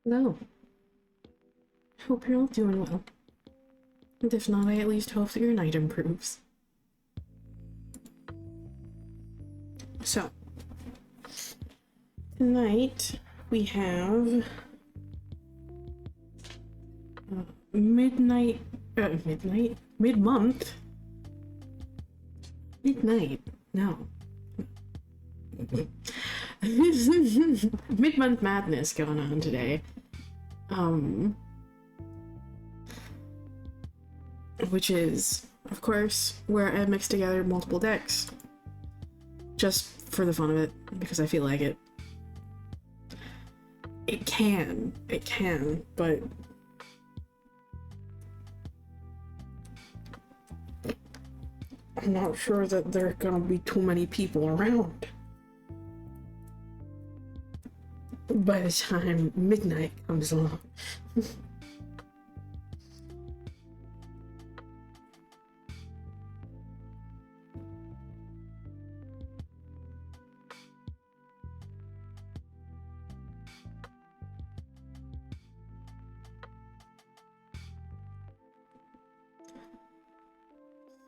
No. Hope you're all doing well. And if not, I at least hope that your night improves. So, tonight we have mid-month? Midnight? No. Mid-month madness going on today. Which is, of course, where I mix together multiple decks. Just for the fun of it, because I feel like it. It can, but I'm not sure that there are gonna be too many people around by the time midnight comes along.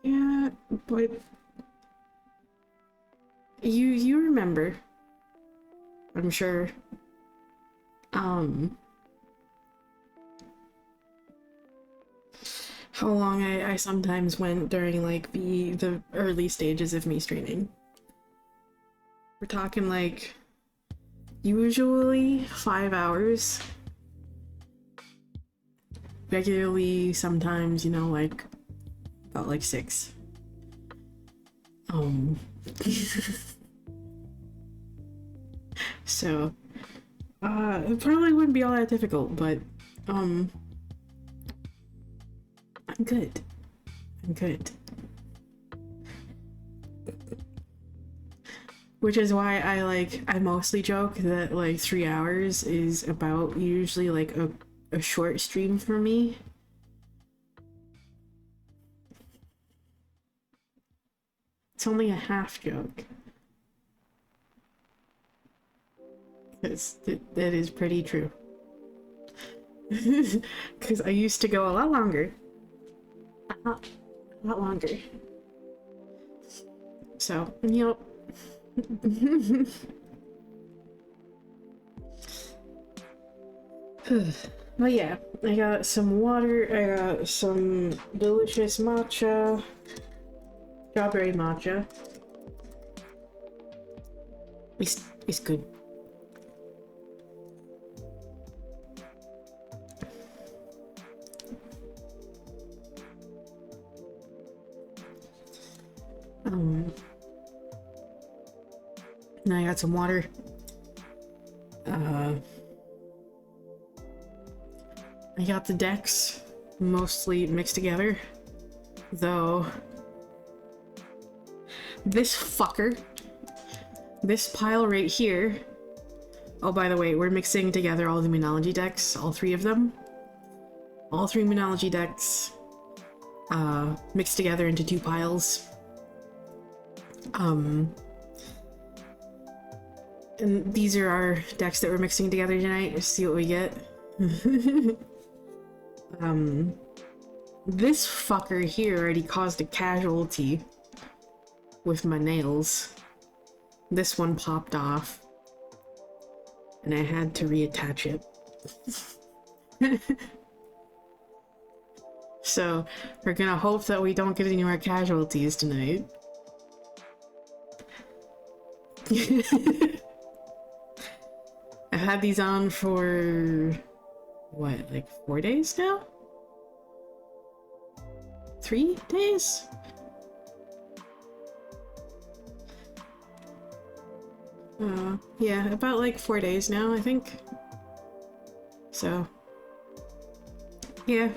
Yeah, but you remember, I'm sure, how long I sometimes went during like the early stages of me streaming. We're talking like usually 5 hours. Regularly, sometimes, you know, like about like 6. So it probably wouldn't be all that difficult, but I'm good. Which is why I mostly joke that like 3 hours is about usually like a short stream for me. It's only a half joke. Because that is pretty true. Because I used to go a lot longer. A lot longer. So, you know. But yeah, I got some water, I got some delicious matcha. Strawberry matcha. It's good. Now I got some water. I got the decks mostly mixed together, though. This fucker, this pile right here. Oh, by the way, we're mixing together all the Moonology decks, all 3 of them. All 3 Moonology decks, mixed together into 2 piles. And these are our decks that we're mixing together tonight. Let's see what we get. This fucker here already caused a casualty with my nails. This one popped off, and I had to reattach it. So, we're gonna hope that we don't get any more casualties tonight. I've had these on for, what, like 4 days now? 3 days? Yeah, about like 4 days now, I think. So, yeah.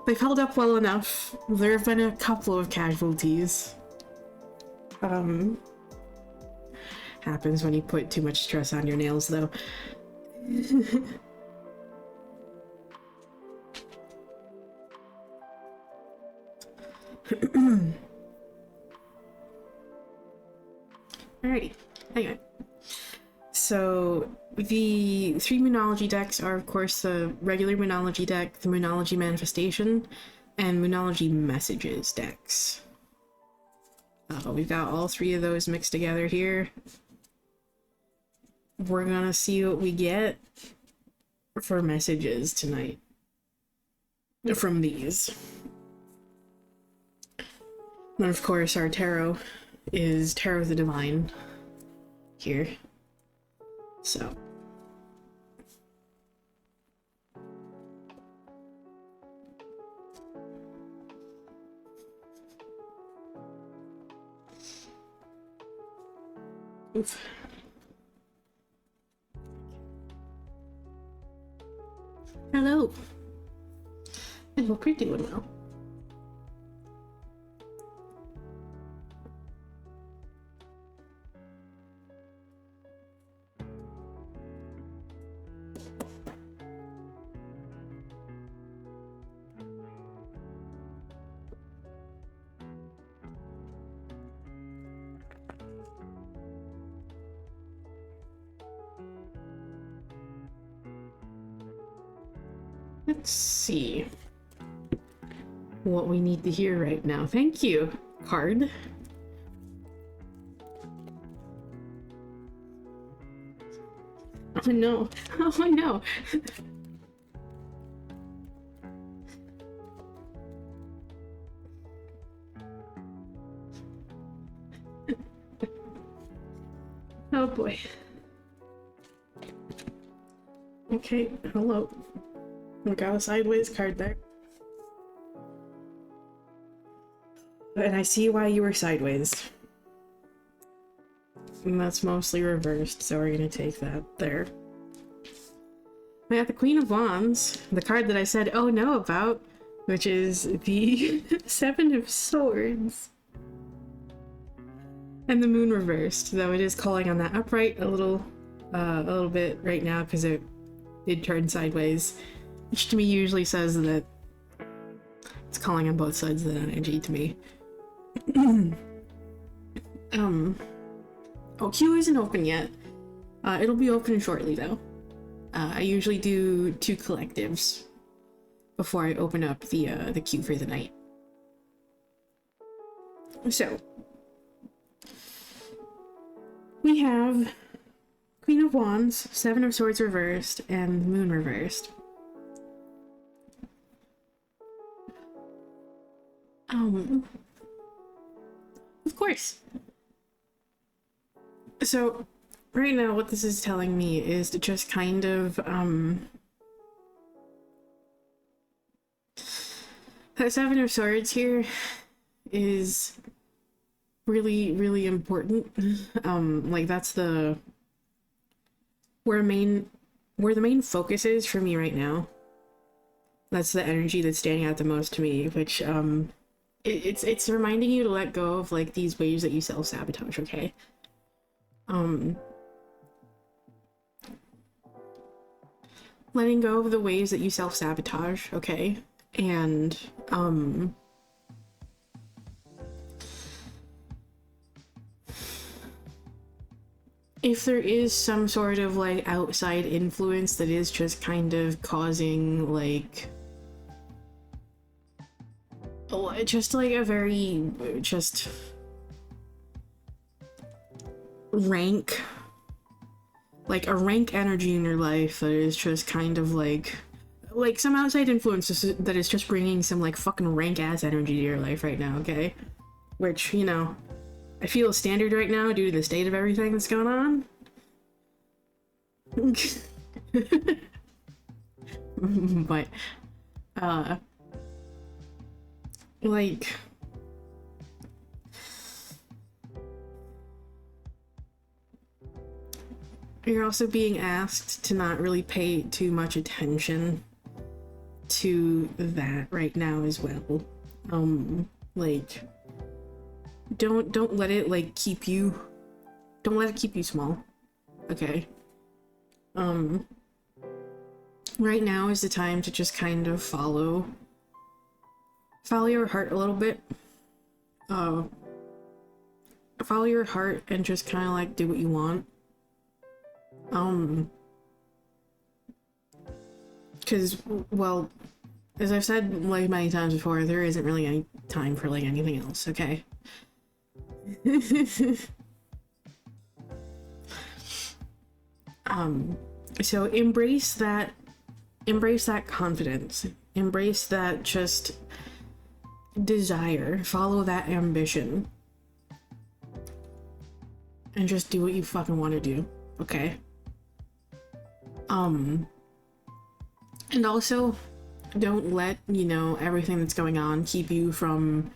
They've held up well enough. There have been a couple of casualties. happens when you put too much stress on your nails, though. Alrighty, hang on. So the 3 Moonology decks are, of course, the regular Moonology deck, the Moonology Manifestation, and Moonology Messages decks. We've got all 3 of those mixed together here. We're gonna see what we get for messages tonight from these. And of course, our tarot is Tarot of the Divine here. So. Oof. Hello. I hope you're doing well. Let's see what we need to hear right now. Thank you, card. Oh no. Oh no. Oh boy. Okay, hello. We got a sideways card there. And I see why you were sideways. And that's mostly reversed, so we're gonna take that there. We got the Queen of Wands, the card that I said oh no about, which is the 7 of Swords. And the Moon reversed, though it is calling on that upright a little bit right now because it did turn sideways. Which to me usually says that it's calling on both sides of the energy to me. Oh, Q isn't open yet. It'll be open shortly though. I usually do 2 collectives before I open up the queue for the night. So we have Queen of Wands, 7 of Swords reversed, and Moon reversed. Of course. So, right now what this is telling me is to just kind of, that 7 of Swords here is really, really important. Like that's where the main focus is for me right now. That's the energy that's standing out the most to me, which, it's reminding you to let go of like these ways that you self-sabotage, okay? Letting go of the ways that you self-sabotage, okay? And if there is some sort of like outside influence that is just kind of causing like just like a very just rank, like a rank energy in your life that is just kind of like some outside influence that is just bringing some like fucking rank ass energy to your life right now, okay? Which, you know, I feel standard right now due to the state of everything that's going on. But like you're also being asked to not really pay too much attention to that right now as well. Like don't let it like keep you Don't let it keep you small. Okay. Right now is the time to just kind of follow your heart a little bit. Follow your heart and just kind of like do what you want. Because, well, as I've said like many times before, there isn't really any time for like anything else, okay? So embrace that confidence, embrace that just desire, follow that ambition, and just do what you fucking want to do, okay? And also, don't let, you know, everything that's going on keep you from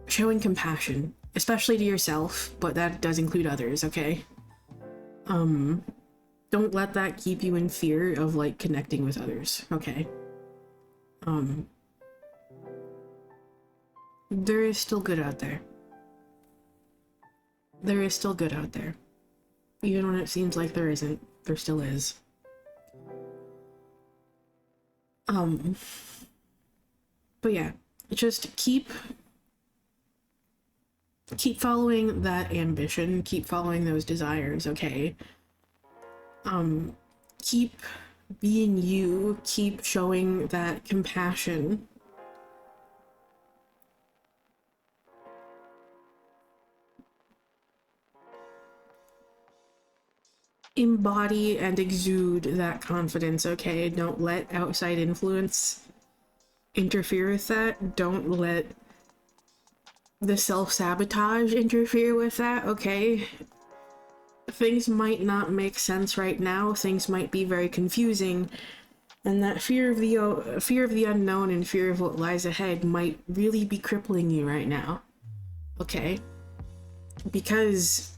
showing compassion, especially to yourself, but that does include others, okay? Don't let that keep you in fear of, like, connecting with others, okay? There is still good out there. There is still good out there. Even when it seems like there isn't, there still is. But yeah, just keep following that ambition, keep following those desires, okay? Keep being you, keep showing that compassion. Embody and exude that confidence, okay? Don't let outside influence interfere with that. Don't let the self-sabotage interfere with that, okay? Things might not make sense right now, things might be very confusing, and that fear of the unknown and fear of what lies ahead might really be crippling you right now, okay? Because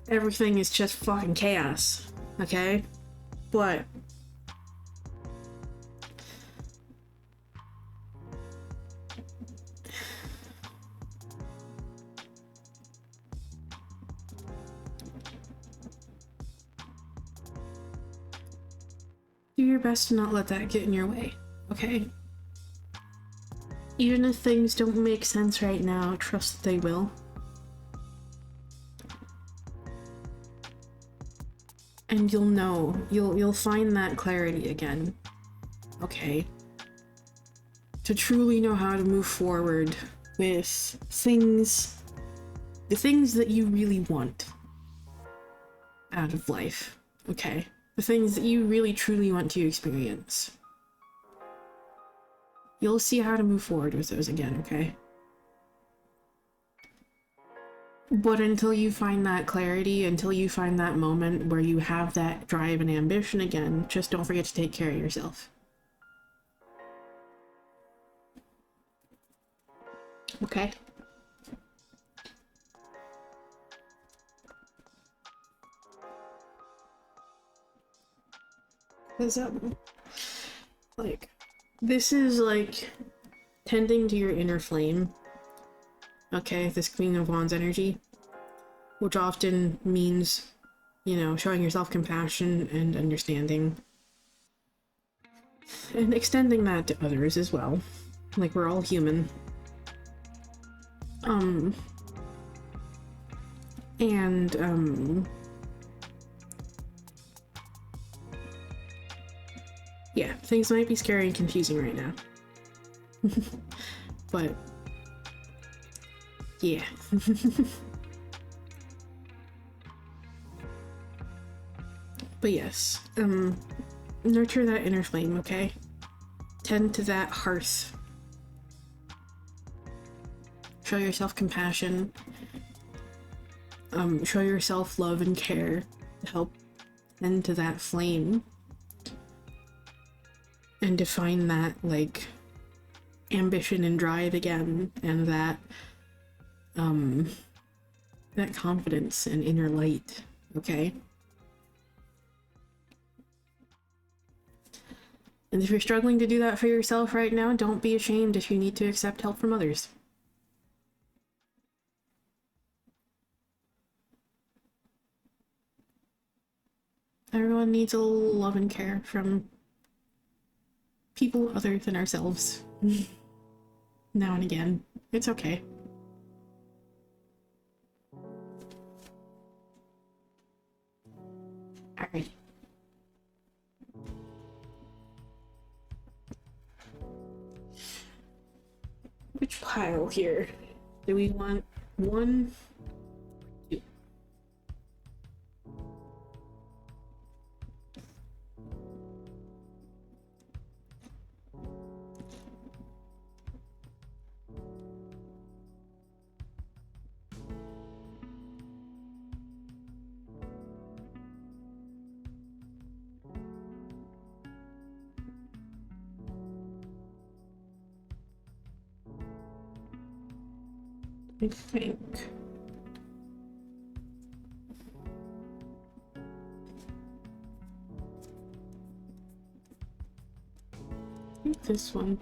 everything is just fucking chaos, okay? But do your best to not let that get in your way, okay? Even if things don't make sense right now, trust that they will. And you'll know, you'll find that clarity again, okay? To truly know how to move forward with things, the things that you really want out of life, okay? The things that you really truly want to experience. You'll see how to move forward with those again, okay? But until you find that clarity, until you find that moment where you have that drive and ambition again, just don't forget to take care of yourself. Okay? Because, like, this is, like, tending to your inner flame. Okay, this Queen of Wands energy, which often means, you know, showing yourself compassion and understanding. And extending that to others as well. Like, we're all human. Yeah, things might be scary and confusing right now. But yeah. But yes, nurture that inner flame, okay? Tend to that hearth. Show yourself compassion. Show yourself love and care to help tend to that flame. And define that, like, ambition and drive again, and that, that confidence and inner light, okay? And if you're struggling to do that for yourself right now, don't be ashamed if you need to accept help from others. Everyone needs a little love and care from people other than ourselves. Now and again. It's okay. Alright. Which pile here? Do we want one? Two. I think. This one.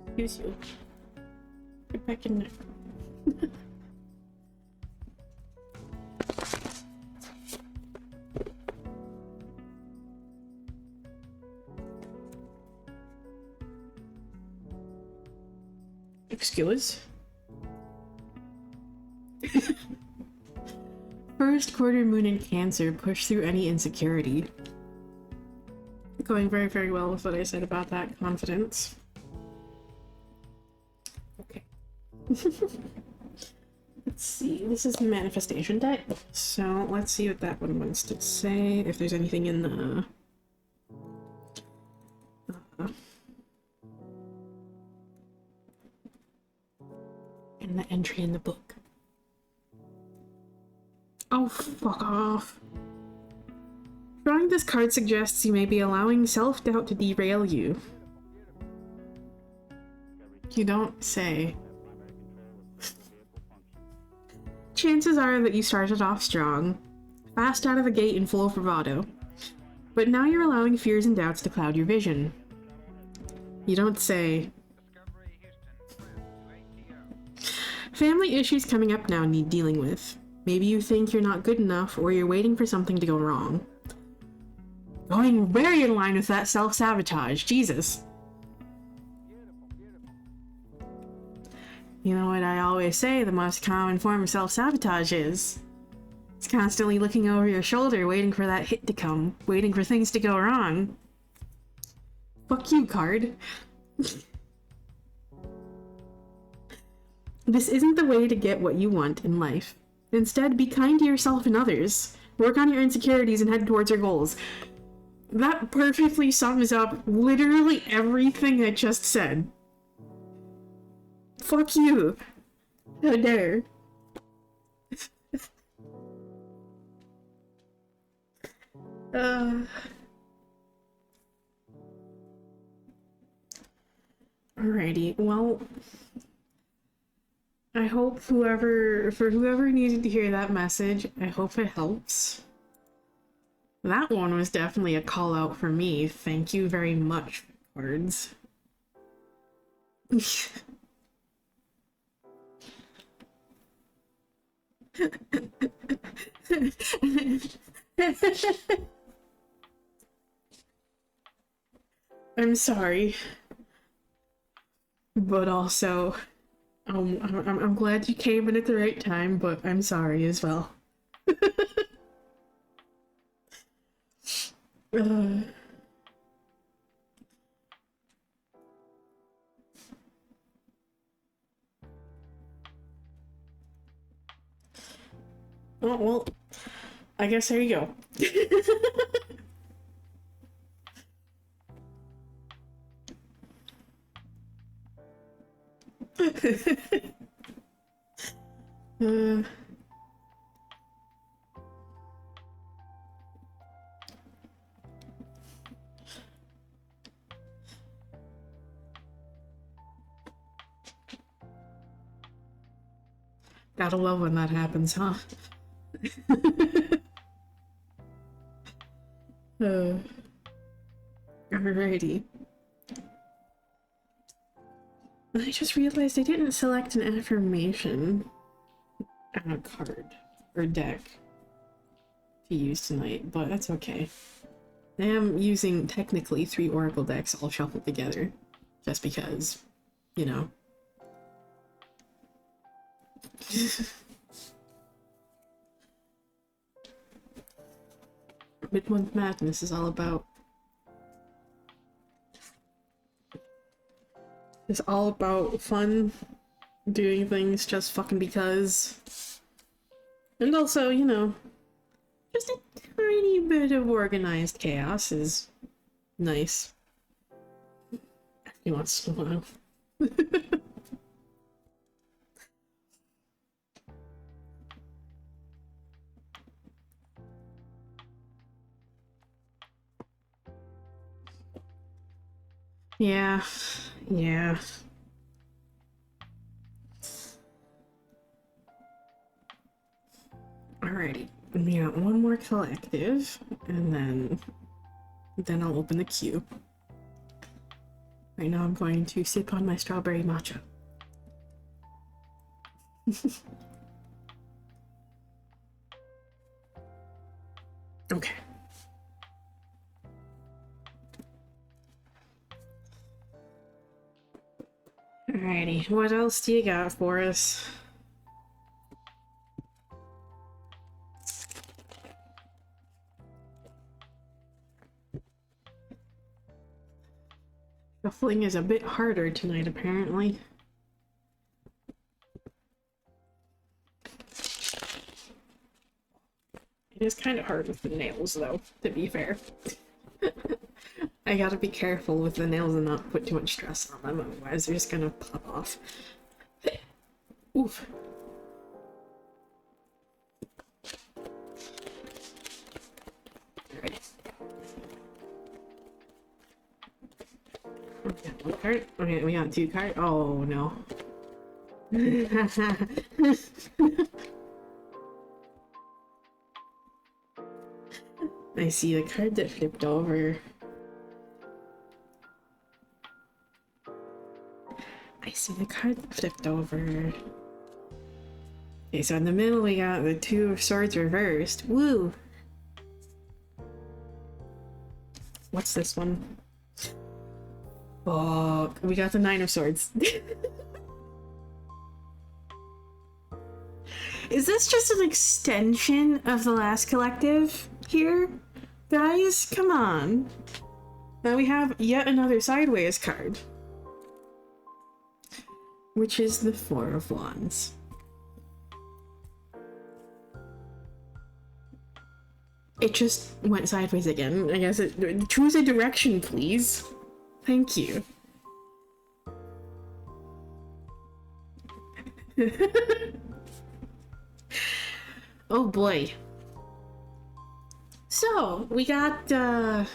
Excuse you. Get back in there. Excuse? First quarter moon in Cancer, push through any insecurity. Going very, very well with what I said about that confidence. Okay. Let's see, this is the manifestation deck, so let's see what that one wants to say, if there's anything in the... in the entry in the book. Oh, fuck off. Drawing this card suggests you may be allowing self-doubt to derail you. You don't say. Chances are that you started off strong, fast out of the gate in full bravado, but now you're allowing fears and doubts to cloud your vision. You don't say. Family issues coming up now need dealing with. Maybe you think you're not good enough, or you're waiting for something to go wrong. Going very in line with that self-sabotage, Jesus. You know what I always say the most common form of self-sabotage is? It's constantly looking over your shoulder, waiting for that hit to come, waiting for things to go wrong. Fuck you, card. This isn't the way to get what you want in life. Instead, be kind to yourself and others. Work on your insecurities and head towards your goals. That perfectly sums up literally everything I just said. Fuck you. How dare. Alrighty, well... I hope whoever needed to hear that message, I hope it helps. That one was definitely a call out for me. Thank you very much, cards. I'm sorry. But also... I'm glad you came in at the right time, but I'm sorry as well. Oh, well, I guess there you go. Gotta love when that happens, huh? Alrighty. I just realized I didn't select an affirmation card or deck to use tonight, but that's okay. I am using technically 3 Oracle decks all shuffled together, just because, you know. Mid-month madness is all about. It's all about fun, doing things just fucking because. And also, you know, just a tiny bit of organized chaos is nice. He wants to smile. Yeah. Alrighty. We got one more collective, and then I'll open the queue. Right now I'm going to sip on my strawberry matcha. Okay. Alrighty, what else do you got for us? Shuffling is a bit harder tonight, apparently. It is kind of hard with the nails, though, to be fair. I gotta be careful with the nails and not put too much stress on them, otherwise they're just gonna pop off. Oof. Alright. Okay, one card. Okay, we got 2 cards. Oh no. I see the card that flipped over. I see the card that flipped over. Okay, so in the middle we got the 2 of Swords reversed. Woo! What's this one? Oh, we got the 9 of Swords. Is this just an extension of the last collective here? Guys, come on. Now we have yet another sideways card, which is the 4 of Wands. It just went sideways again. I guess choose a direction, please. Thank you. Oh boy. So, we got a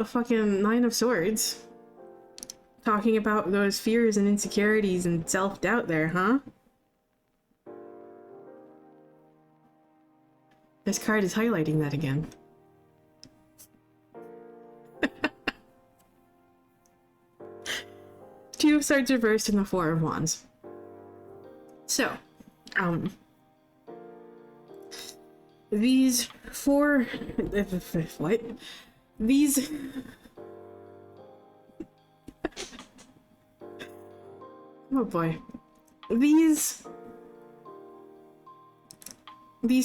fucking 9 of Swords. Talking about those fears and insecurities and self-doubt there, huh? This card is highlighting that again. Two of Swords reversed and the 4 of Wands. So, these 4... what? These... oh boy. These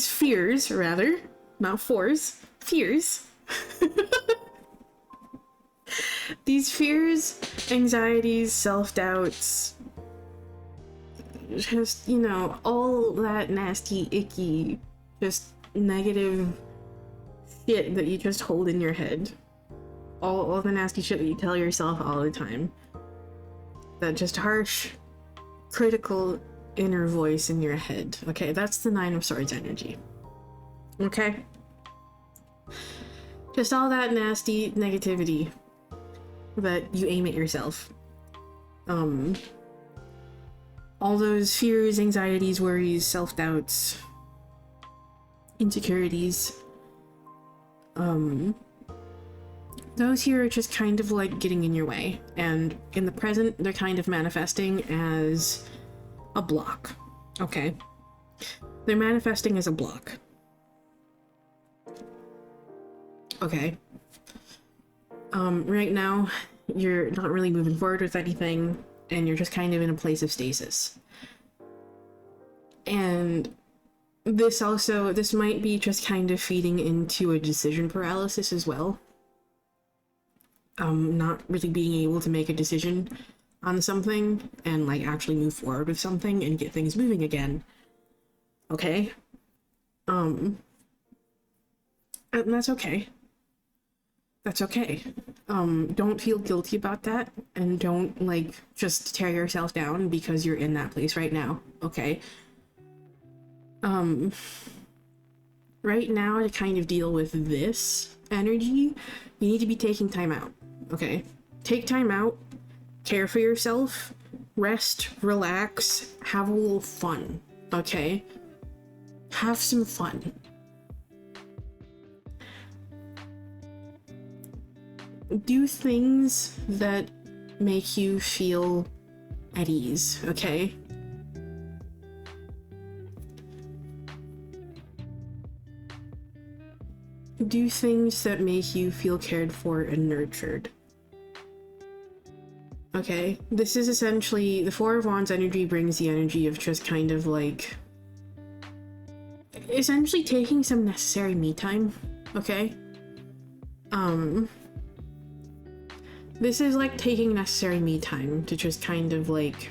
fears, rather, not fours, fears. These fears, anxieties, self-doubts, just, you know, all that nasty, icky, just negative shit that you just hold in your head. All the nasty shit that you tell yourself all the time. That just harsh, critical inner voice in your head. Okay, that's the 9 of Swords energy. Okay? Just all that nasty negativity that you aim at yourself. All those fears, anxieties, worries, self-doubts. insecurities. Those here are just kind of like getting in your way, and in the present they're kind of manifesting as a block. Okay, they're manifesting as a block. Okay. Right now you're not really moving forward with anything, and you're just kind of in a place of stasis. And this might be just kind of feeding into a decision paralysis as well. Not really being able to make a decision on something and like actually move forward with something and get things moving again. Okay? And that's okay. That's okay. Don't feel guilty about that, and don't like just tear yourself down because you're in that place right now. Okay? Right now, to kind of deal with this energy, you need to be taking time out. Okay? Take time out, care for yourself, rest, relax, have a little fun. Okay? Have some fun. Do things that make you feel at ease, okay? Do things that make you feel cared for and nurtured. Okay, this is essentially, the Four of Wands energy brings the energy of just kind of like, essentially taking some necessary me time, okay? This is like taking necessary me time to just kind of like,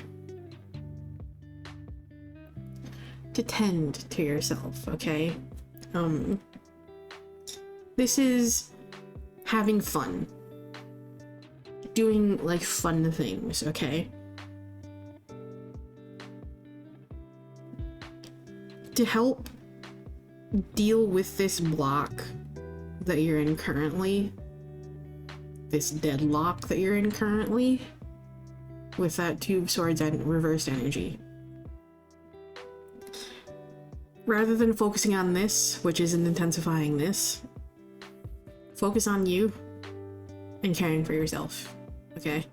to tend to yourself, okay? This is having fun. Doing like fun things, okay? To help deal with this block that you're in currently, this deadlock that you're in currently, with that Two of Swords and reversed energy. Rather than focusing on this, which isn't intensifying this, focus on you and caring for yourself, okay?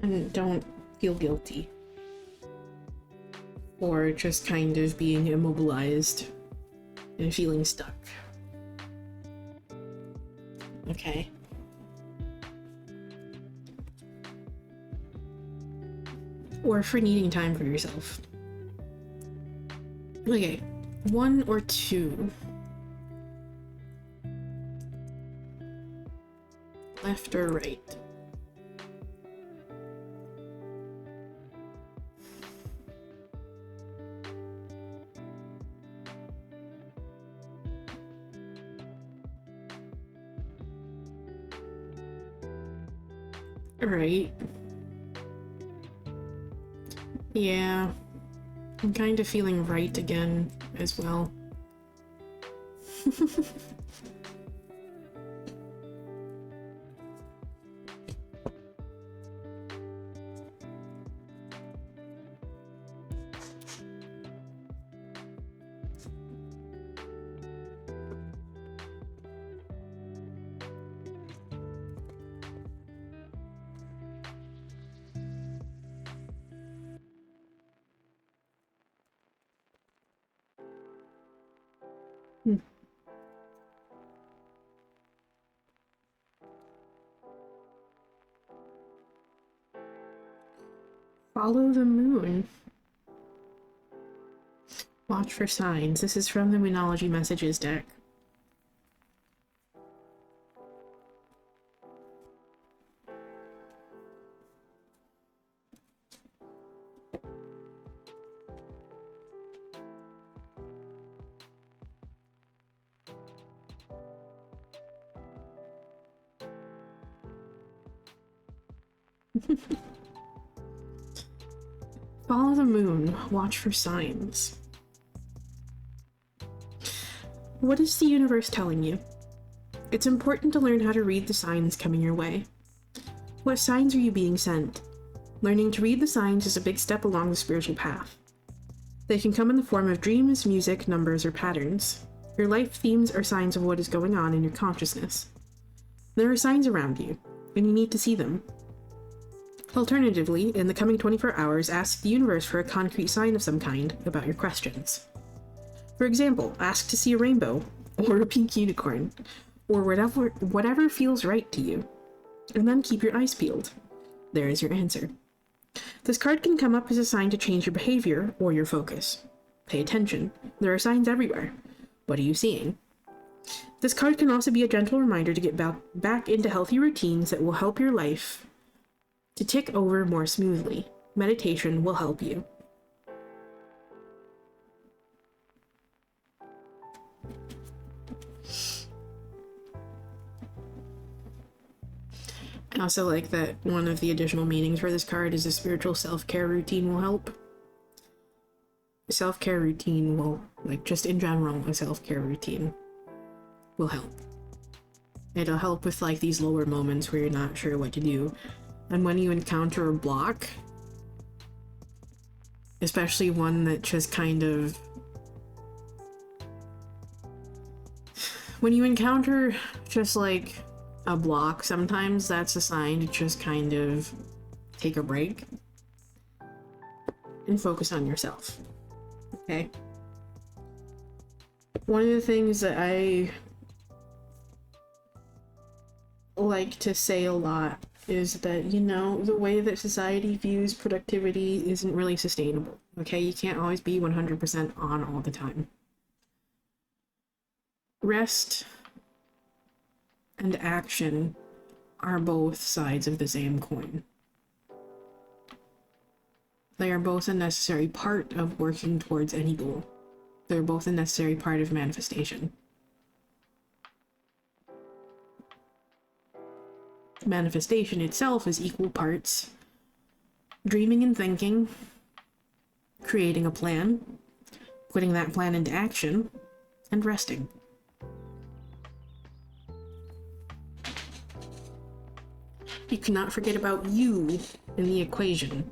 And don't feel guilty for just kind of being immobilized and feeling stuck. Okay. Or for needing time for yourself. Okay, 1 or 2. Left or right? Right. Yeah, I'm kind of feeling right again as well. Follow the moon. Watch for signs. This is from the Moonology Messages deck. Follow the moon. Watch for signs. What is the universe telling you? it's important to learn how to read the signs coming your way. What signs are you being sent? Learning to read the signs is a big step along the spiritual path. They can come in the form of dreams, music, numbers, or patterns. Your life themes are signs of what is going on in your consciousness. There are signs around you, and you need to see them. Alternatively, in the coming 24 hours, ask the universe for a concrete sign of some kind about your questions. For example, ask to see a rainbow, or a pink unicorn, or whatever feels right to you. And then keep your eyes peeled. There is your answer. This card can come up as a sign to change your behavior or your focus. Pay attention. There are signs everywhere. What are you seeing? This card can also be a gentle reminder to get back into healthy routines that will help your life to tick over more smoothly. Meditation will help you. I also like that one of the additional meanings for this card is a spiritual self-care routine will help. Self-care routine will, like, just in general, a self-care routine will help. It'll help with, like, these lower moments where you're not sure what to do. And when you encounter a block, especially one that just kind of... When you encounter just, like, a block, sometimes that's a sign to just kind of take a break and focus on yourself. Okay? One of the things that I like to say a lot is that, you know, the way that society views productivity isn't really sustainable. Okay? You can't always be 100% on all the time. Rest and action are both sides of the same coin. They are both a necessary part of working towards any goal. They're both a necessary part of manifestation. Manifestation itself is equal parts dreaming and thinking, creating a plan, putting that plan into action, and resting. You cannot forget about you in the equation.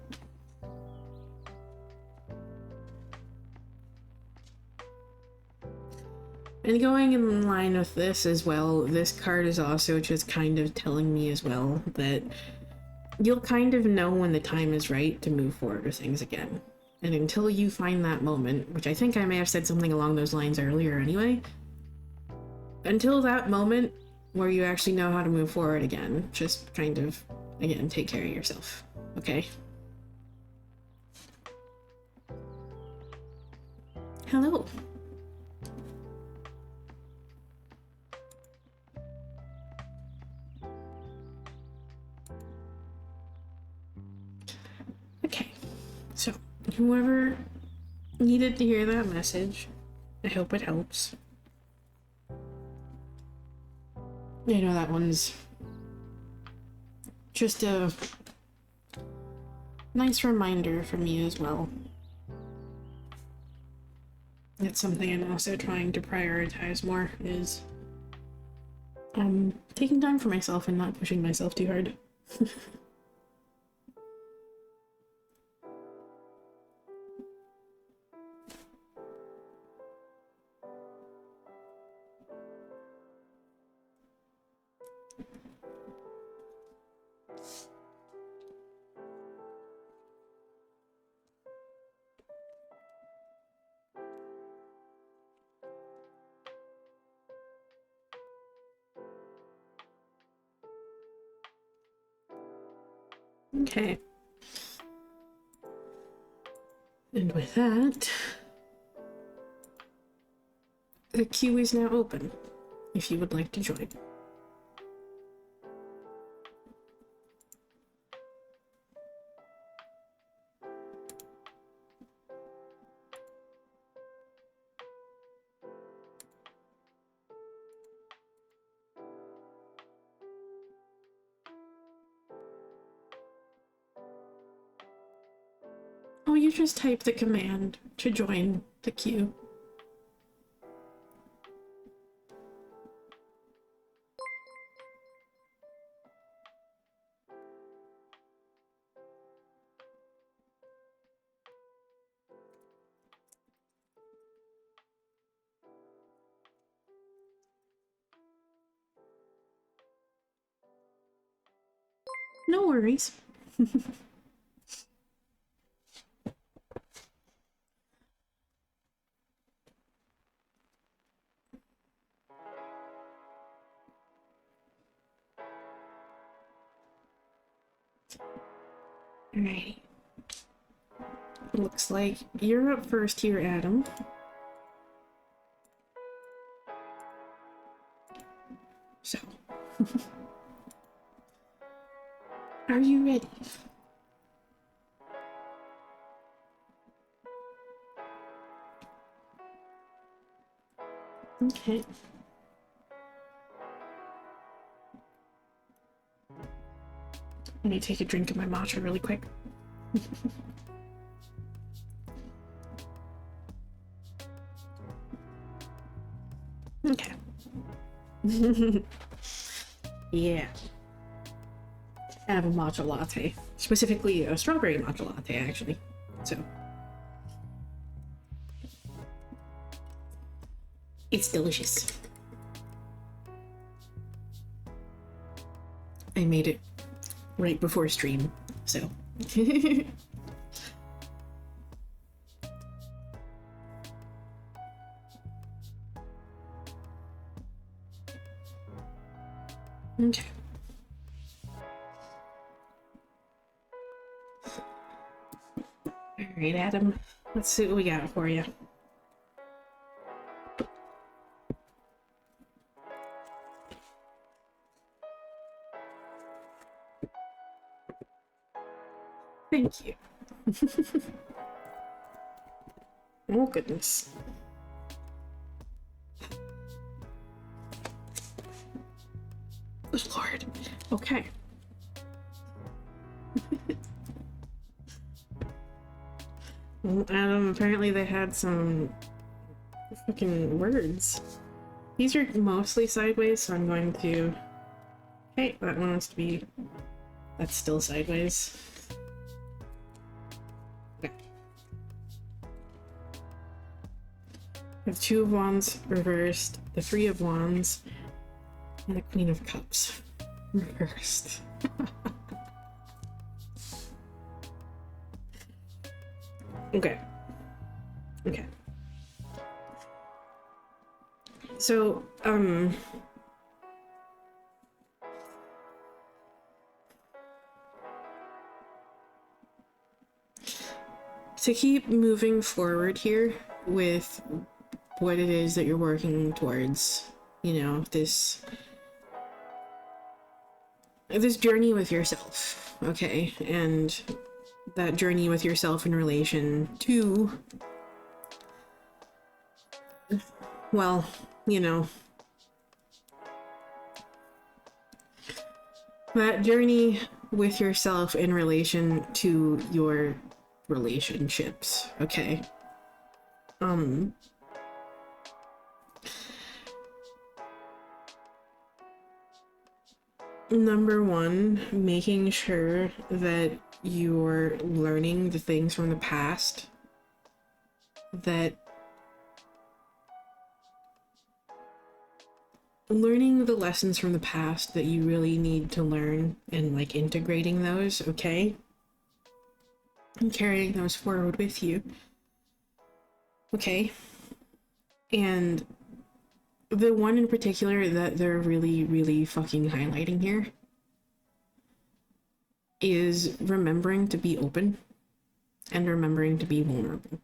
And going in line with this as well, this card is also just kind of telling me as well that you'll kind of know when the time is right to move forward with things again. And until you find that moment, which I think I may have said something along those lines earlier anyway, until that moment where you actually know how to move forward again, just kind of, again, take care of yourself, okay? Hello. Okay, so whoever needed to hear that message, I hope it helps. You know, that one's just a nice reminder for me as well. It's something I'm also trying to prioritize more, is taking time for myself and not pushing myself too hard. Okay. And with that, the queue is now open, if you would like to join. Oh, you just type the command to join the queue. No worries. Alrighty. Looks like you're up first here, Adam. So, are you ready? Okay. Let me take a drink of my matcha really quick. Okay. Yeah. I have a matcha latte. Specifically a strawberry matcha latte, actually. So. It's delicious. I made it right before stream, so. Okay. Alright, Adam. Let's see what we got for you. Thank you. Oh, goodness. Good Lord. Okay. Well, Adam, apparently they had some fucking words. These are mostly sideways, so I'm going to... Hey, that one wants to be... That's still sideways. Okay. We have Two of Wands reversed, the Three of Wands, and the Queen of Cups reversed. Okay. Okay. So, to keep moving forward here with what it is that you're working towards, you know, this journey with yourself, okay? And that journey with yourself in relation to, well, you know, that journey with yourself in relation to your relationships, okay? Number one, making sure that you're learning the things from the past that learning the lessons from the past that you really need to learn and like integrating those, okay? And carrying those forward with you. Okay? And the one in particular that they're really, really fucking highlighting here is remembering to be open and remembering to be vulnerable.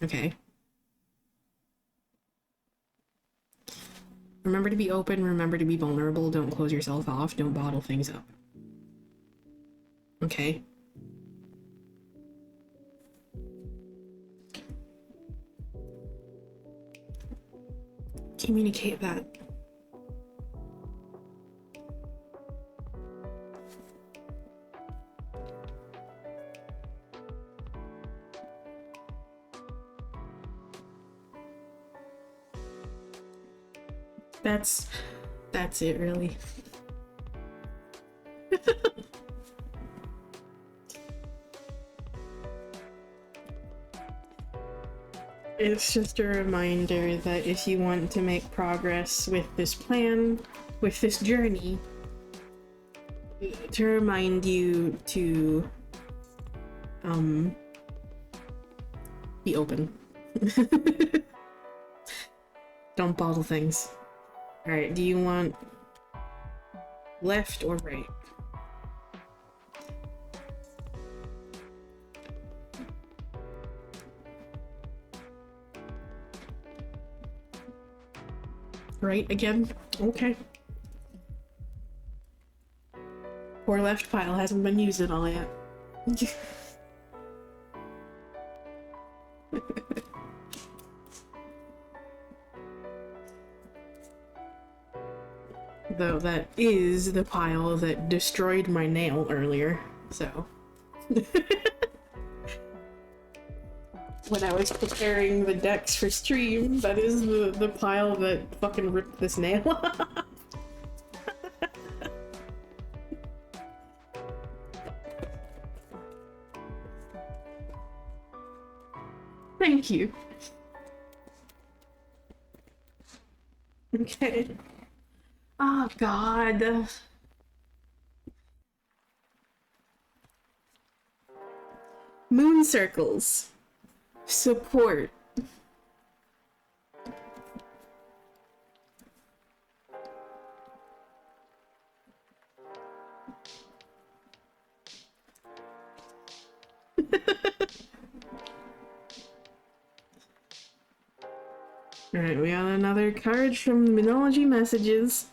Okay? Remember to be open, remember to be vulnerable, don't close yourself off, don't bottle things up. Okay? Communicate that. That's it, really. It's just a reminder that if you want to make progress with this plan, with this journey, to remind you to be open. Don't bottle things. Alright, do you want left or right? Right again? Okay. Poor left pile hasn't been used at all yet. Though that is the pile that destroyed my nail earlier, so. When I was preparing the decks for stream, that is the pile that fucking ripped this nail off. Thank you. Okay. Oh god. Moon circles. Support. Alright, we got another card from Moonology Messages.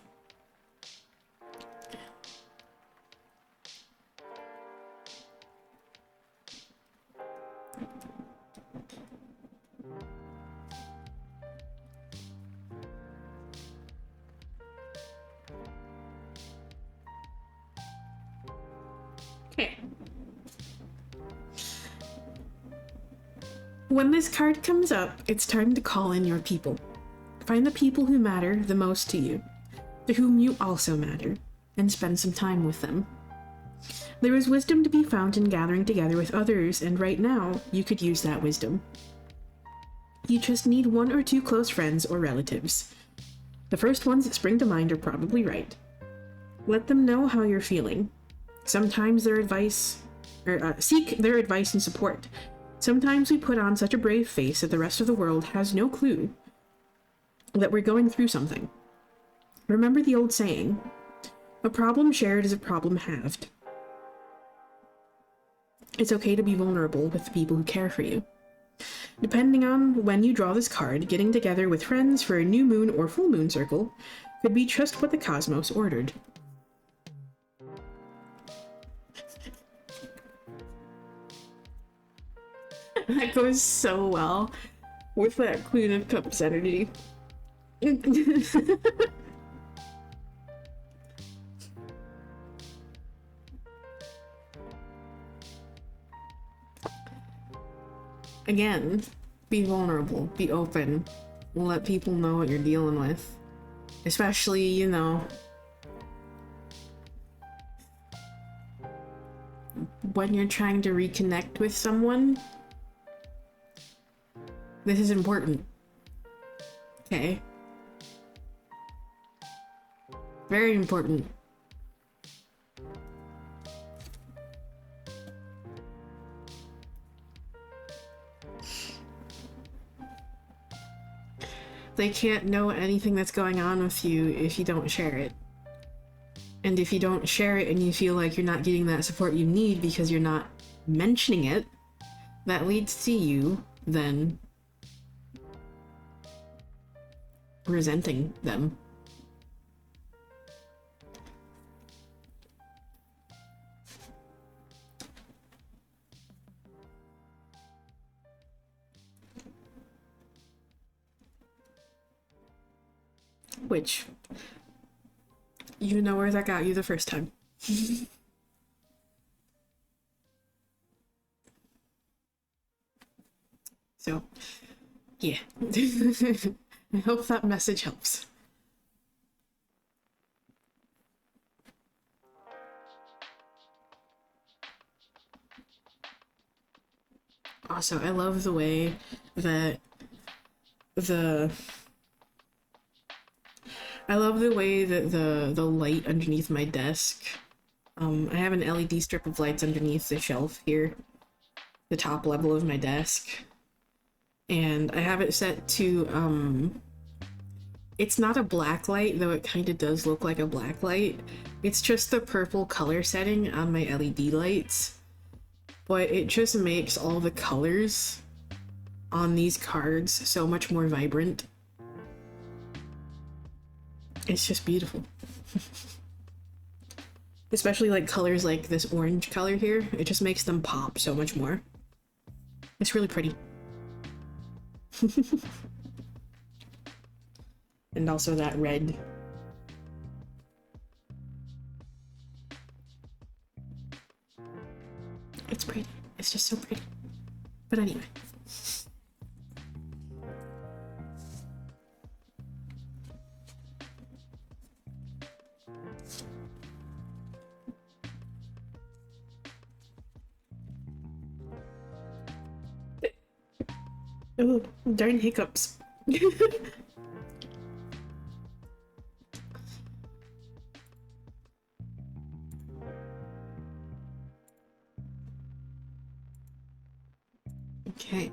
Okay. When this card comes up, it's time to call in your people. Find the people who matter the most to you, to whom you also matter, and spend some time with them. There is wisdom to be found in gathering together with others, and right now, you could use that wisdom. You just need 1 or 2 close friends or relatives. The first ones that spring to mind are probably right. Let them know how you're feeling. Sometimes seek their advice and support. Sometimes we put on such a brave face that the rest of the world has no clue that we're going through something. Remember the old saying, a problem shared is a problem halved. It's okay to be vulnerable with the people who care for you. Depending on when you draw this card, getting together with friends for a new moon or full moon circle could be just what the cosmos ordered. That goes so well with that Queen of Cups energy. Again, be vulnerable, be open, let people know what you're dealing with. Especially, you know, when you're trying to reconnect with someone. This is important. Okay? Very important. They can't know anything that's going on with you if you don't share it. And if you don't share it and you feel like you're not getting that support you need because you're not mentioning it, that leads to you then resenting them. Which, you know where that got you the first time. So, yeah. I hope that message helps. Also, I love the way that the light underneath my desk I have an LED strip of lights underneath the shelf here, the top level of my desk. And I have it set to, it's not a black light, though it kind of does look like a black light. It's just the purple color setting on my LED lights. But it just makes all the colors on these cards so much more vibrant. It's just beautiful. Especially like colors like this orange color here. It just makes them pop so much more. It's really pretty. And also that red. It's pretty. It's just so pretty. But anyway. Oh, darn hiccups. Okay.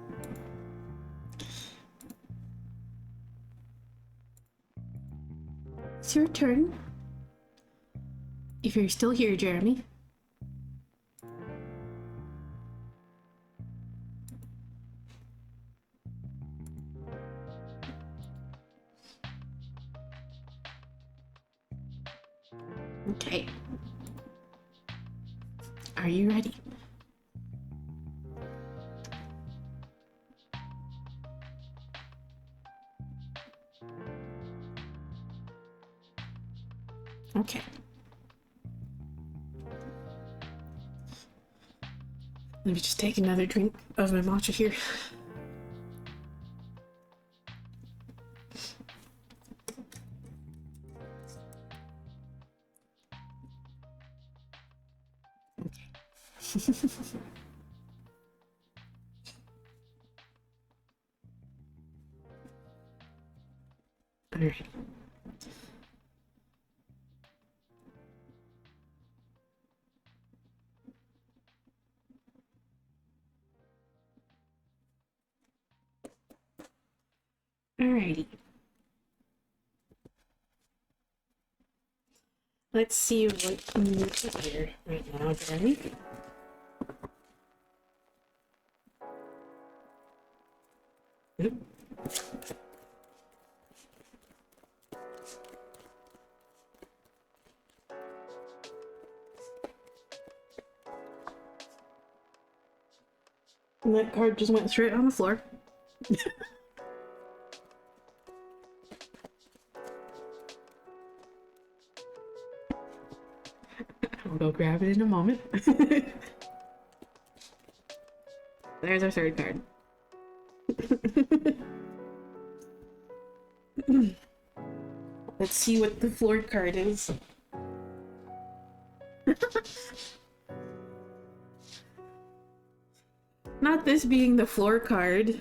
It's your turn. If you're still here, Jeremy. Okay. Are you ready? Okay. Let me just take another drink of my matcha here. All right. Alrighty. Let's see what you need to hear right now, Jeremy. Oop. And that card just went straight on the floor. I'll go grab it in a moment. There's our third card. Let's see what the floor card is. Not this being the floor card.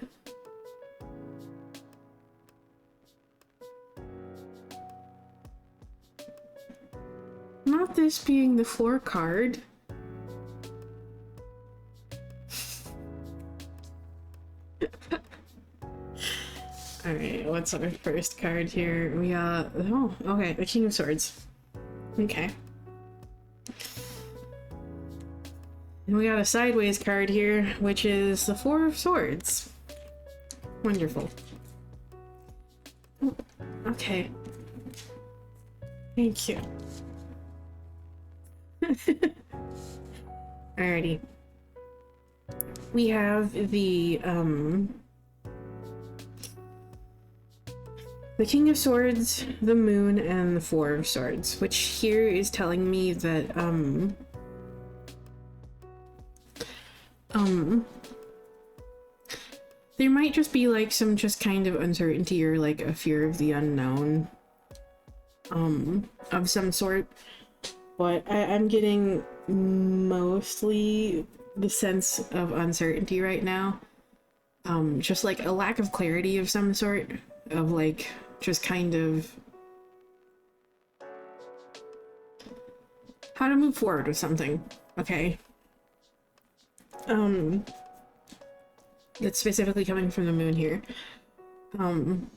Not this being the floor card. Alright, what's our first card here? We got... oh, okay, the King of Swords. Okay. And we got a sideways card here, which is the Four of Swords. Wonderful. Okay. Thank you. Alrighty. We have the King of Swords, the Moon, and the Four of Swords, which here is telling me that, there might just be, like, some just kind of uncertainty or, like, a fear of the unknown, of some sort. But I'm getting mostly the sense of uncertainty right now. Just, like, a lack of clarity of some sort, of, like, just kind of... how to move forward with something, okay? That's specifically coming from the moon here. And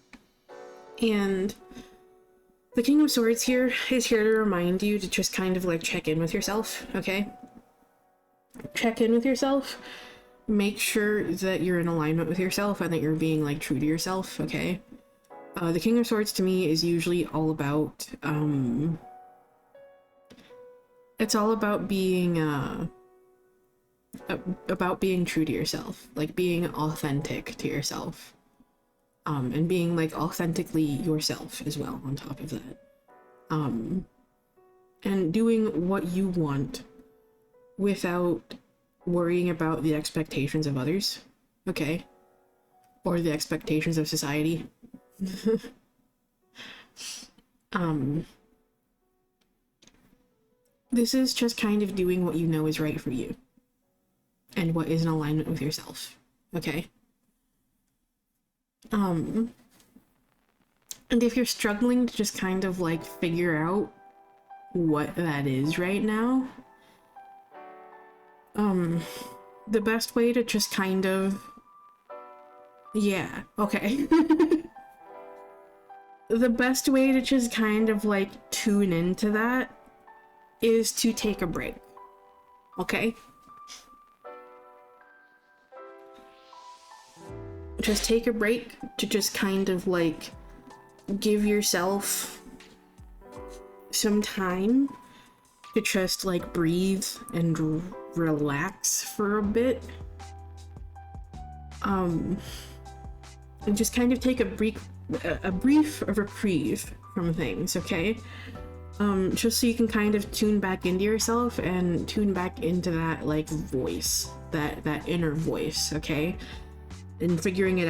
the King of Swords here is here to remind you to just kind of like check in with yourself, okay? Check in with yourself. Make sure that you're in alignment with yourself and that you're being like true to yourself, okay? The King of Swords to me is usually all about, it's all about being true to yourself, like being authentic to yourself, and being like authentically yourself as well on top of that, and doing what you want without worrying about the expectations of others, okay, or the expectations of society. This is just kind of doing what you know is right for you and what is in alignment with yourself, okay? And if you're struggling to just kind of like figure out what that is right now, the best way to just kind of, yeah, okay. The best way to just kind of like tune into that is to take a break, okay? Just take a break to just kind of like give yourself some time to just like breathe and relax for a bit. And just kind of take a brief reprieve from things, okay? Just so you can kind of tune back into yourself and tune back into that like voice, that inner voice, okay? And figuring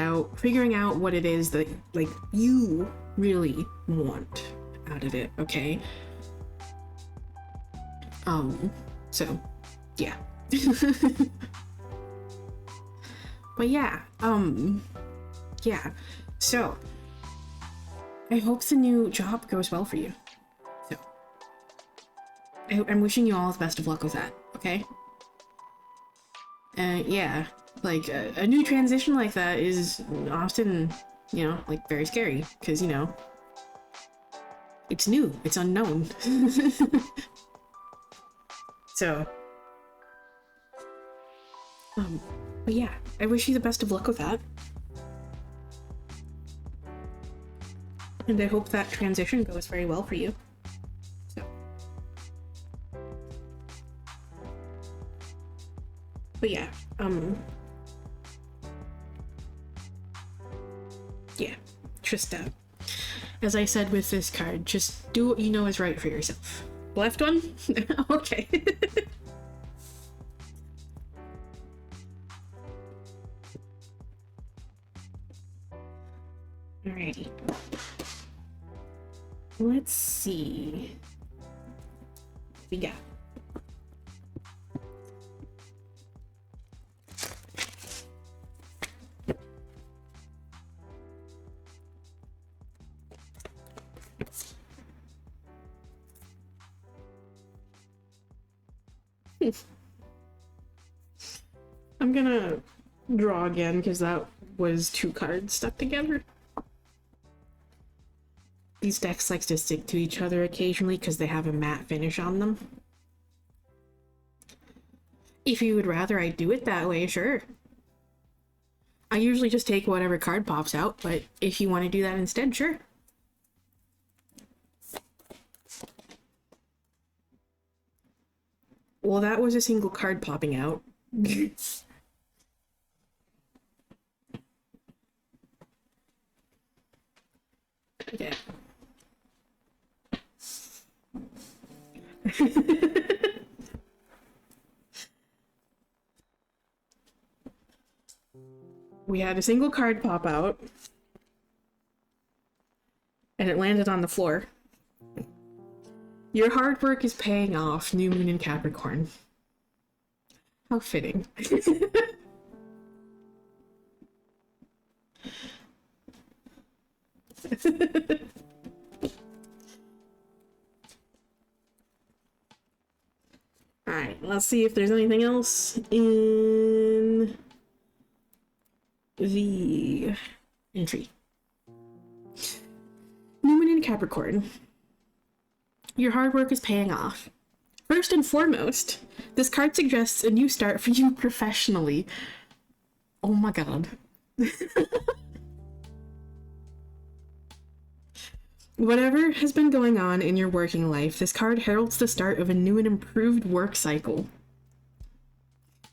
out what it is that like you really want out of it, okay? So yeah. But yeah, yeah. So I hope the new job goes well for you. So I'm wishing you all the best of luck with that, okay? Yeah, like a new transition like that is often, you know, like very scary because, you know, it's new, it's unknown. So, but yeah, I wish you the best of luck with that. And I hope that transition goes very well for you. So. But yeah, yeah, just, as I said with this card, just do what you know is right for yourself. Left one? Okay. Alrighty. Let's see. What we got. I'm gonna draw again because that was two cards stuck together. These decks like to stick to each other occasionally because they have a matte finish on them. If you would rather I do it that way, sure. I usually just take whatever card pops out, but if you want to do that instead, sure. Well, that was a single card popping out. Yeah. We had a single card pop out, and it landed on the floor. Your hard work is paying off, New Moon in Capricorn. How fitting. Let's see if there's anything else in the entry. New Moon in Capricorn. Your hard work is paying off. First and foremost, this card suggests a new start for you professionally. Oh my god. Whatever has been going on in your working life, this card heralds the start of a new and improved work cycle.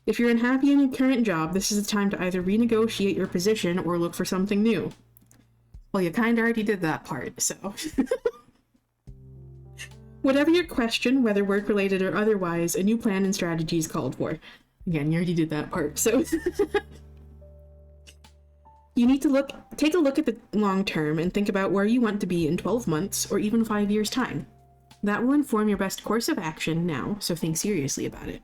If you're unhappy in your current job, this is the time to either renegotiate your position or look for something new. Well, you kinda already did that part, so... Whatever your question, whether work-related or otherwise, a new plan and strategy is called for. Again, you already did that part, so... You need to take a look at the long term and think about where you want to be in 12 months or even 5 years' time. That will inform your best course of action now, so think seriously about it.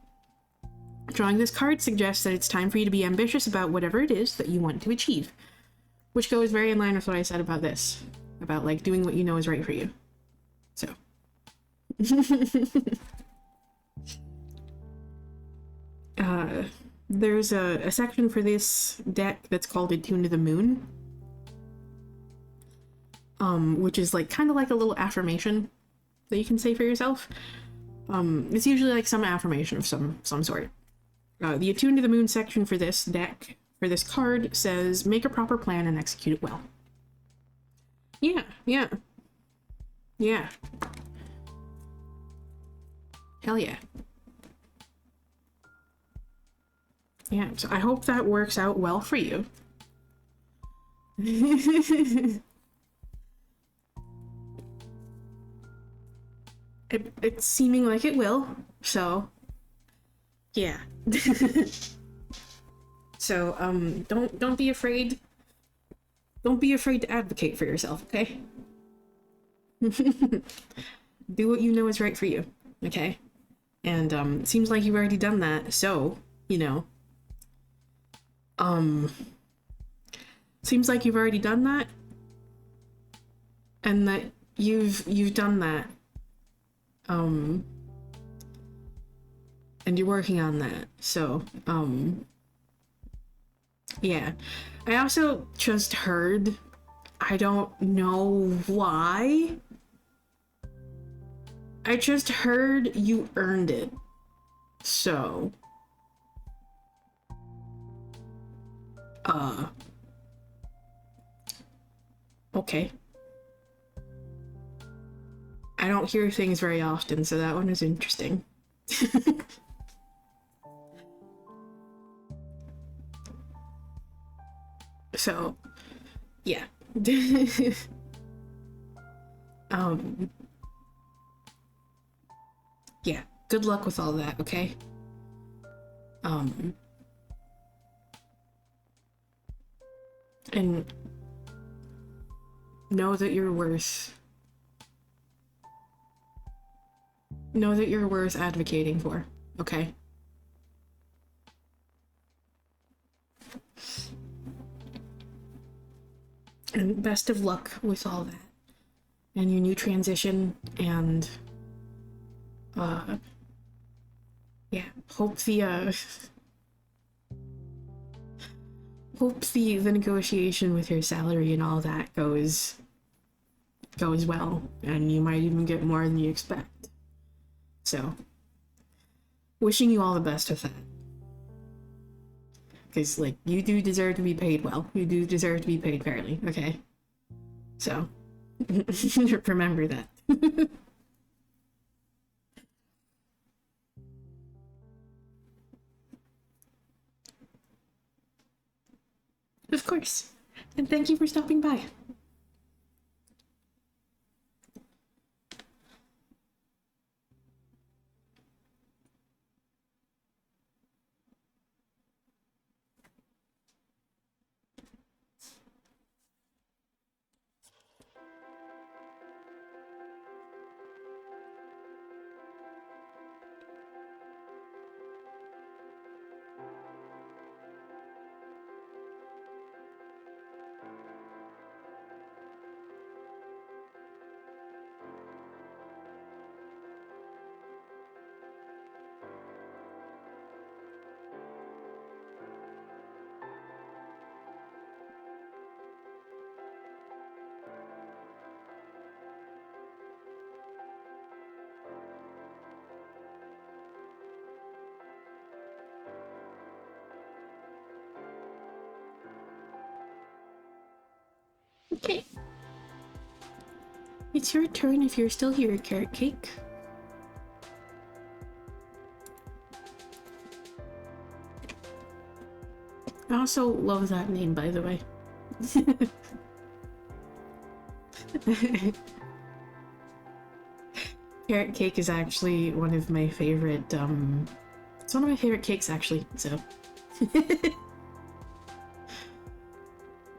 Drawing this card suggests that it's time for you to be ambitious about whatever it is that you want to achieve, which goes very in line with what I said about this, about like doing what you know is right for you. So. There's a section for this deck that's called Attuned to the Moon, which is like kind of like a little affirmation that you can say for yourself. It's usually like some affirmation of some sort. The Attuned to the Moon section for this deck, for this card, says, make a proper plan and execute it well. Yeah. Hell yeah. Yeah, so I hope that works out well for you. It's seeming like it will, so yeah. So don't be afraid. Don't be afraid to advocate for yourself, okay? Do what you know is right for you, okay? And it seems like you've already done that, so, you know, seems like you've already done that, and that you've done that, and you're working on that, so, yeah. I also just heard, I don't know why, I just heard you earned it, so, okay. I don't hear things very often, so that one is interesting. So, yeah. Yeah, good luck with all that, okay? And know that you're worth advocating for, okay? And best of luck with all that and your new transition, and yeah, hope the negotiation with your salary and all that goes well, and you might even get more than you expect. So, wishing you all the best with that. Because, like, you do deserve to be paid well. You do deserve to be paid fairly, okay? So, remember that. Of course. And thank you for stopping by. Okay. It's your turn if you're still here, Carrot Cake. I also love that name, by the way. Carrot Cake is actually one of my favorite, it's one of my favorite cakes, actually, so.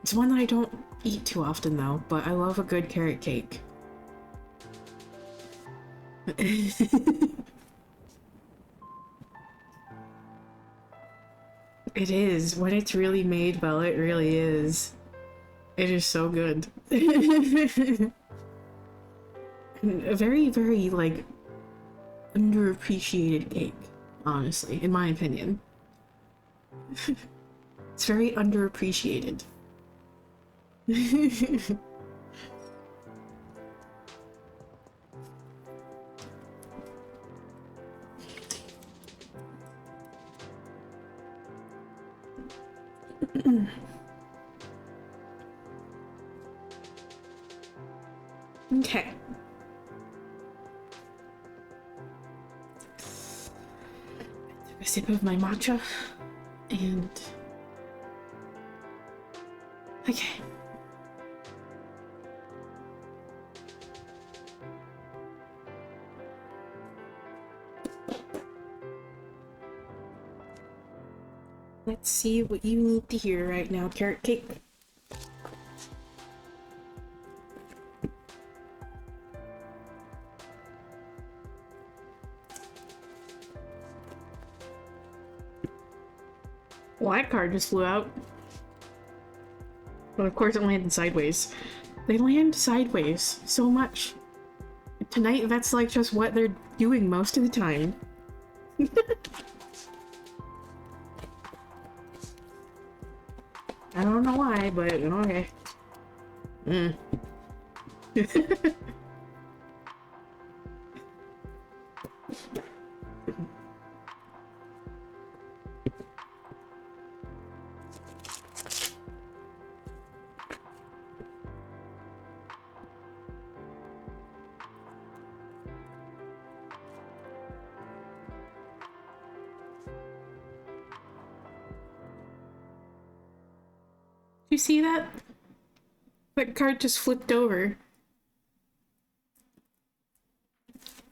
It's one that I don't eat too often, though, but I love a good carrot cake. It is. When it's really made well, it really is. It is so good. A very, very, like, underappreciated cake, honestly, in my opinion. It's very underappreciated. Okay. Took a sip of my matcha, and... Okay. Let's see what you need to hear right now, Carrot Cake. Well, that card just flew out. But of course it landed sideways. They land sideways so much. Tonight, that's like just what they're doing most of the time. I don't know why, but okay. You see that? That card just flipped over.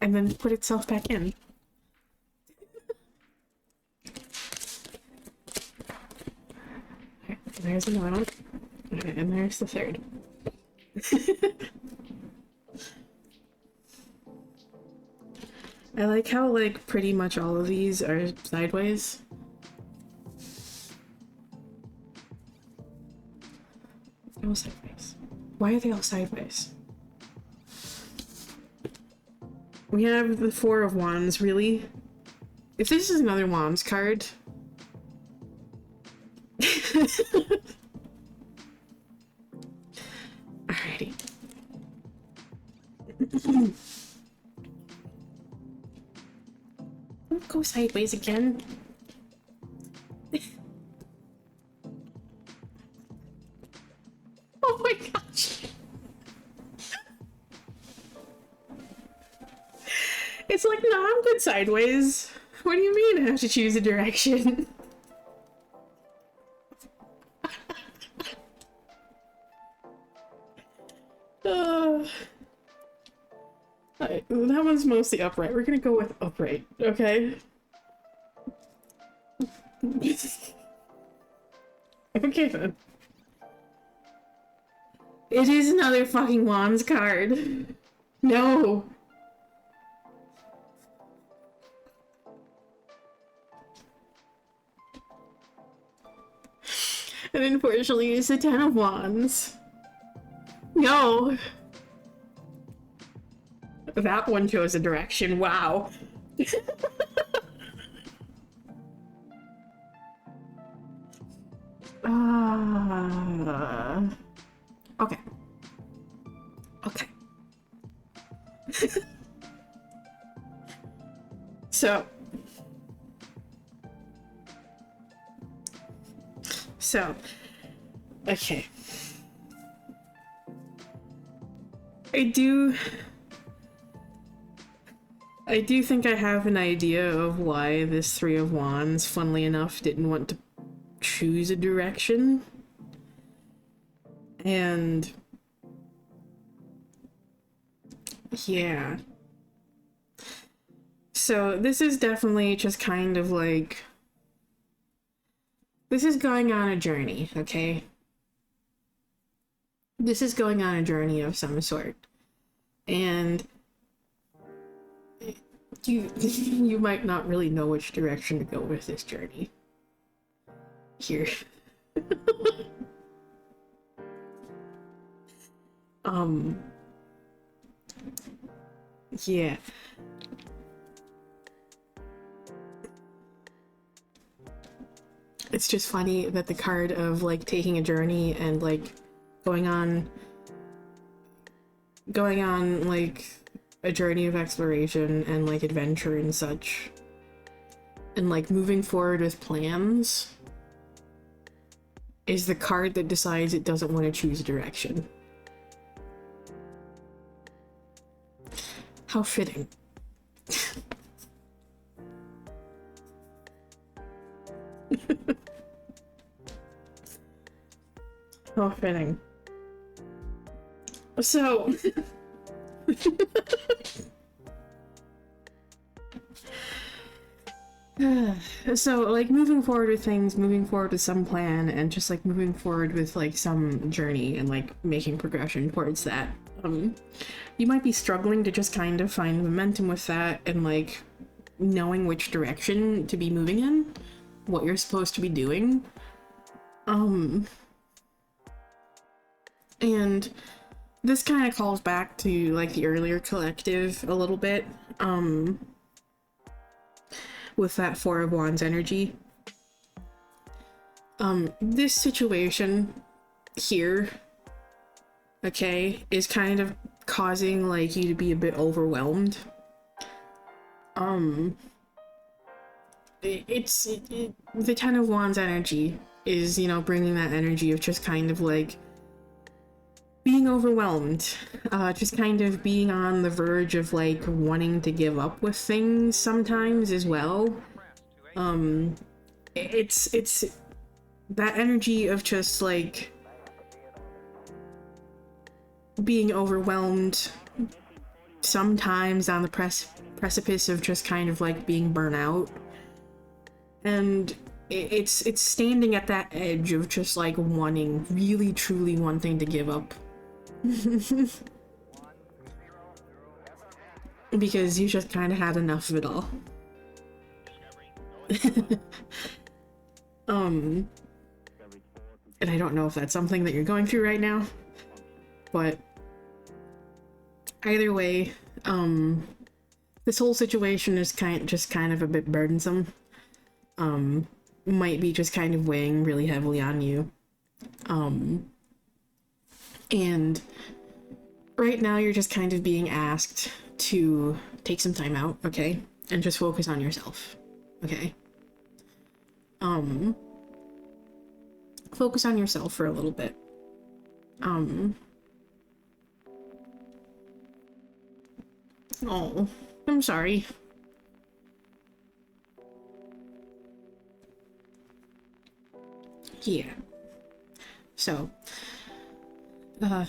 And then put itself back in. Okay, there's another one. Okay, and there's the third. I like how, like, pretty much all of these are sideways. All sideways. Why are they all sideways? We have the Four of Wands, really? If this is another Wands card... Alrighty. Don't go sideways again. Oh my gosh. It's like, no, I'm good sideways. What do you mean I have to choose a direction? Alright, that one's mostly upright. We're gonna go with upright, okay? Okay then. It is another fucking Wands card. No. And unfortunately, it's the Ten of Wands. No. That one chose a direction. Wow. Okay. Okay. So, okay. I do think I have an idea of why this Three of Wands, funnily enough, didn't want to choose a direction. And yeah. So this is definitely just kind of like, this is going on a journey, okay? This is going on a journey of some sort. And you might not really know which direction to go with this journey. Here. Yeah. It's just funny that the card of like taking a journey and like going on like a journey of exploration and like adventure and such, and like moving forward with plans, is the card that decides it doesn't want to choose a direction. How fitting. How fitting. So so like moving forward with things, moving forward with some plan, and just like moving forward with like some journey and like making progression towards that. You might be struggling to just kind of find momentum with that and like knowing which direction to be moving in, what you're supposed to be doing. And this kind of calls back to like the earlier collective a little bit, with that Four of Wands energy. This situation here, okay, is kind of causing like you to be a bit overwhelmed. The Ten of Wands energy is, you know, bringing that energy of just kind of like being overwhelmed, just kind of being on the verge of like wanting to give up with things sometimes as well. It's that energy of just like being overwhelmed, sometimes on the precipice of just kind of like being burnt out, and it's standing at that edge of just like wanting, really truly wanting to give up. Because you just kind of had enough of it all. And I don't know if that's something that you're going through right now, but either way, this whole situation is kind of a bit burdensome. Might be just kind of weighing really heavily on you. And right now you're just kind of being asked to take some time out, okay? And just focus on yourself, okay? Focus on yourself for a little bit. Oh, I'm sorry. Yeah. So, the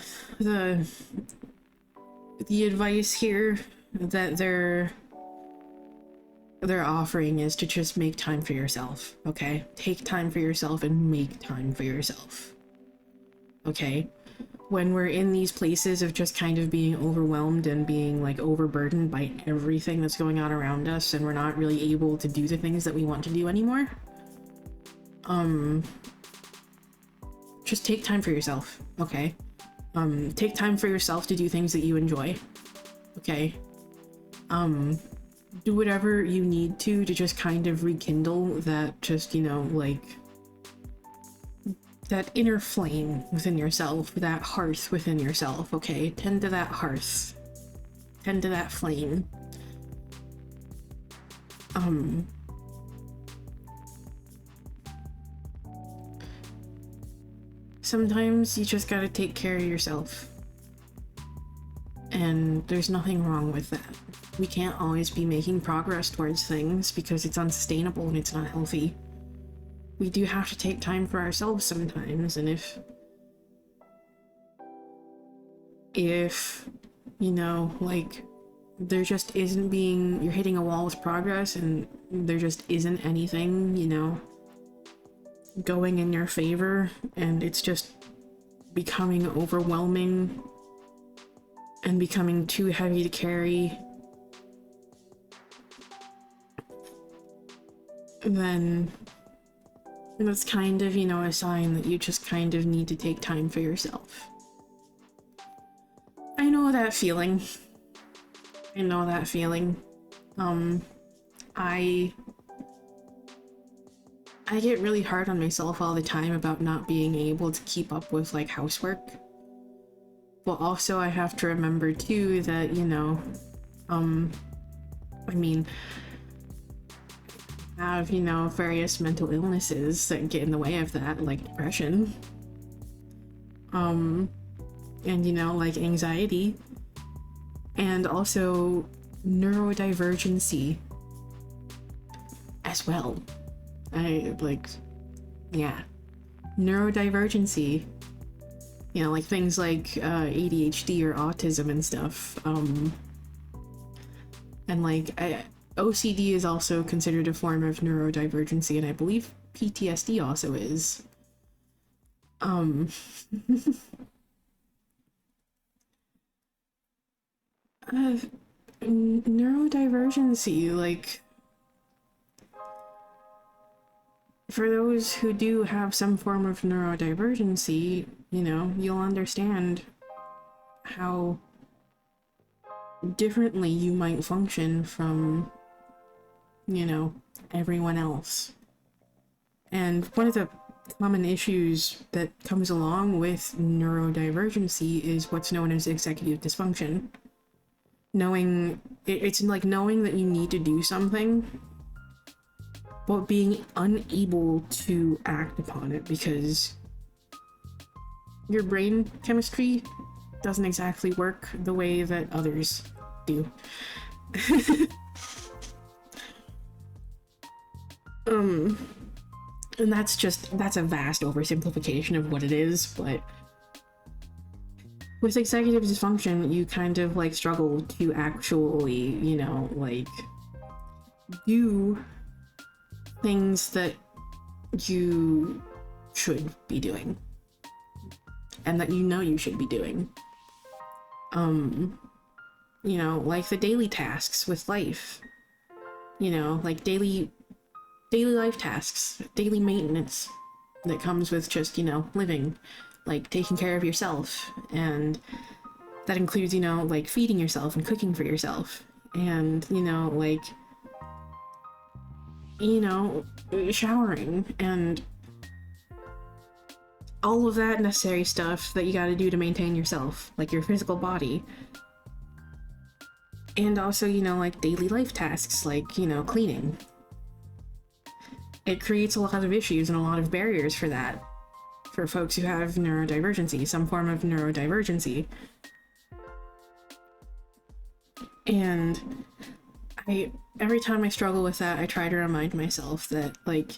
advice here that they're offering is to just make time for yourself, okay? Take time for yourself and make time for yourself, okay? When we're in these places of just kind of being overwhelmed and being like overburdened by everything that's going on around us, and we're not really able to do the things that we want to do anymore, just take time for yourself, okay? Take time for yourself to do things that you enjoy, okay? Do whatever you need to just kind of rekindle that, just, you know, like, that inner flame within yourself, that hearth within yourself, okay? Tend to that hearth. Tend to that flame. Sometimes you just gotta take care of yourself. And there's nothing wrong with that. We can't always be making progress towards things because it's unsustainable and it's not healthy. We do have to take time for ourselves sometimes, and if you know, like, there just isn't being, you're hitting a wall with progress and there just isn't anything, you know, going in your favor, and it's just becoming overwhelming and becoming too heavy to carry, then that's kind of, you know, a sign that you just kind of need to take time for yourself. I know that feeling. I know that feeling. I get really hard on myself all the time about not being able to keep up with, like, housework. But also I have to remember too that, you know, I mean, I have, you know, various mental illnesses that get in the way of that, like depression. And, you know, like anxiety. And also neurodivergency as well. Yeah. Neurodivergency. You know, like things like ADHD or autism and stuff. And like, OCD is also considered a form of neurodivergency, and I believe PTSD also is. Neurodivergency, like, for those who do have some form of neurodivergency, you know, you'll understand how differently you might function from, you know, everyone else. And one of the common issues that comes along with neurodivergency is what's known as executive dysfunction. It's like knowing that you need to do something, but being unable to act upon it because your brain chemistry doesn't exactly work the way that others do. And that's a vast oversimplification of what it is, but with executive dysfunction, you kind of like struggle to actually, you know, like do things that you should be doing and that you know you should be doing. You know, like the daily tasks with life, you know, like daily life tasks, daily maintenance that comes with just, you know, living, like taking care of yourself, and that includes, you know, like feeding yourself and cooking for yourself, and, you know, like, you know, showering, and all of that necessary stuff that you gotta do to maintain yourself, like your physical body. And also, you know, like daily life tasks, like, you know, cleaning. It creates a lot of issues and a lot of barriers for that, for folks who have neurodivergency, some form of neurodivergency. And every time I struggle with that, I try to remind myself that, like,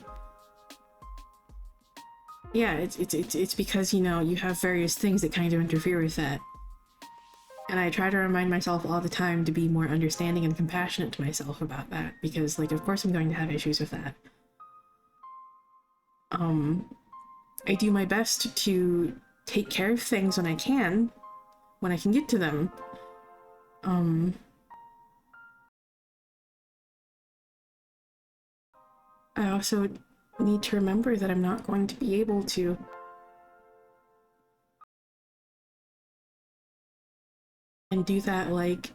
yeah, it's because, you know, you have various things that kind of interfere with that. And I try to remind myself all the time to be more understanding and compassionate to myself about that, because, like, of course I'm going to have issues with that. I do my best to take care of things when I can get to them. I also need to remember that I'm not going to be able to and do that, like,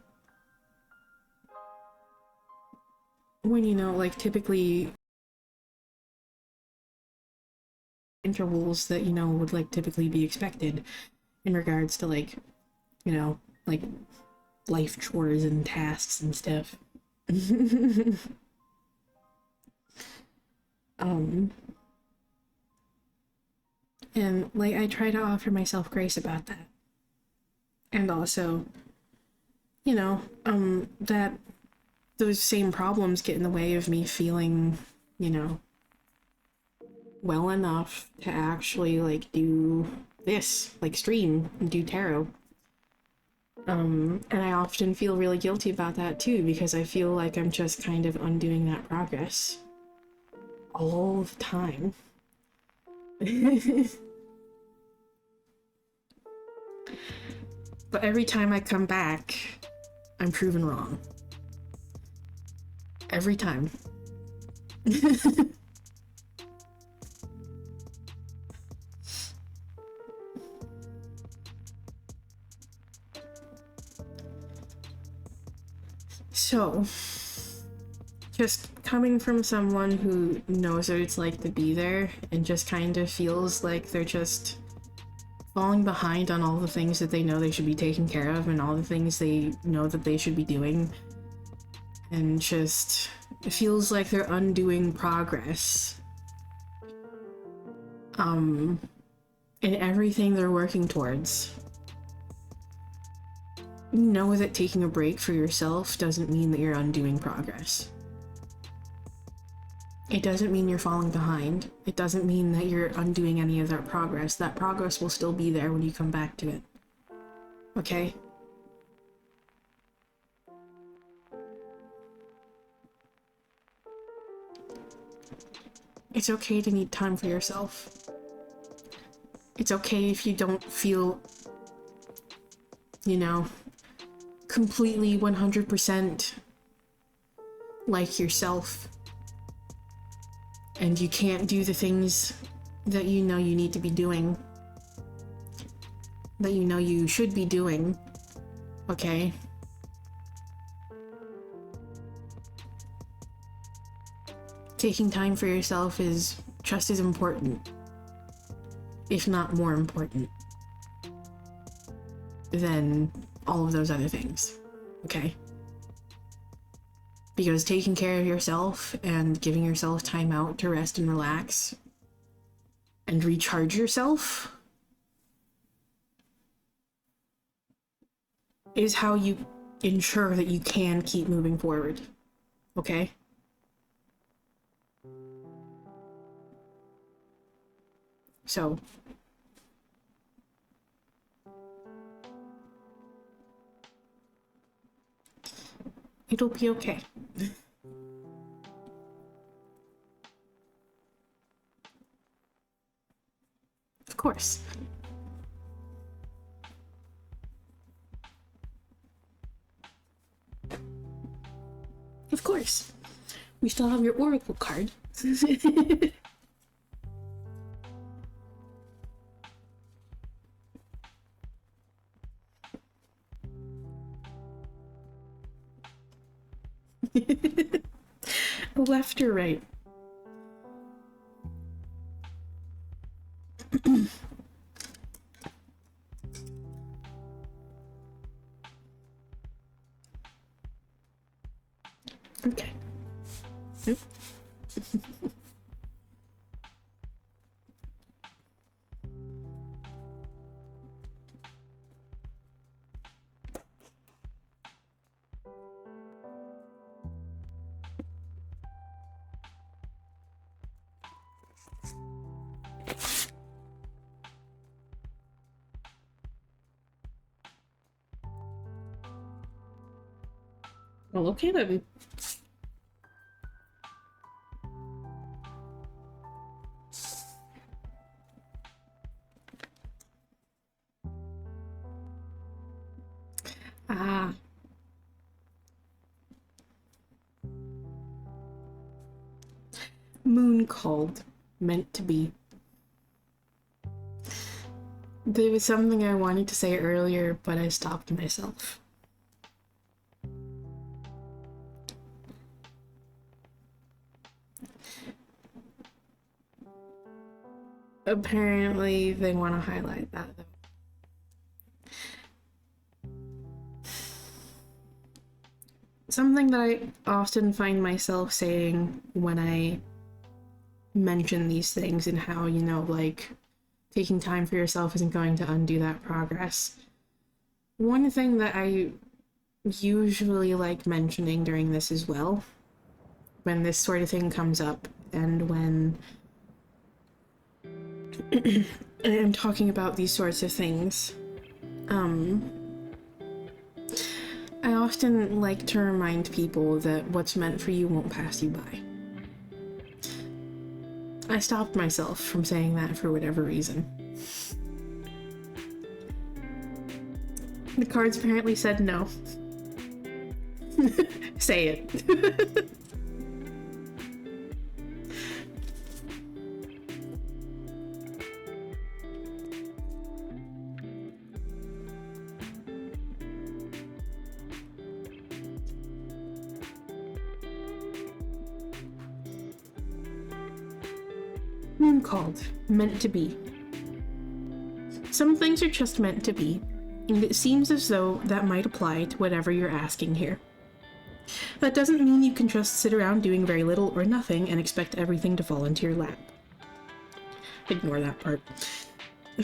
when, you know, like, typically intervals that, you know, would, like, typically be expected in regards to, like, you know, like, life chores and tasks and stuff. And, like, I try to offer myself grace about that. And also, you know, that those same problems get in the way of me feeling, you know, well enough to actually, like, do this, like, stream and do tarot. And I often feel really guilty about that too, because I feel like I'm just kind of undoing that progress all the time. But every time I come back, I'm proven wrong. Every time. So, just coming from someone who knows what it's like to be there and just kind of feels like they're just falling behind on all the things that they know they should be taking care of and all the things they know that they should be doing, and just it feels like they're undoing progress in everything they're working towards. Know that taking a break for yourself doesn't mean that you're undoing progress. It doesn't mean you're falling behind. It doesn't mean that you're undoing any of that progress. That progress will still be there when you come back to it. Okay? It's okay to need time for yourself. It's okay if you don't feel, you know, completely 100% like yourself, and you can't do the things that you know you need to be doing, that you know you should be doing, okay? Taking time for yourself is just as important, if not more important, than all of those other things, okay? Because taking care of yourself and giving yourself time out to rest and relax and recharge yourself is how you ensure that you can keep moving forward, okay? So, it'll be okay. Of course. Of course. We still have your Oracle card. Left or right? Okay. Nope. Well, okay then. Ah. Moon called. Meant to be. There was something I wanted to say earlier, but I stopped myself. Apparently, they want to highlight that, though. Something that I often find myself saying when I mention these things and how, you know, like, taking time for yourself isn't going to undo that progress. One thing that I usually like mentioning during this as well, when this sort of thing comes up, and when I'm talking about these sorts of things, I often like to remind people that what's meant for you won't pass you by. I stopped myself from saying that for whatever reason. The cards apparently said no. Say it. Moon called, meant to be. Some things are just meant to be, and it seems as though that might apply to whatever you're asking here. That doesn't mean you can just sit around doing very little or nothing and expect everything to fall into your lap. Ignore that part.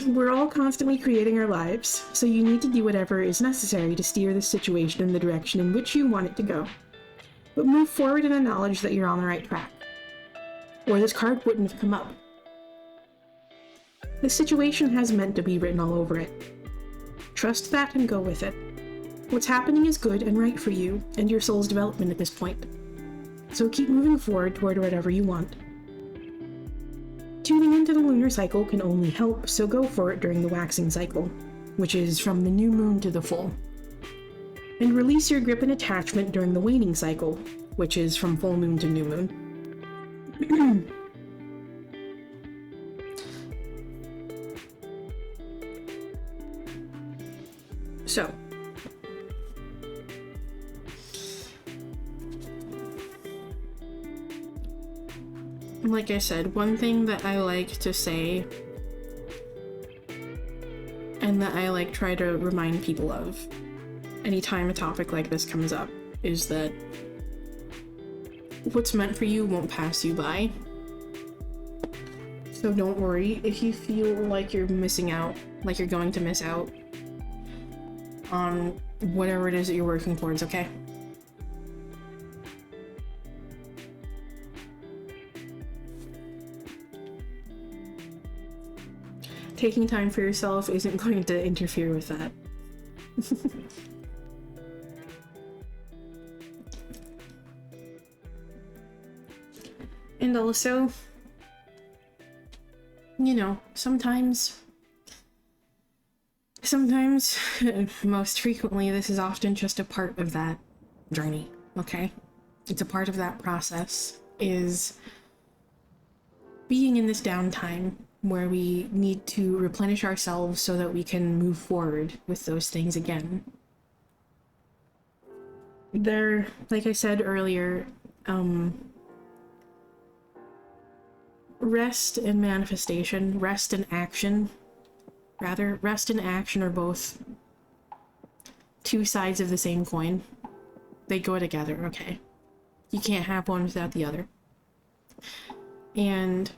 We're all constantly creating our lives, so you need to do whatever is necessary to steer the situation in the direction in which you want it to go. But move forward in the knowledge that you're on the right track. Or this card wouldn't have come up. The situation has meant to be written all over it. Trust that and go with it. What's happening is good and right for you and your soul's development at this point. So keep moving forward toward whatever you want. Tuning into the lunar cycle can only help, so go for it during the waxing cycle, which is from the new moon to the full. And release your grip and attachment during the waning cycle, which is from full moon to new moon. So, like I said, one thing that I like to say, and that I like try to remind people of anytime a topic like this comes up, is that what's meant for you won't pass you by. So don't worry if you feel like you're missing out, like you're going to miss out on whatever it is that you're working towards, okay? Taking time for yourself isn't going to interfere with that. And also, you know, sometimes, most frequently, this is often just a part of that journey, okay? It's a part of that process, is being in this downtime where we need to replenish ourselves so that we can move forward with those things again. There, like I said earlier, rest and manifestation, rest and action are both two sides of the same coin. They go together, okay? You can't have one without the other. And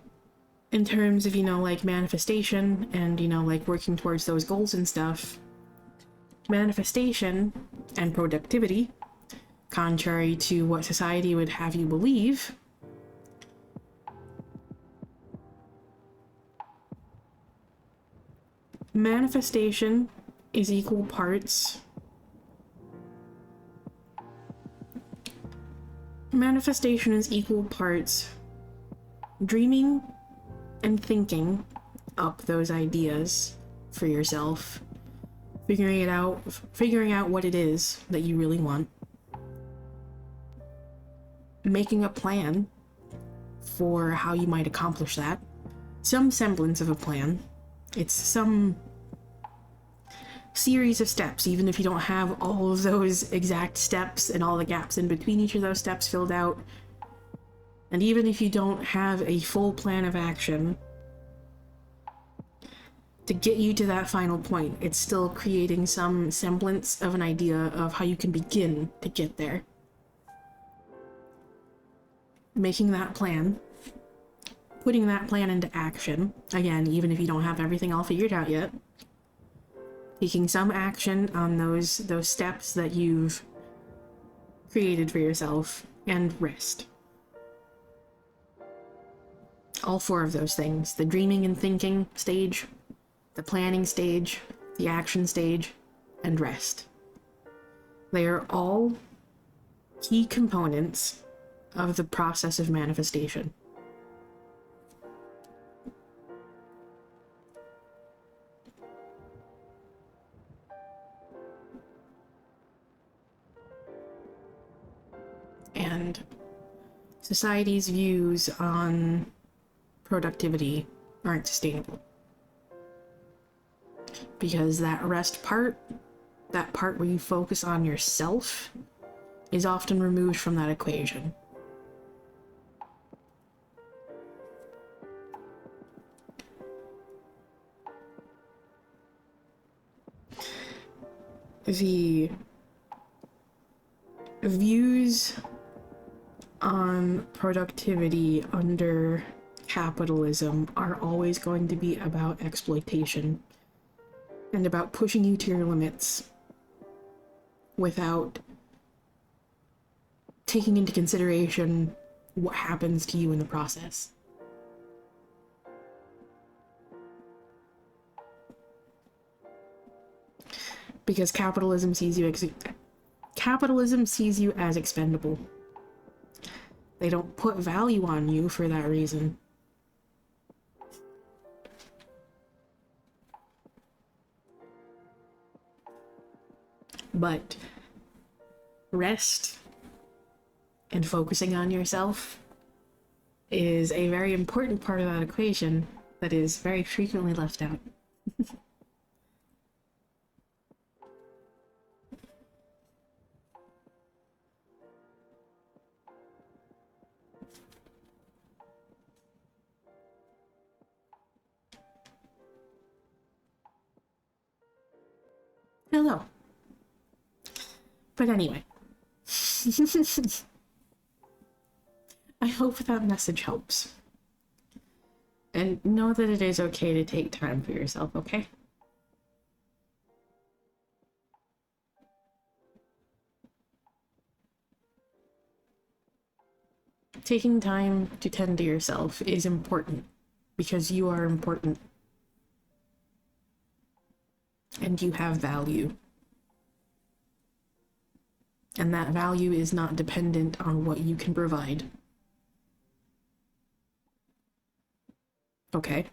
in terms of, you know, like manifestation and, you know, like working towards those goals and stuff, manifestation and productivity, contrary to what society would have you believe, manifestation is equal parts dreaming and thinking up those ideas for yourself, figuring out what it is that you really want, making a plan for how you might accomplish that, some semblance of a plan. It's some series of steps, even if you don't have all of those exact steps and all the gaps in between each of those steps filled out. And even if you don't have a full plan of action to get you to that final point, it's still creating some semblance of an idea of how you can begin to get there. Making that plan, putting that plan into action, again, even if you don't have everything all figured out yet, taking some action on those steps that you've created for yourself, and rest. All four of those things, the dreaming and thinking stage, the planning stage, the action stage, and rest. They are all key components of the process of manifestation. And society's views on productivity aren't sustainable. Because that rest part, that part where you focus on yourself, is often removed from that equation. The views on productivity under capitalism are always going to be about exploitation and about pushing you to your limits without taking into consideration what happens to you in the process. Because capitalism sees you as expendable. They don't put value on you for that reason. But rest and focusing on yourself is a very important part of that equation that is very frequently left out. Hello. But anyway. I hope that message helps. And know that it is okay to take time for yourself, okay? Taking time to tend to yourself is important because you are important. And you have value. And that value is not dependent on what you can provide. Okay?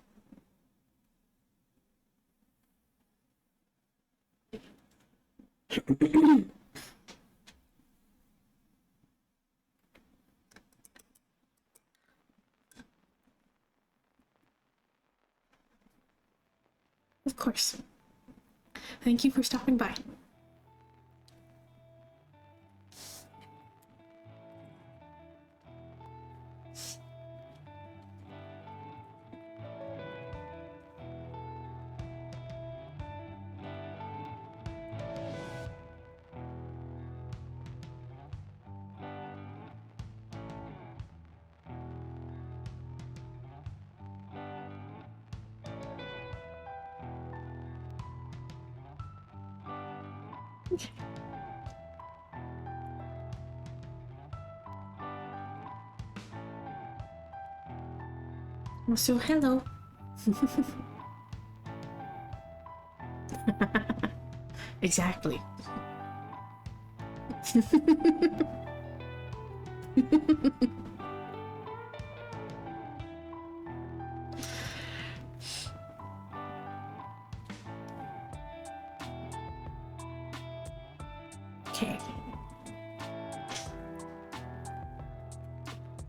Of course. Thank you for stopping by. Okay. So hello. Exactly. Okay.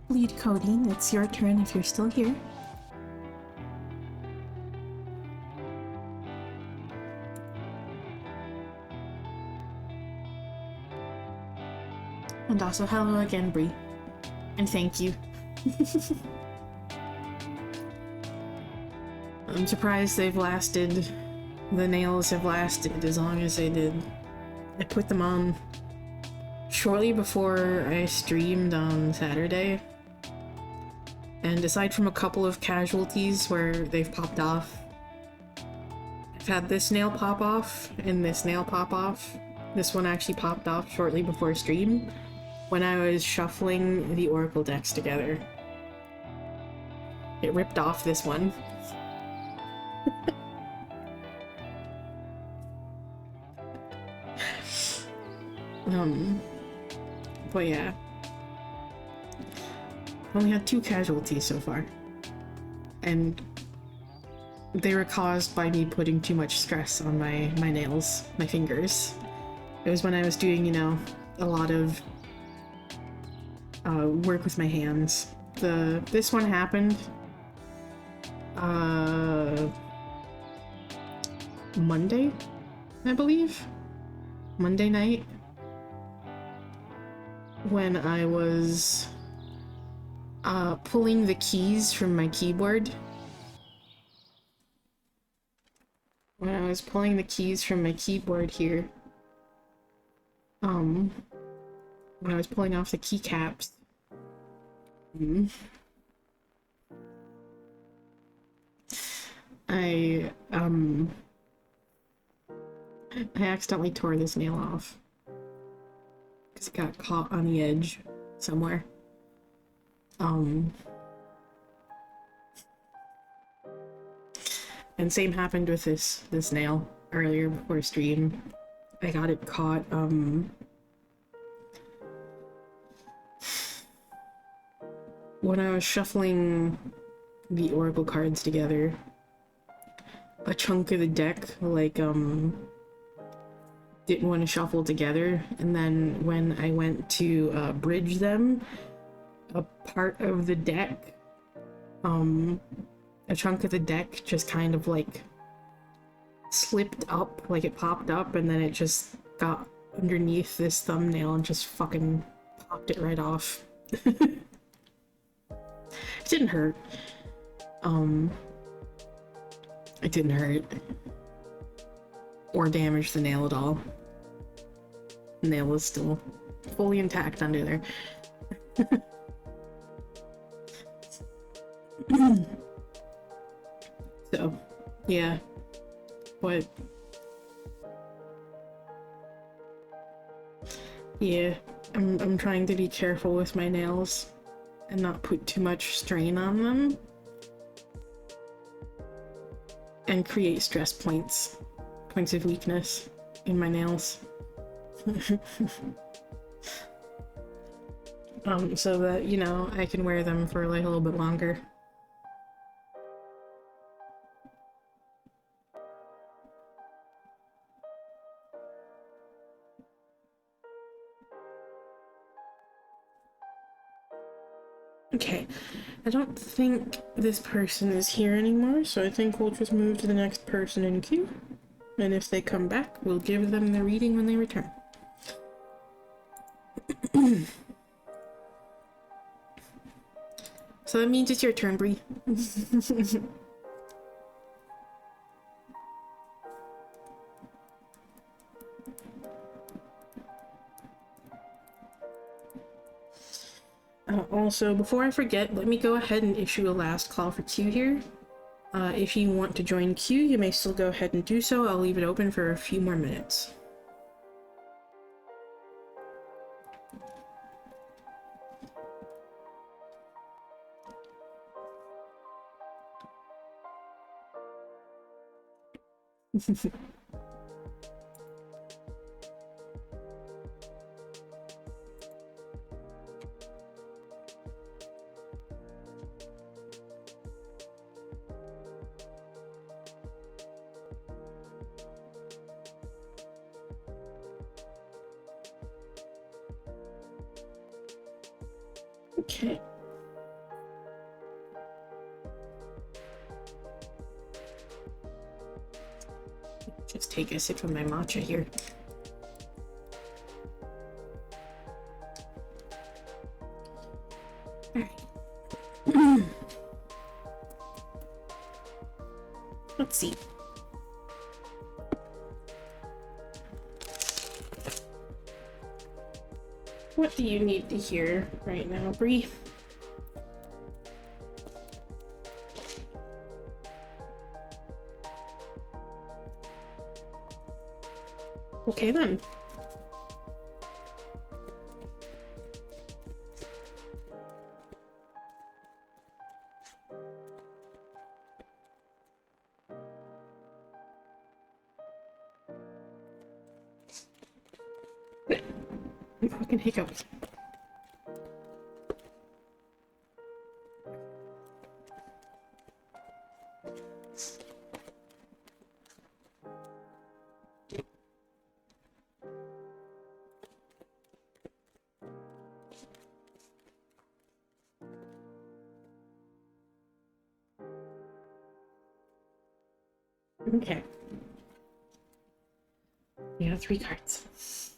Lead Codeine, it's your turn if you're still here. And also hello again, Bree. And thank you. I'm surprised they've lasted. The nails have lasted as long as they did. I put them on shortly before I streamed on Saturday. And aside from a couple of casualties where they've popped off, I've had this nail pop off and this nail pop off. This one actually popped off shortly before stream. when I was shuffling the Oracle decks together. It ripped off this one. But yeah. Only had 2 casualties so far. And they were caused by me putting too much stress on my nails, my fingers. It was when I was doing, you know, a lot of work with my hands. This one happened Monday, I believe? Monday night? When I was pulling the keys from my keyboard. When I was pulling the keys from my keyboard here, when I was pulling off the keycaps, I accidentally tore this nail off because it got caught on the edge somewhere. And same happened with this nail earlier before stream. I got it caught, when I was shuffling the Oracle cards together. A chunk of the deck, like, didn't want to shuffle together, and then when I went to bridge them, a part of the deck, a chunk of the deck just kind of like slipped up, like it popped up, and then it just got underneath this thumbnail and just fucking popped it right off. It didn't hurt. It didn't hurt or damage the nail at all. The nail was still fully intact under there. So, yeah. What? Yeah, I'm trying to be careful with my nails and not put too much strain on them. And create stress points. Points of weakness in my nails. So that, you know, I can wear them for like a little bit longer. Okay, I don't think this person is here anymore, so I think we'll just move to the next person in queue. And if they come back, we'll give them the reading when they return. So that means it's your turn, Bree. Also, before I forget, let me go ahead and issue a last call for queue here. If you want to join queue, you may still go ahead and do so. I'll leave it open for a few more minutes. Okay. Just take a sip of my matcha here. Alright. Let's see. What do you need to hear right now, Bree? Okay then. Fucking hiccups. Okay. We have 3 cards.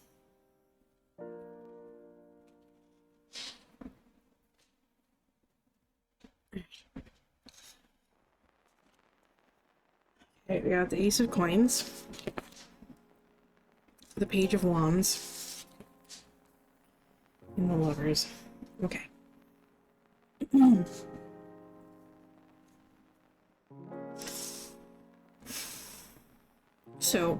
Okay, we got the Ace of Coins, the Page of Wands, and the Lovers. Okay. So,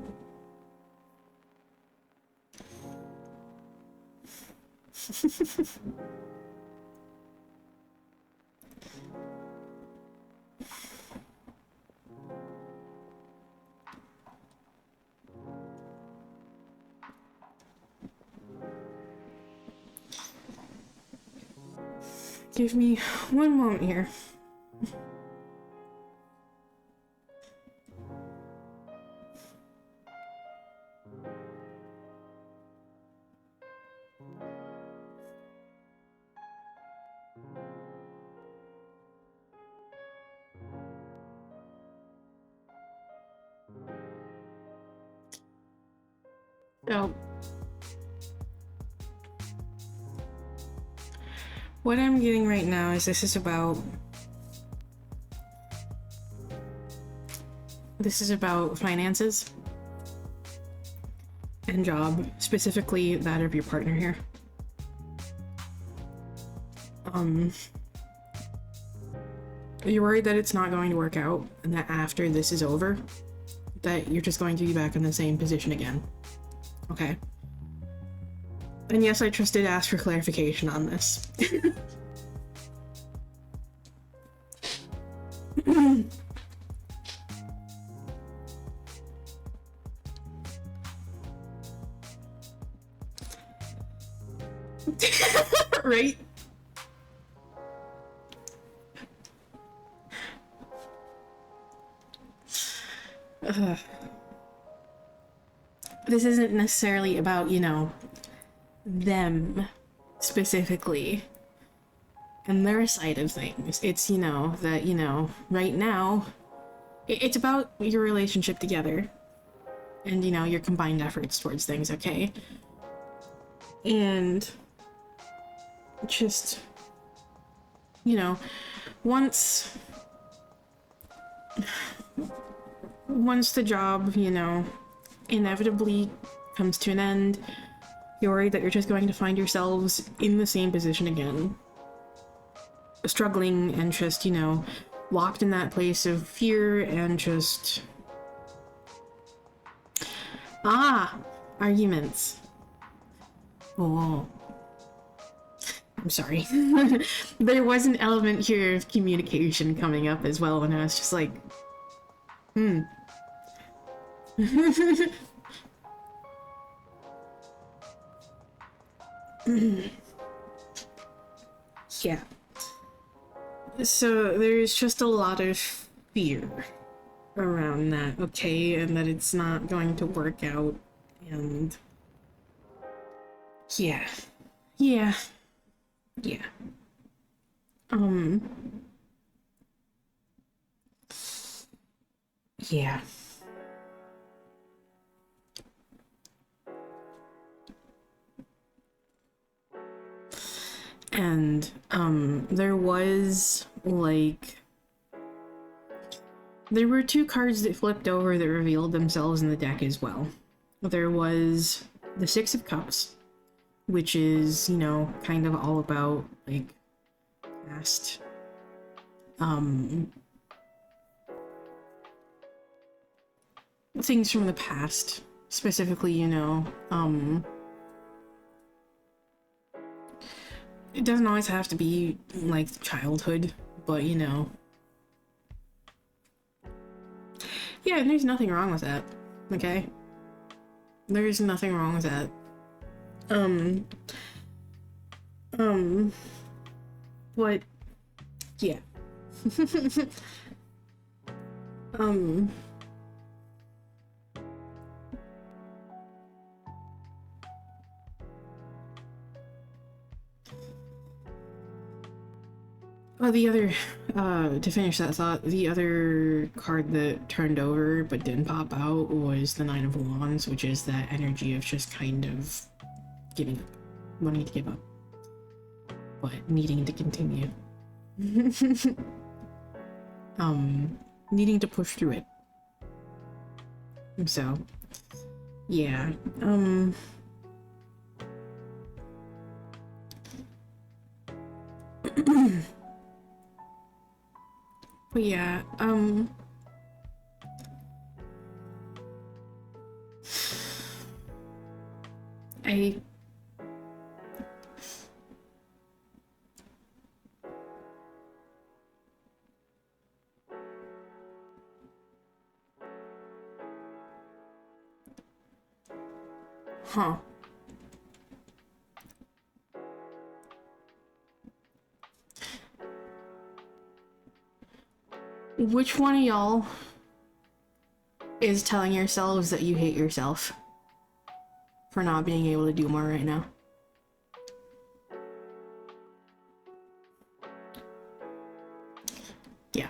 give me one moment here. So, what I'm getting right now is this is about finances and job, specifically that of your partner here. You're worried that it's not going to work out and that after this is over, that you're just going to be back in the same position again. Okay. And yes, I just did ask for clarification on this. Right? This isn't necessarily about, you know, them specifically and their side of things. It's, you know, that, you know, right now, it's about your relationship together and, you know, your combined efforts towards things, okay? And just, you know, once the job, you know, inevitably comes to an end, you're worried that you're just going to find yourselves in the same position again. Struggling and just, you know, locked in that place of fear and just... arguments. Oh. I'm sorry. There was an element here of communication coming up as well, and I was just like, yeah. So there's just a lot of fear around that, okay? And that it's not going to work out, and... Yeah. Yeah. Yeah. Yeah. And, there was, like... There were 2 cards that flipped over that revealed themselves in the deck as well. There was the 6 of Cups, which is, you know, kind of all about, like, past, things from the past. Specifically, you know, it doesn't always have to be, like, childhood, but, you know. Yeah, and there's nothing wrong with that, okay? There's nothing wrong with that. Um, but, yeah. um, Oh, the other, to finish that thought, the other card that turned over but didn't pop out was the Nine of Wands, which is that energy of just kind of giving up, wanting to give up, but needing to continue. Needing to push through it. So, yeah, but yeah, I huh. Which one of y'all is telling yourselves that you hate yourself for not being able to do more right now? Yeah.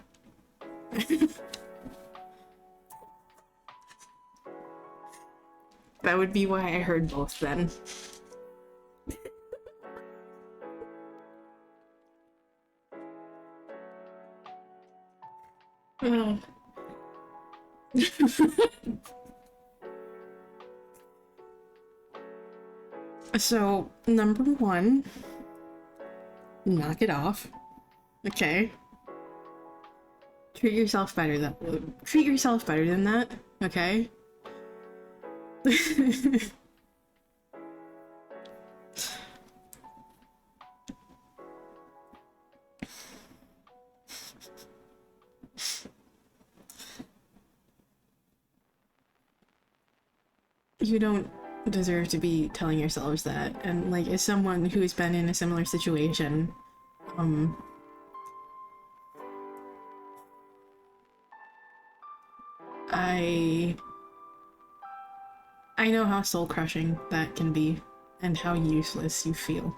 That would be why I heard both then. So, number one, knock it off. Okay. Treat yourself better than that, okay? You don't deserve to be telling yourselves that. And like, as someone who's been in a similar situation, I know how soul-crushing that can be, and how useless you feel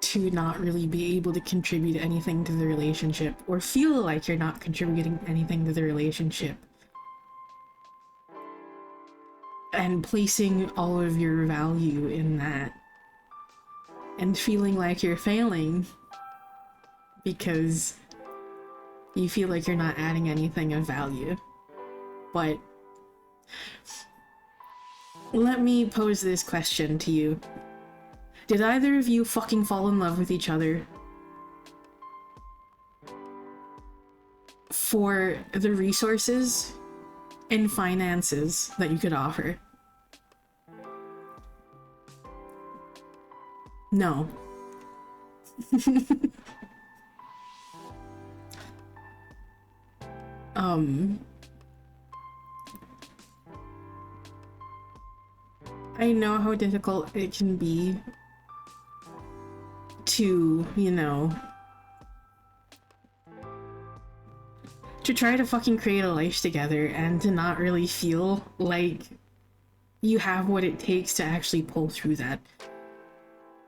to not really be able to contribute anything to the relationship, or feel like you're not contributing anything to the relationship, and placing all of your value in that, and feeling like you're failing because you feel like you're not adding anything of value. But let me pose this question to you. Did either of you fucking fall in love with each other for the resources and finances that you could offer? No. I know how difficult it can be to, you know, to try to fucking create a life together and to not really feel like you have what it takes to actually pull through that.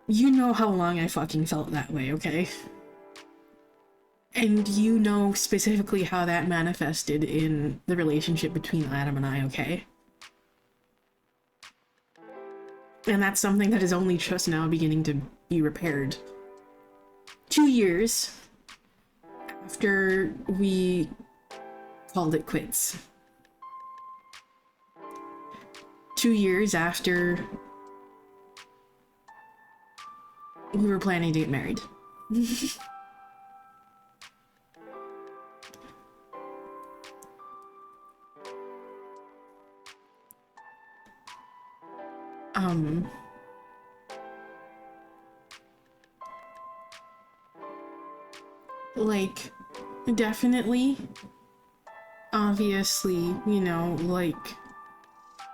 You know how long I fucking felt that way, okay? And you know specifically how that manifested in the relationship between Adam and I, okay? And that's something that is only just now beginning to be repaired. 2 years after we called it quits. 2 years after we were planning to get married. Like, definitely, obviously, you know, like,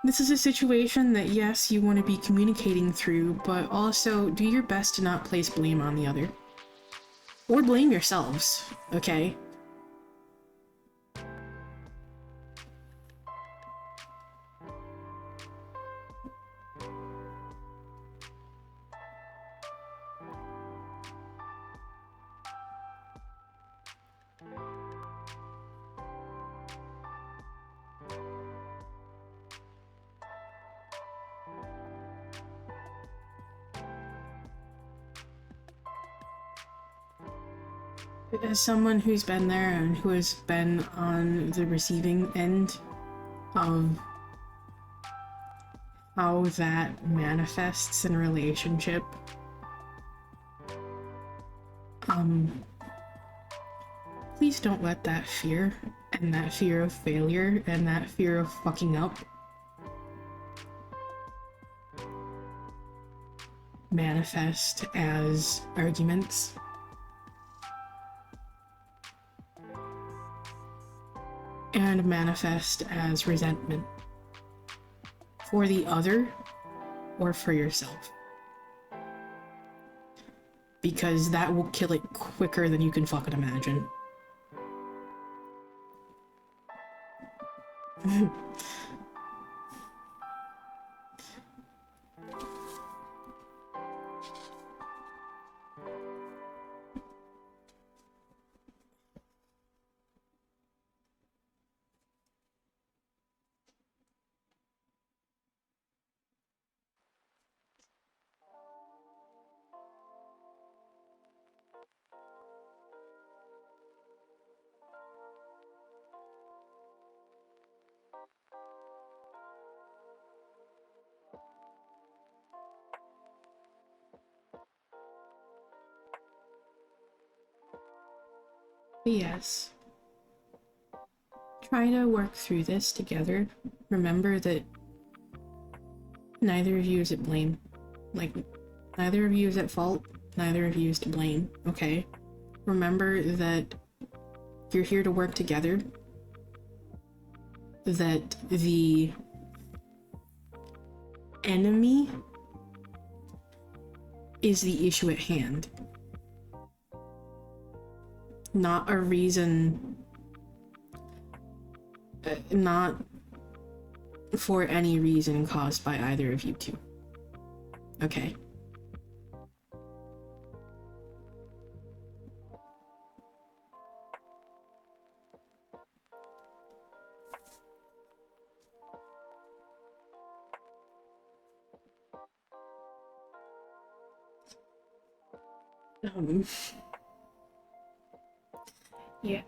This is a situation that, yes, you want to be communicating through, but also do your best to not place blame on the other. Or blame yourselves, okay? As someone who's been there and who has been on the receiving end of how that manifests in a relationship, please don't let that fear and that fear of failure and that fear of fucking up manifest as arguments. And manifest as resentment for the other or for yourself. Because that will kill it quicker than you can fucking imagine. Yes. Try to work through this together. Remember that neither of you is at blame. Like, neither of you is at fault, neither of you is to blame, okay? Remember that you're here to work together, that the enemy is the issue at hand. Not a reason, not for any reason caused by either of you two. Okay. Yeah.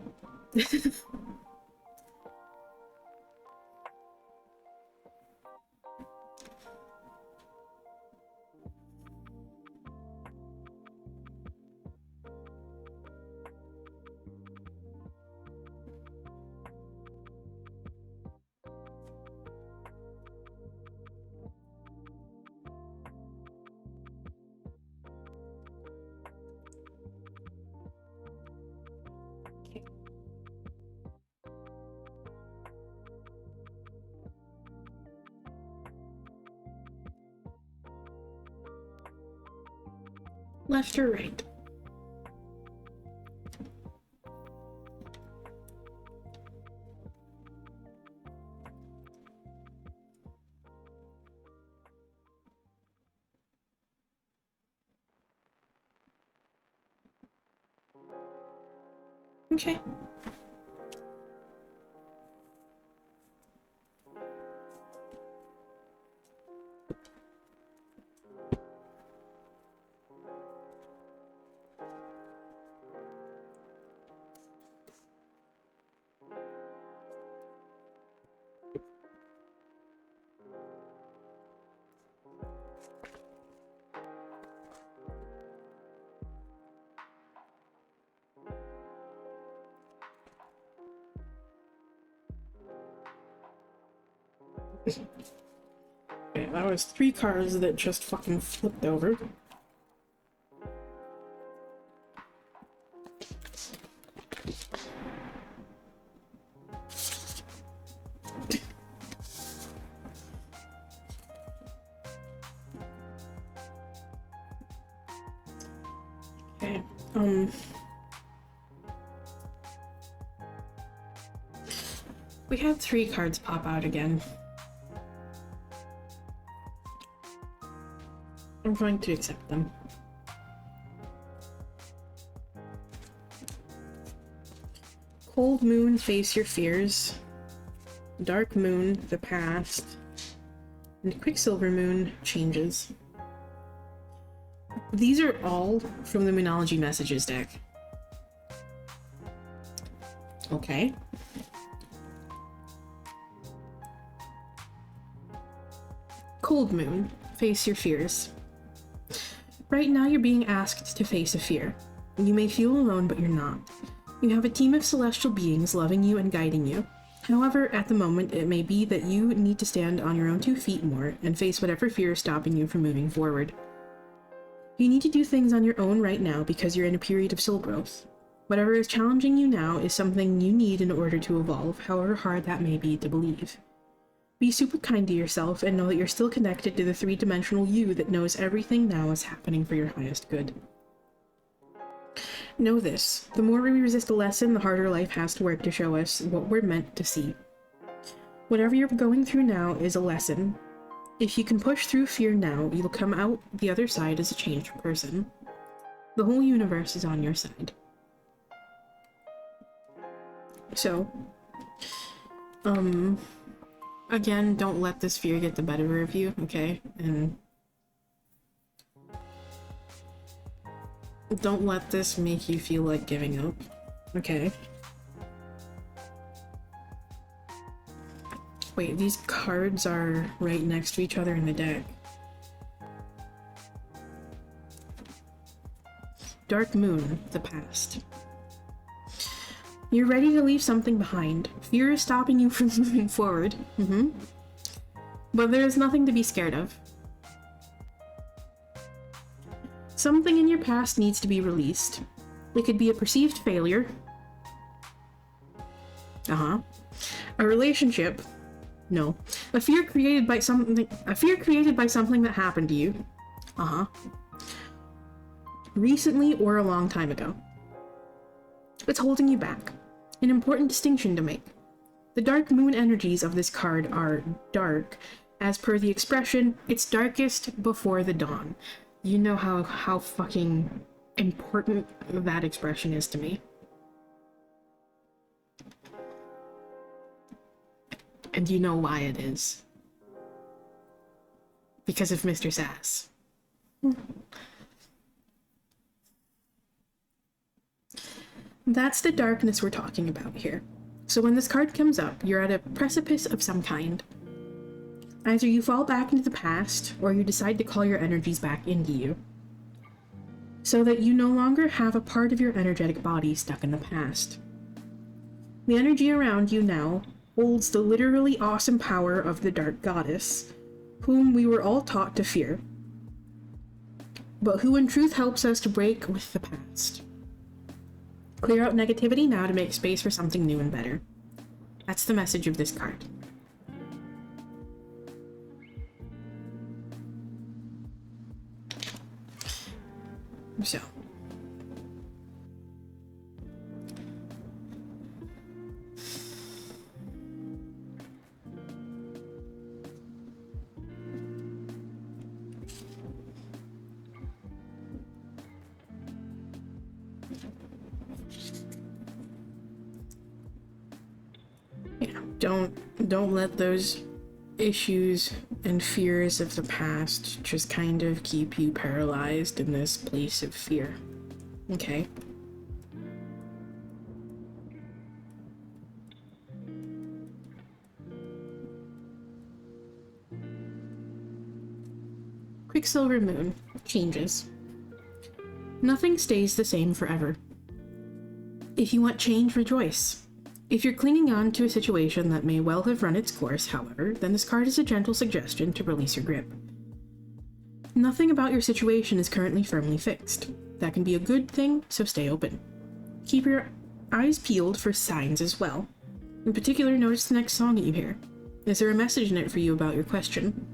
Left or right? Okay. Okay, that was 3 cards that just fucking flipped over. We had 3 cards pop out again. I'm going to accept them. Cold Moon, face your fears. Dark Moon, the past. And Quicksilver Moon, changes. These are all from the Moonology Messages deck. Okay. Cold Moon, face your fears. Right now you're being asked to face a fear. You may feel alone, but you're not. You have a team of celestial beings loving you and guiding you. However, at the moment, it may be that you need to stand on your own 2 feet more and face whatever fear is stopping you from moving forward. You need to do things on your own right now because you're in a period of soul growth. Whatever is challenging you now is something you need in order to evolve, however hard that may be to believe. Be super kind to yourself and know that you're still connected to the 3-dimensional you that knows everything now is happening for your highest good. Know this, the more we resist a lesson, the harder life has to work to show us what we're meant to see. Whatever you're going through now is a lesson. If you can push through fear now, you'll come out the other side as a changed person. The whole universe is on your side. So, again, don't let this fear get the better of you, okay? And don't let this make you feel like giving up, okay? Wait, these cards are right next to each other in the deck. Dark Moon, the past. You're ready to leave something behind. Fear is stopping you from moving forward. But there is nothing to be scared of. Something in your past needs to be released. It could be a perceived failure. A relationship. No. A fear created by something that happened to you. Recently or a long time ago. It's holding you back. An important distinction to make. The dark moon energies of this card are dark. As per the expression, it's darkest before the dawn. You know how fucking important that expression is to me. And you know why it is. Because of Mr. Sass. That's the darkness we're talking about here. So when this card comes up, you're at a precipice of some kind. Either you fall back into the past, or you decide to call your energies back into you. So that you no longer have a part of your energetic body stuck in the past. The energy around you now holds the literally awesome power of the Dark Goddess, whom we were all taught to fear, but who in truth helps us to break with the past. Clear out negativity now to make space for something new and better. That's the message of this card. So. Yeah, don't let those issues and fears of the past just kind of keep you paralyzed in this place of fear. Okay? Quicksilver Moon changes. Nothing stays the same forever. If you want change, rejoice. If you're clinging on to a situation that may well have run its course, however, then this card is a gentle suggestion to release your grip. Nothing about your situation is currently firmly fixed. That can be a good thing, so stay open. Keep your eyes peeled for signs as well. In particular, notice the next song that you hear. Is there a message in it for you about your question?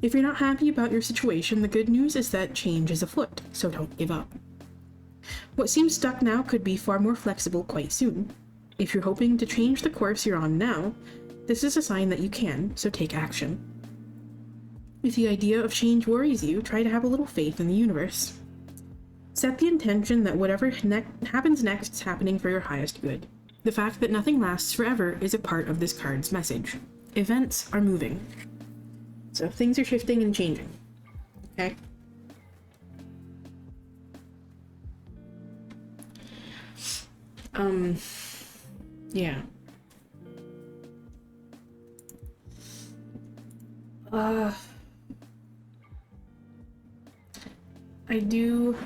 If you're not happy about your situation, the good news is that change is afoot, so don't give up. What seems stuck now could be far more flexible quite soon. If you're hoping to change the course you're on now, this is a sign that you can, so take action. If the idea of change worries you, try to have a little faith in the universe. Set the intention that whatever happens next is happening for your highest good. The fact that nothing lasts forever is a part of this card's message. Events are moving. So things are shifting and changing. Okay? Yeah. I do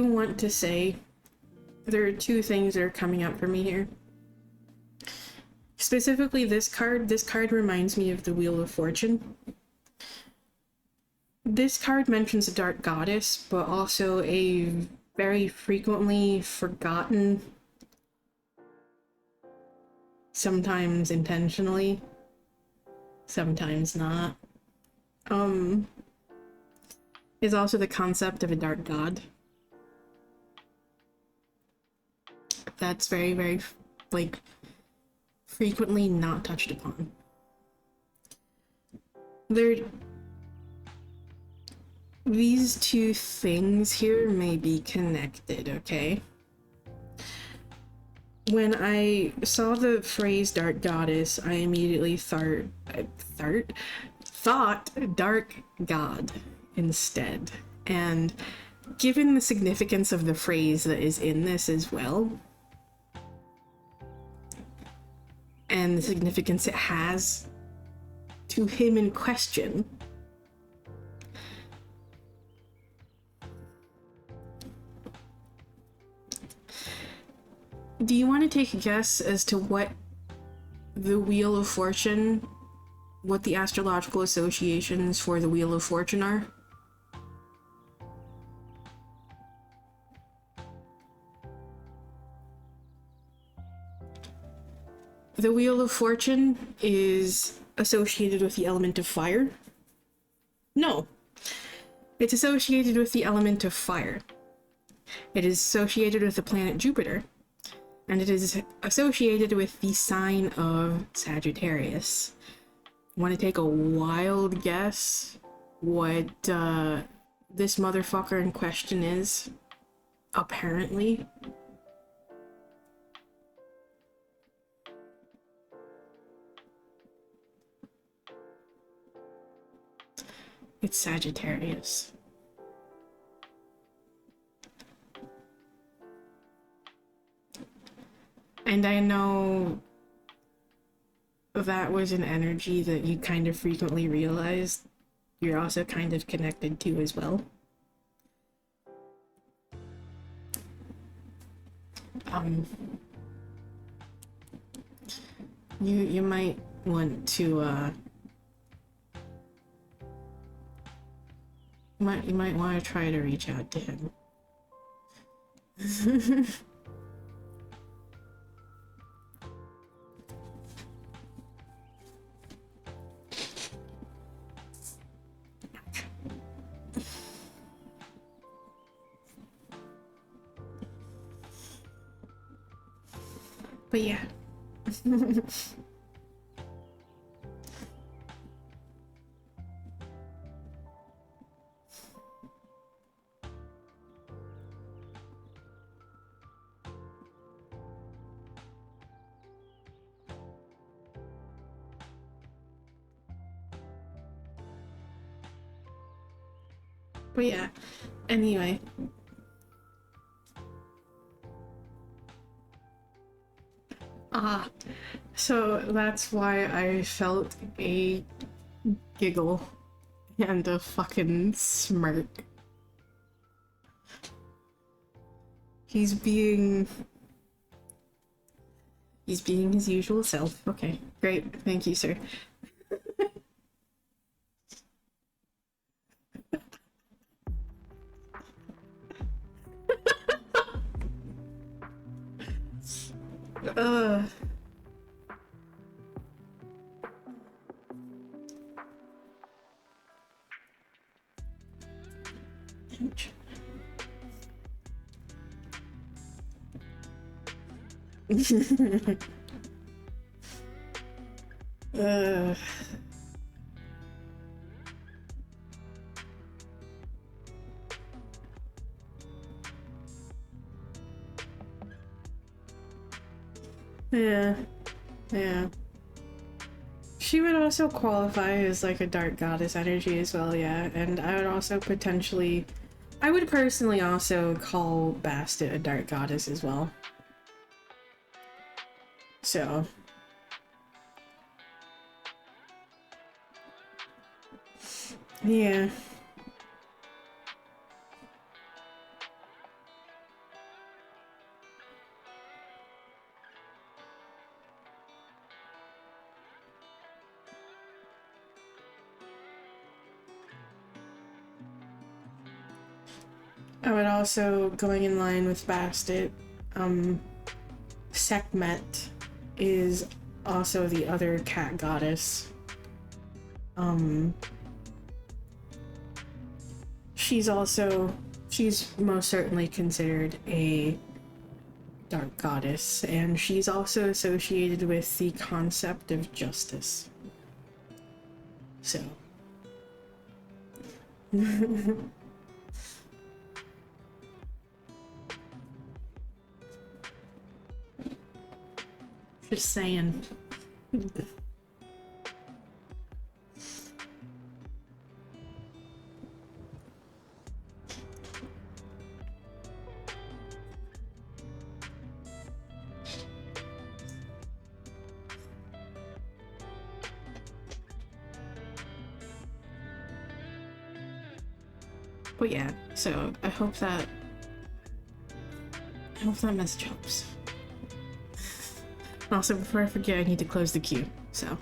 want to say there are two things that are coming up for me here. Specifically this card reminds me of the Wheel of Fortune. This card mentions a dark goddess, but also a very frequently forgotten, sometimes intentionally, sometimes not, is also the concept of a dark god. That's very, very, like, frequently not touched upon. These two things here may be connected, okay? When I saw the phrase dark goddess, I immediately thought dark god instead. And given the significance of the phrase that is in this as well, and the significance it has to him in question, do you want to take a guess as to what the Wheel of Fortune, what the astrological associations for the Wheel of Fortune are? The Wheel of Fortune is associated with the element of fire. No, it's associated with the element of fire. It is associated with the planet Jupiter, and it is associated with the sign of Sagittarius. Want to take a wild guess what this motherfucker in question is? Apparently. It's Sagittarius. And I know that was an energy that you kind of frequently realized you're also kind of connected to as well. You might want to you might want to try to reach out to him. But yeah. But yeah, anyway. So that's why I felt a giggle and a fucking smirk. He's being his usual self. Okay, great. Thank you, sir. change. uh, yeah, yeah. She would also qualify as like a dark goddess energy as well, yeah. And I would also potentially, I would personally also call Bastet a dark goddess as well. So. Yeah. I would also, going in line with Bastet, Sekhmet is also the other cat goddess. She's most certainly considered a dark goddess, and she's also associated with the concept of justice. So. Just saying. But yeah, so I hope that message helps. Also, before I forget, I need to close the queue, so.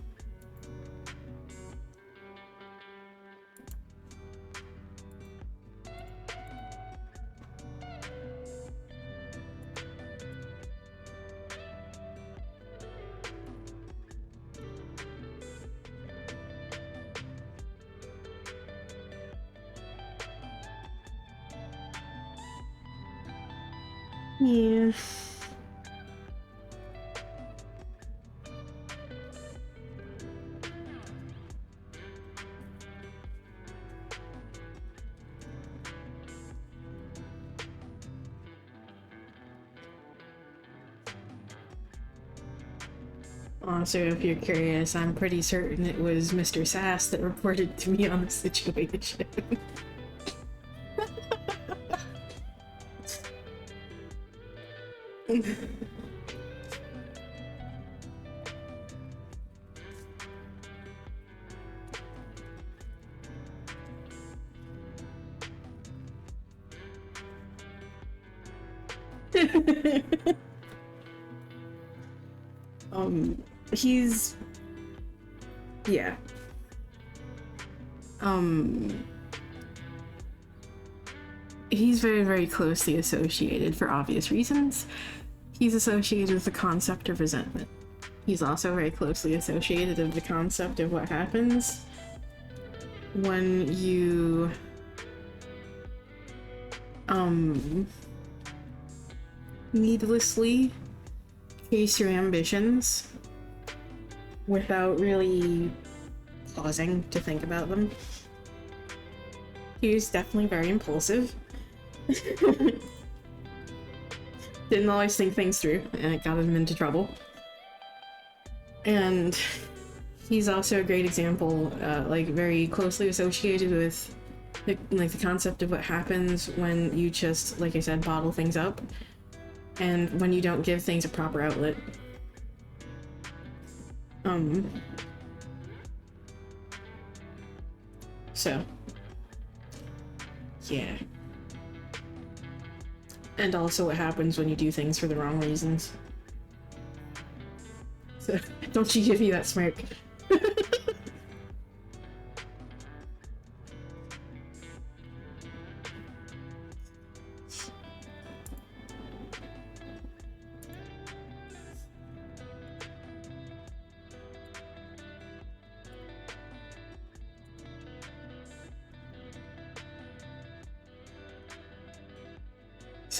Yeah. Also, if you're curious, I'm pretty certain it was Mr. Sass that reported to me on the situation. He's... yeah. He's very, very closely associated for obvious reasons. He's associated with the concept of resentment. He's also very closely associated with the concept of what happens when you needlessly chase your ambitions without really pausing to think about them. He was definitely very impulsive. Didn't always think things through, and it got him into trouble. And he's also a great example, like very closely associated with the concept of what happens when you just, like I said, bottle things up, and when you don't give things a proper outlet. So, yeah. And also what happens when you do things for the wrong reasons. So, don't you give me that smirk.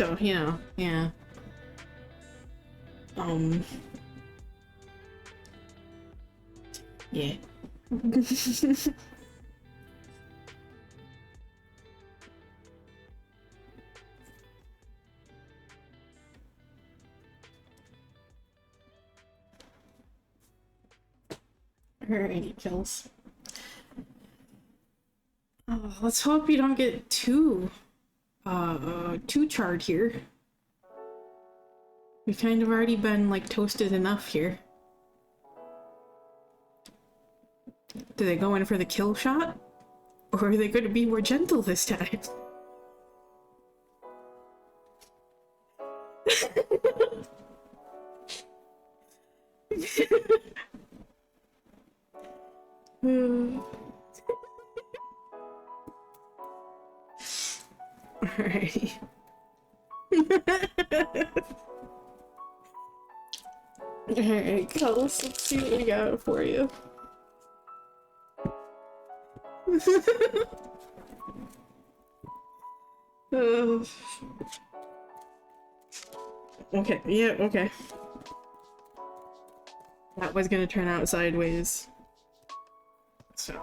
So, you know, yeah. Yeah. Alright, kills. Let's hope you don't get too charred here. We've kind of already been, like, toasted enough here. Do they go in for the kill shot? Or are they going to be more gentle this time? Alrighty. Alright, Kels, let's see what we got for you. Okay, yeah, okay. That was gonna turn out sideways. So.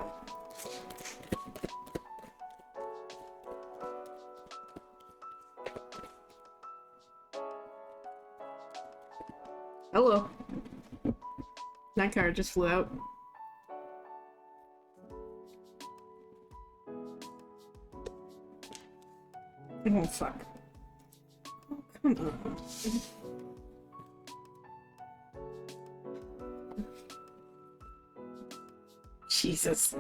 Hello. That card just flew out. Oh, fuck. Oh, come on. Jesus.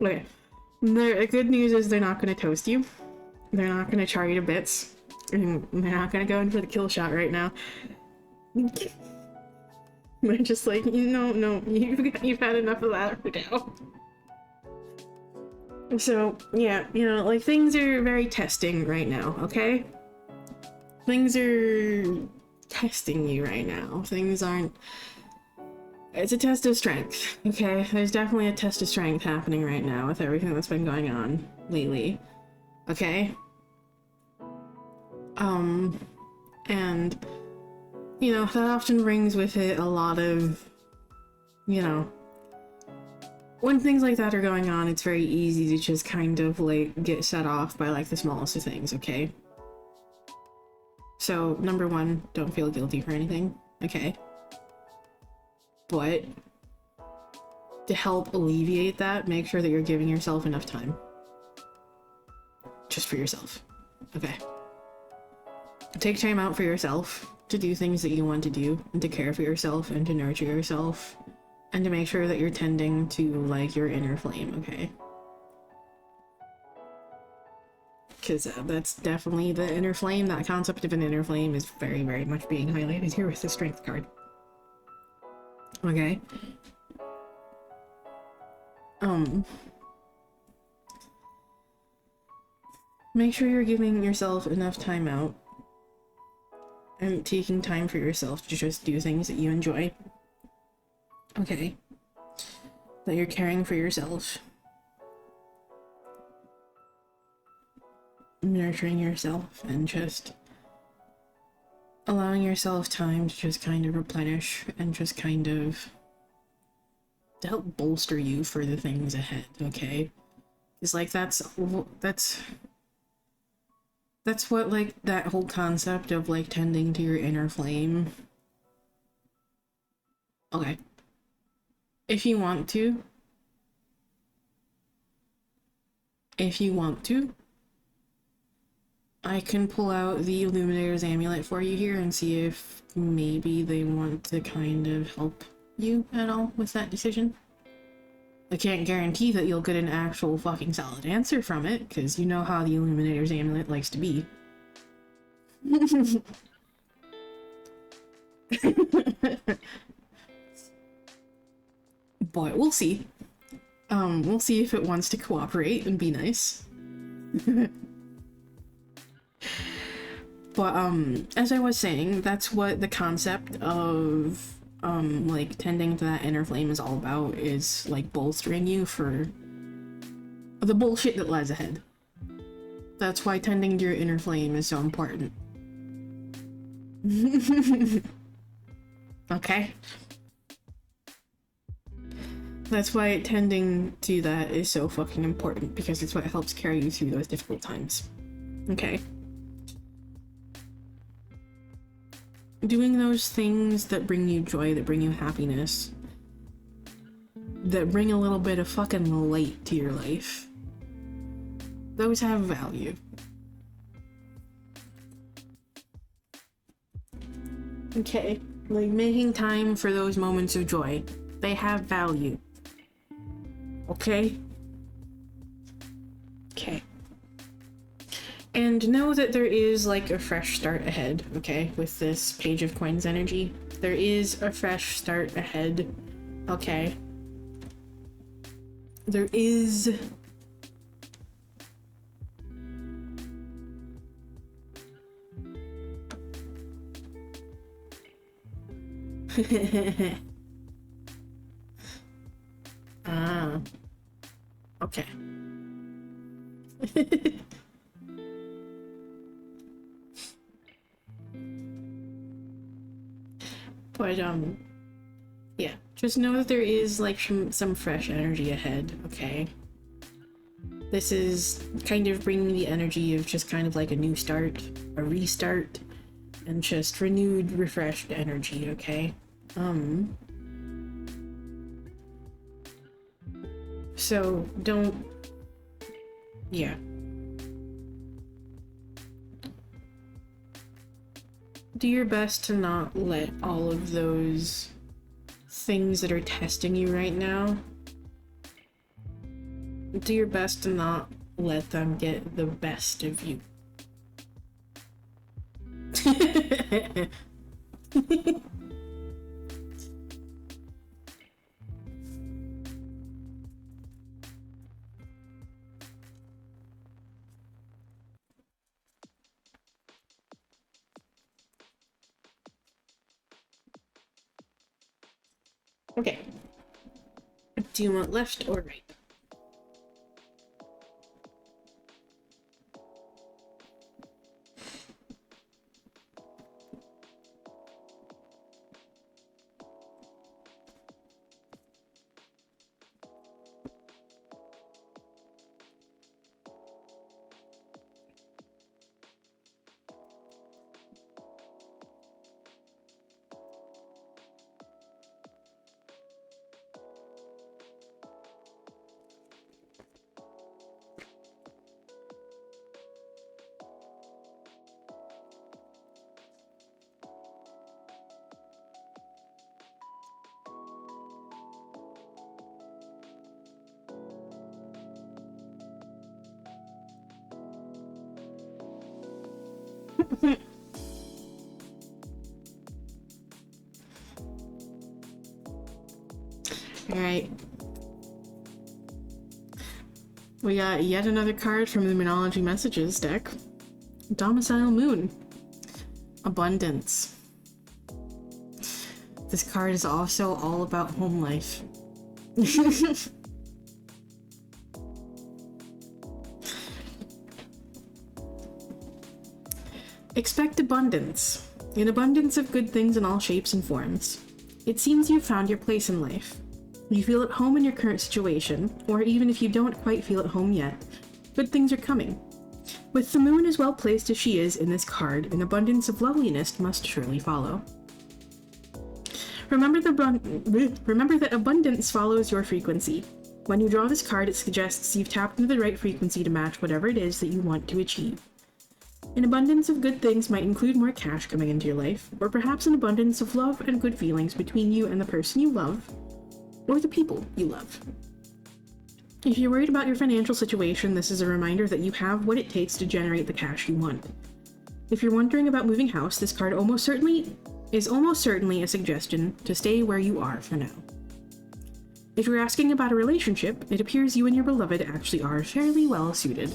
Okay. The good news is they're not gonna toast you. They're not gonna char you to bits. And they're not gonna go in for the kill shot right now. They're just like, no, you've had enough of that for now. So, yeah, like, things are very testing right now, okay? Things are testing you right now. Things aren't... It's a test of strength, okay? There's definitely a test of strength happening right now with everything that's been going on lately, okay? And, that often brings with it a lot of, when things like that are going on, it's very easy to just kind of, like, get set off by, like, the smallest of things, okay? So, number one, don't feel guilty for anything, okay? But, to help alleviate that, make sure that you're giving yourself enough time. Just for yourself, okay? Take time out for yourself to do things that you want to do, and to care for yourself, and to nurture yourself. And to make sure that you're tending to, like, your inner flame, okay? Because that's definitely the inner flame. That concept of an inner flame is very, very much being highlighted here with the strength card. Okay? Make sure you're giving yourself enough time out. And taking time for yourself to just do things that you enjoy. Okay. That you're caring for yourself. Nurturing yourself and just allowing yourself time to just kind of replenish and just kind of to help bolster you for the things ahead, okay? It's like that's what, like, that whole concept of, like, tending to your inner flame. Okay. If you want to, I can pull out the Illuminator's Amulet for you here and see if maybe they want to kind of help you at all with that decision. I can't guarantee that you'll get an actual fucking solid answer from it, because you know how the Illuminator's Amulet likes to be. But we'll see. We'll see if it wants to cooperate and be nice. But, as I was saying, that's what the concept of, like, tending to that inner flame is all about, is, like, bolstering you for the bullshit that lies ahead. That's why tending to your inner flame is so important. Okay? That's why tending to that is so fucking important, because it's what helps carry you through those difficult times. Okay? Doing those things that bring you joy, that bring you happiness, that bring a little bit of fucking light to your life, those have value. Okay? Like, making time for those moments of joy, they have value. Okay? Okay. And know that there is like a fresh start ahead, okay, with this Page of Coins energy. There is a fresh start ahead, okay? There is... Ah. Okay. But, yeah. Just know that there is, like, some fresh energy ahead, okay? This is kind of bringing the energy of just kind of like a new start, a restart, and just renewed, refreshed energy, okay? So, don't... Yeah. Do your best to not let all of those things that are testing you right now, do your best to not let them get the best of you. Okay. Do you want left or right? Alright. We got yet another card from the Moonology Messages deck. Domicile Moon. Abundance. This card is also all about home life. Expect abundance. An abundance of good things in all shapes and forms. It seems you've found your place in life. You feel at home in your current situation, or even if you don't quite feel at home yet, good things are coming. With the moon as well placed as she is in this card, an abundance of loveliness must surely follow. Remember that abundance follows your frequency. When you draw this card, it suggests you've tapped into the right frequency to match whatever it is that you want to achieve. An abundance of good things might include more cash coming into your life, or perhaps an abundance of love and good feelings between you and the person you love, or the people you love. If you're worried about your financial situation, this is a reminder that you have what it takes to generate the cash you want. If you're wondering about moving house, this card almost certainly a suggestion to stay where you are for now. If you're asking about a relationship, it appears you and your beloved actually are fairly well suited.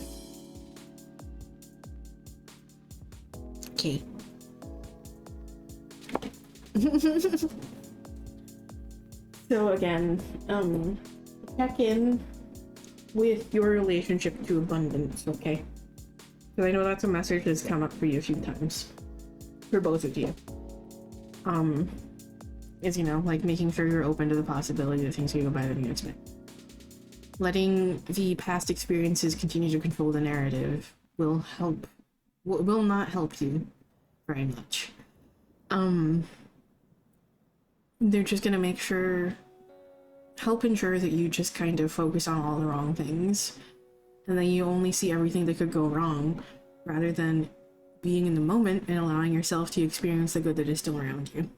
Okay. So again, check in with your relationship to abundance, okay? Because I know that's a message that's come up for you a few times. For both of you. Is, you know, like making sure you're open to the possibility that things can go better than you expect. Letting the past experiences continue to control the narrative will not help you very much. They're just gonna help ensure that you just kind of focus on all the wrong things, and then you only see everything that could go wrong, rather than being in the moment and allowing yourself to experience the good that is still around you.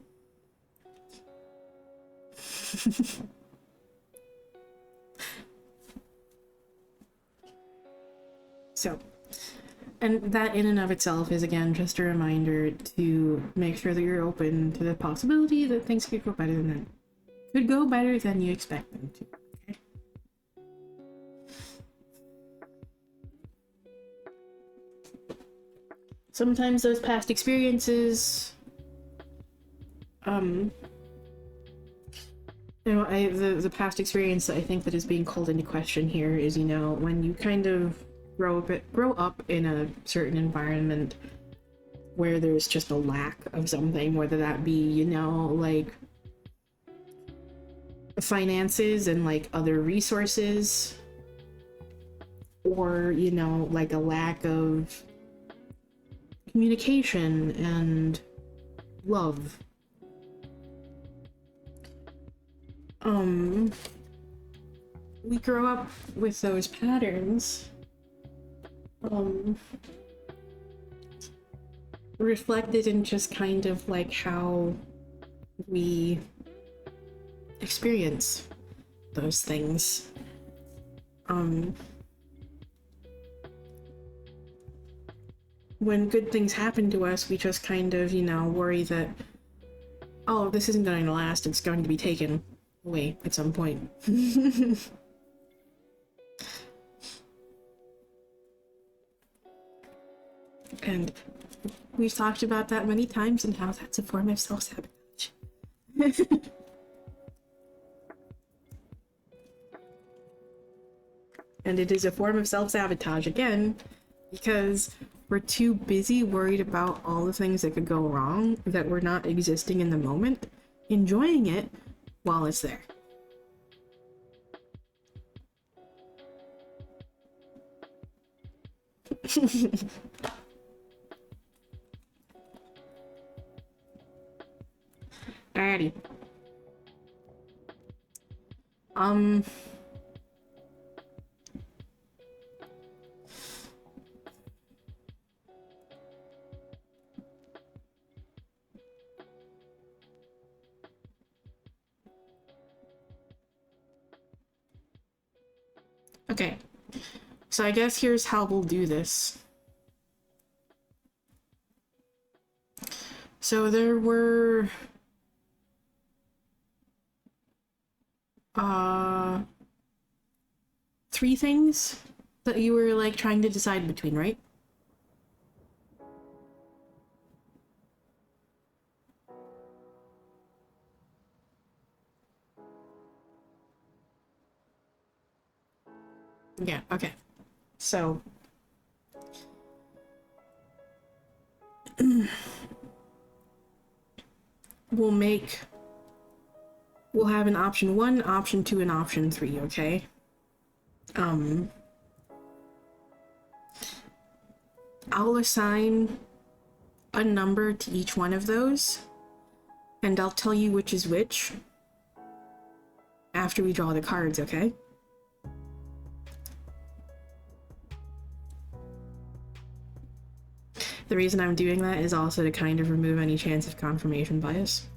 So, and that in and of itself is, again, just a reminder to make sure that you're open to the possibility that things could go better than that. Could go better than you expect them to, okay? Sometimes those past experiences, you know, the past experience that I think that is being called into question here is, you know, when you kind of grow up in a certain environment where there's just a lack of something, whether that be, you know, like finances and like other resources, or, you know, like a lack of communication and love. We grow up with those patterns, reflected in just kind of like how we experience those things. When good things happen to us, we just kind of, you know, worry that, oh, this isn't going to last, it's going to be taken away at some point. And we've talked about that many times and how that's a form of self-sabotage. And it is a form of self-sabotage, again, because we're too busy worried about all the things that could go wrong that we're not existing in the moment, enjoying it while it's there. Alrighty. Okay, so I guess here's how we'll do this. So there were three things that you were like trying to decide between, right? Yeah, okay. So we'll have an option 1, option 2, and option 3, okay? I'll assign a number to each one of those, and I'll tell you which is which after we draw the cards, okay? The reason I'm doing that is also to kind of remove any chance of confirmation bias.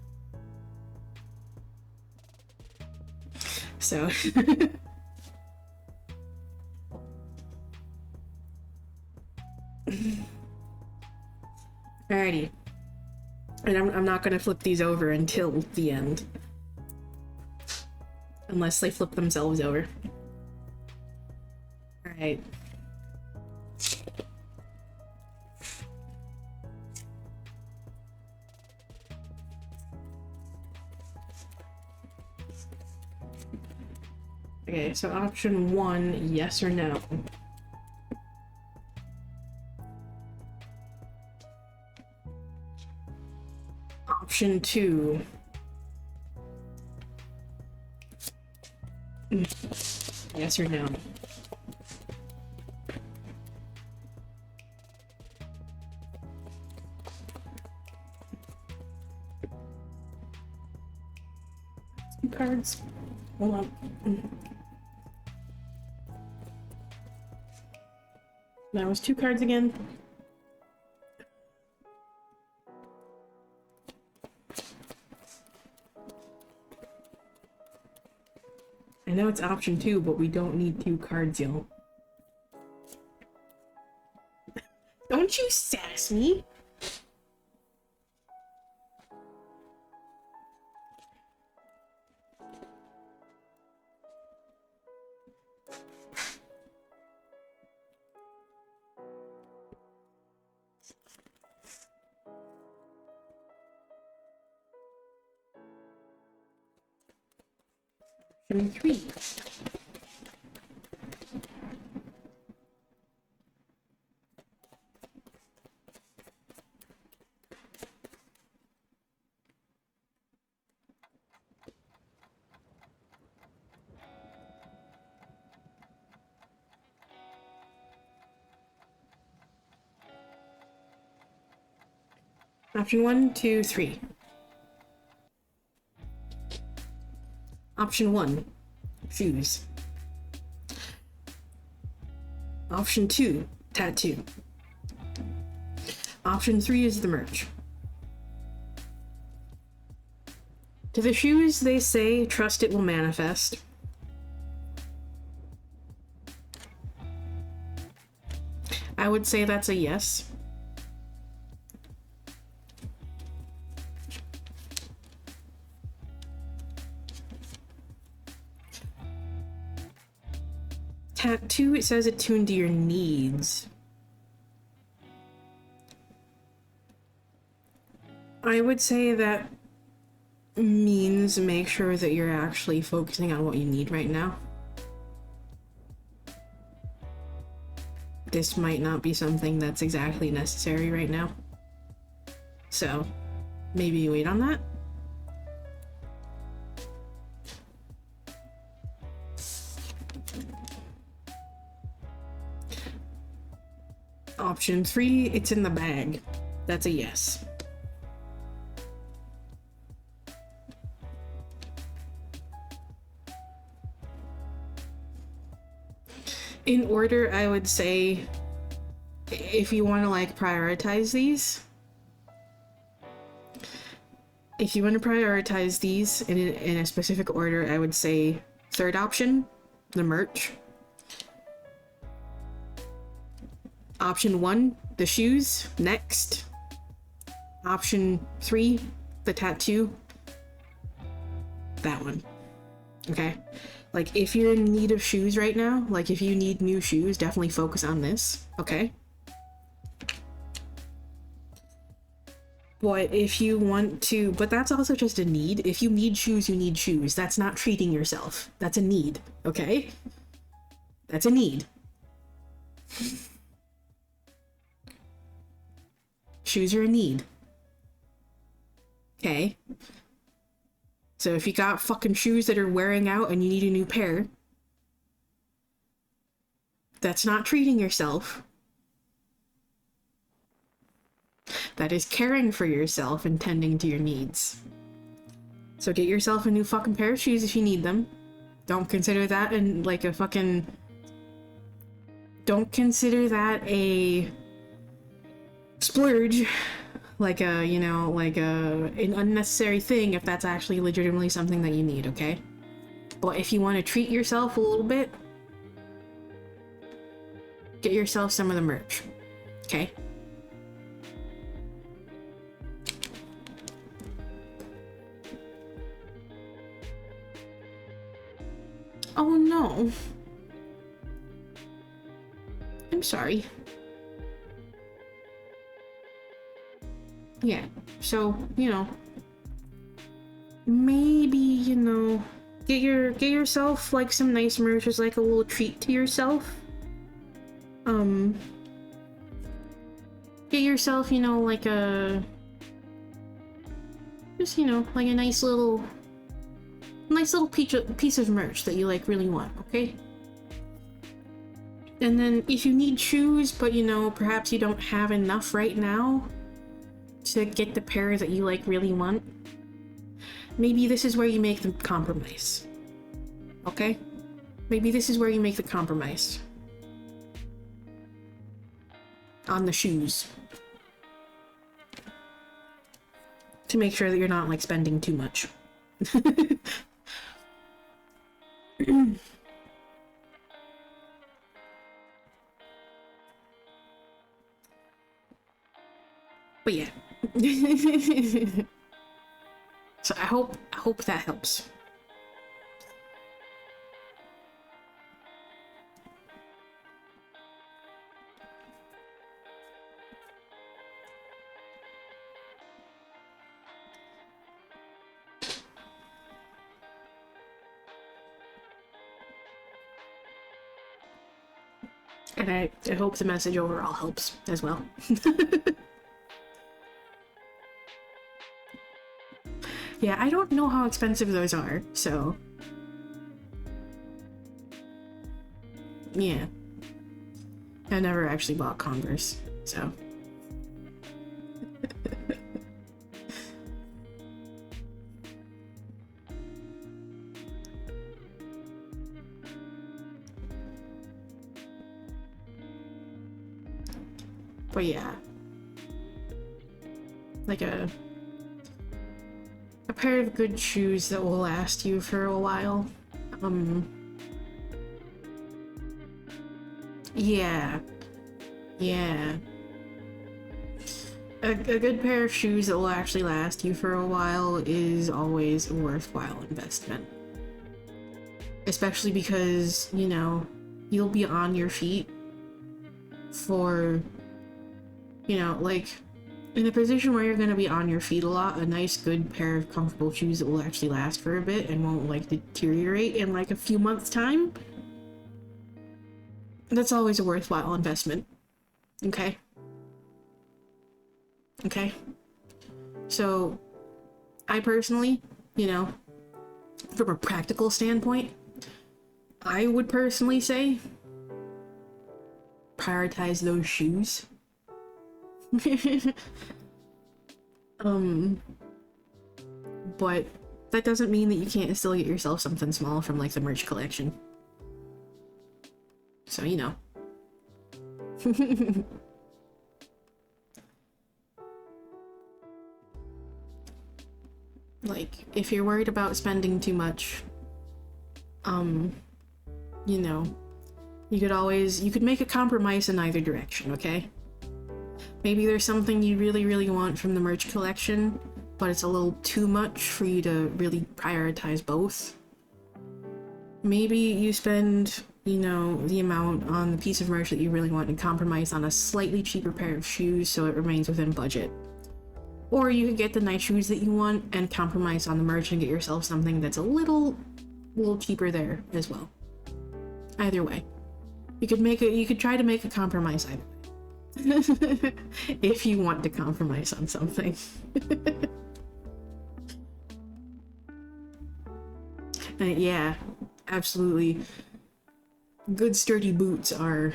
So... Alrighty. And I'm not gonna flip these over until the end. Unless they flip themselves over. Alright. Okay, so option 1, yes or no. Option 2. Yes or no? Two cards. Hold on. That was 2 cards again. I know it's option 2, but we don't need 2 cards, y'all. Don't you sass me! Option 3. Option 1, 2, 3. Option 1, shoes. Option 2, tattoo. Option 3 is the merch. To the shoes, they say, trust it will manifest. I would say that's a yes. Tattoo, it says attuned to your needs. I would say that means make sure that you're actually focusing on what you need right now. This might not be something that's exactly necessary right now. So, maybe wait on that. Option 3, it's in the bag. That's a yes. In order, I would say, if you want to like prioritize these, in a specific order, I would say 3rd option, the merch. Option 1, the shoes, next. Option 3, the tattoo. That one. Okay? Like, if you're in need of shoes right now, like, if you need new shoes, definitely focus on this, okay? But if you want to... But that's also just a need. If you need shoes, you need shoes. That's not treating yourself. That's a need, okay? That's a need. Shoes are a need. Okay? So if you got fucking shoes that are wearing out and you need a new pair, that's not treating yourself. That is caring for yourself and tending to your needs. So get yourself a new fucking pair of shoes if you need them. Don't consider that like a fucking... Don't consider that a splurge, like a, you know, like an unnecessary thing if that's actually legitimately something that you need, okay? But if you want to treat yourself a little bit, get yourself some of the merch, okay? Oh no. I'm sorry. Yeah, so, you know, maybe, you know, get yourself like some nice merch as like a little treat to yourself. Get yourself, you know, like a Just, you know, like a nice little piece of merch that you like really want, okay? And then if you need shoes, but you know, perhaps you don't have enough right now to get the pair that you like really want, maybe this is where you make the compromise. Okay? Maybe this is where you make the compromise. On the shoes. To make sure that you're not like spending too much. But yeah. So I hope that helps. And I hope the message overall helps as well. Yeah, I don't know how expensive those are, so... Yeah. I never actually bought Converse, so... But yeah. Like a pair of good shoes that will last you for a while. Yeah. Yeah. A good pair of shoes that will actually last you for a while is always a worthwhile investment. Especially because, you know, you'll be on your feet for, you know, like, in a position where you're going to be on your feet a lot, a nice good pair of comfortable shoes that will actually last for a bit and won't like deteriorate in like a few months' time, that's always a worthwhile investment. Okay? Okay? So, I personally, you know, from a practical standpoint, I would personally say prioritize those shoes. But that doesn't mean that you can't still get yourself something small from like the merch collection. So, you know. Like, if you're worried about spending too much, you know, you could make a compromise in either direction, okay? Maybe there's something you really, really want from the merch collection, but it's a little too much for you to really prioritize both. Maybe you spend, you know, the amount on the piece of merch that you really want and compromise on a slightly cheaper pair of shoes so it remains within budget. Or you could get the nice shoes that you want and compromise on the merch and get yourself something that's a little cheaper there as well. Either way. You could try to make a compromise either way. If you want to compromise on something. Yeah, absolutely. Good sturdy boots are,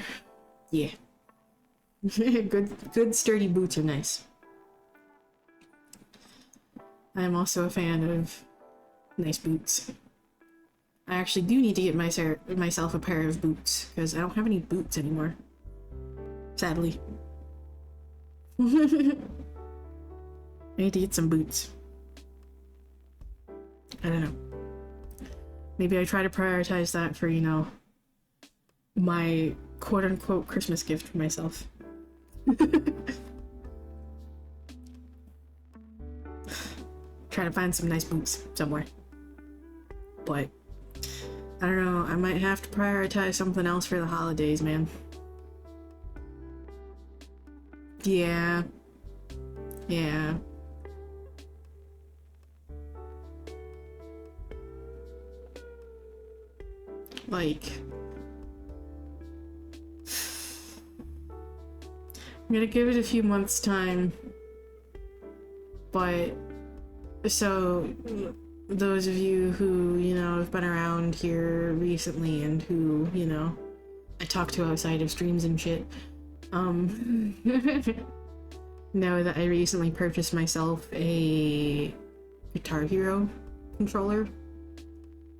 yeah. good sturdy boots are nice. I'm also a fan of nice boots. I actually do need to get myself a pair of boots, because I don't have any boots anymore. Sadly. I need to get some boots. I don't know. Maybe I try to prioritize that for, you know, my quote-unquote Christmas gift for myself. Try to find some nice boots somewhere. But I don't know, I might have to prioritize something else for the holidays, man. Yeah. Yeah. Like, I'm gonna give it a few months' time, but So, those of you who, you know, have been around here recently and who, you know, I talk to outside of streams and shit, know that I recently purchased myself a Guitar Hero controller.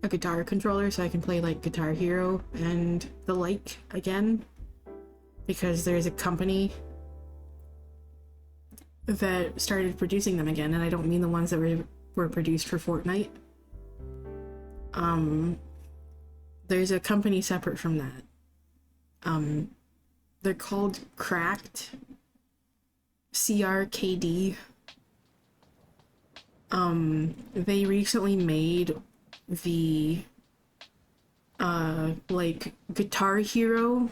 A guitar controller so I can play like Guitar Hero and the like again. Because there's a company that started producing them again, and I don't mean the ones that were produced for Fortnite. There's a company separate from that. They're called Cracked. CRKD. They recently made the like Guitar Hero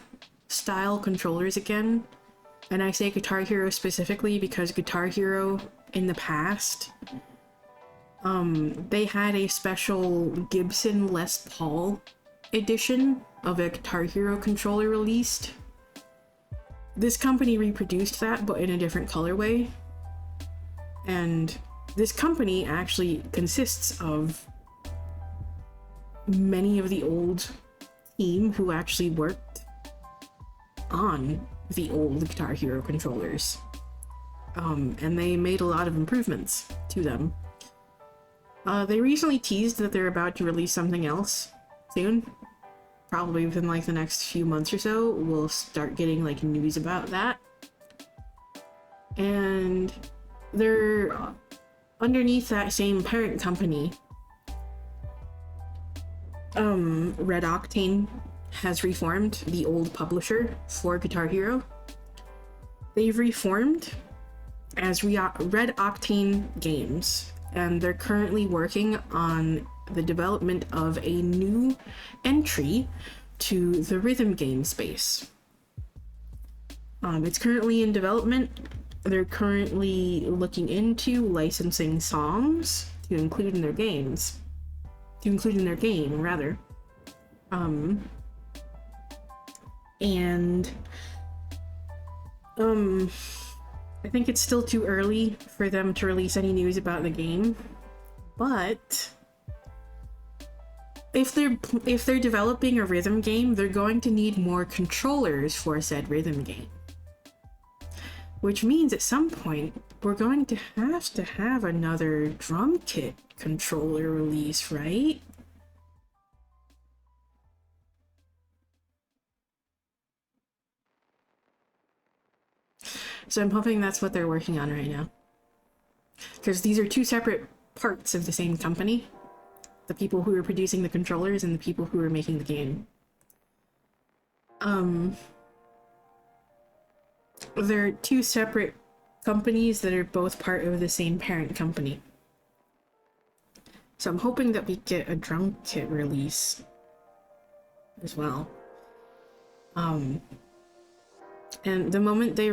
style controllers again. And I say Guitar Hero specifically because Guitar Hero in the past, they had a special Gibson Les Paul edition of a Guitar Hero controller released. This company reproduced that, but in a different colorway. And this company actually consists of many of the old team who actually worked on the old Guitar Hero controllers. And they made a lot of improvements to them. They recently teased that they're about to release something else soon. Probably within like the next few months or so, we'll start getting like news about that. And they're underneath that same parent company. Red Octane has reformed, the old publisher for Guitar Hero. They've reformed as Red Octane Games, and they're currently working on the development of a new entry to the rhythm game space. It's currently in development. They're currently looking into licensing songs to include in their games. To include in their game, rather. I think it's still too early for them to release any news about the game, but if they're developing a rhythm game, they're going to need more controllers for said rhythm game. Which means at some point, we're going to have another drum kit controller release, right? So I'm hoping that's what they're working on right now. Because these are two separate parts of the same company. The people who are producing the controllers and the people who are making the game. They're two separate companies that are both part of the same parent company. So I'm hoping that we get a drum kit release as well. And the moment they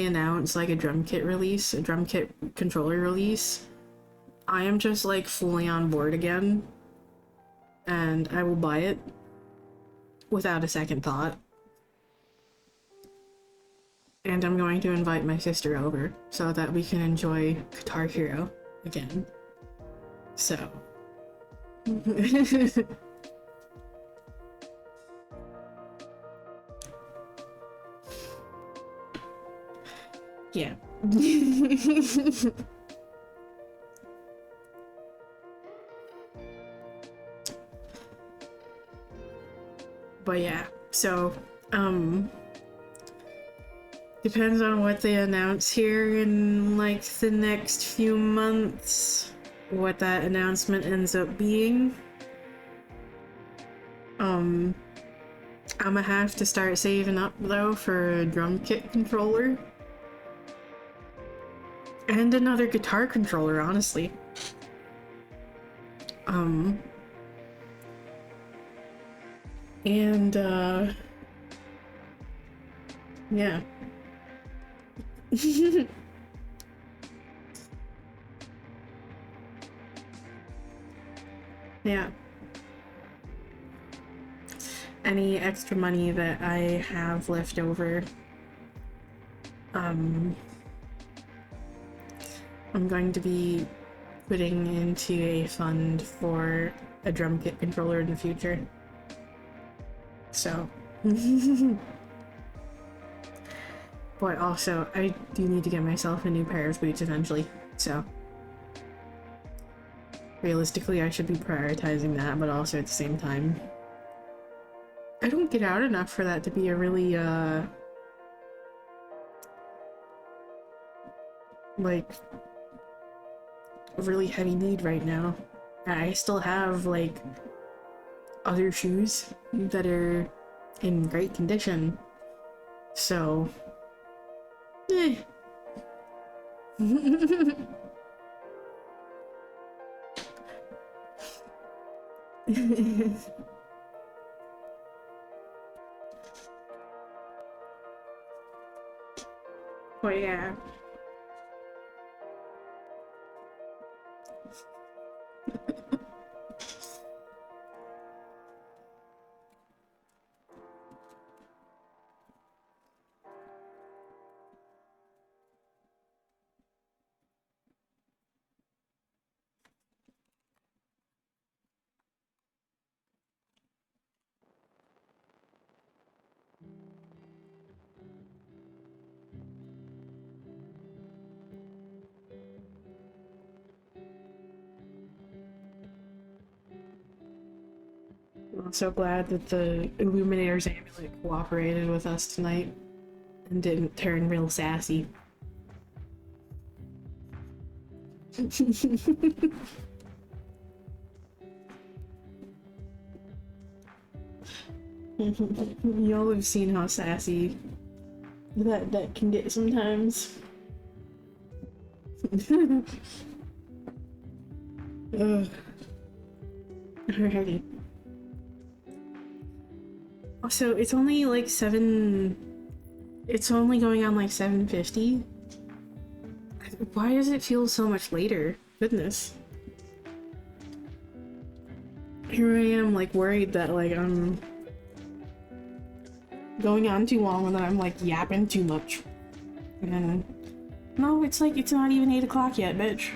announce like a drum kit release, a drum kit controller release, I am just like fully on board again. And I will buy it without a second thought. And I'm going to invite my sister over so that we can enjoy Guitar Hero again. So. Yeah. But yeah, so, depends on what they announce here in, like, the next few months, what that announcement ends up being. I'ma have to start saving up, though, for a drum kit controller. And another guitar controller, honestly. Yeah. Yeah. Any extra money that I have left over, I'm going to be putting into a fund for a drum kit controller in the future. So. But also, I do need to get myself a new pair of boots eventually, so. Realistically, I should be prioritizing that, but also at the same time, I don't get out enough for that to be a really, like, a really heavy need right now. I still have, like, other shoes that are in great condition, so, eh. Oh yeah. I'm so glad that the Illuminator's amulet cooperated with us tonight and didn't turn real sassy. Y'all have seen how sassy that deck can get sometimes. Ugh. Alrighty. Also, it's only like it's only going on like 7:50. Why does it feel so much later? Goodness. Here I am, like, worried that, like, I'm going on too long and that I'm, like, yapping too much. And no, it's like, it's not even 8 o'clock yet, bitch.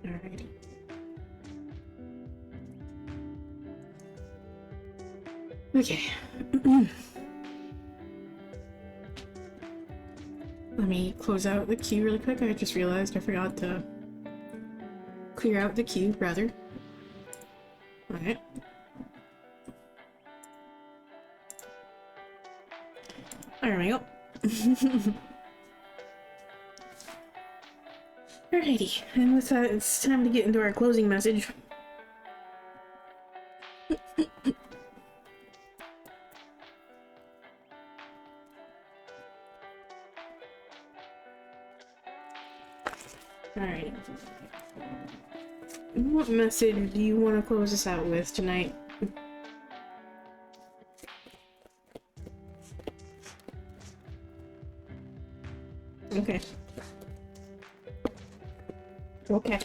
Alrighty. Okay. Let me close out the queue really quick. I just realized I forgot to clear out the queue, rather. Alright. There we go. Alrighty, and with that, it's time to get into our closing message. Alright. What message do you want to close us out with tonight? Okay. Okay.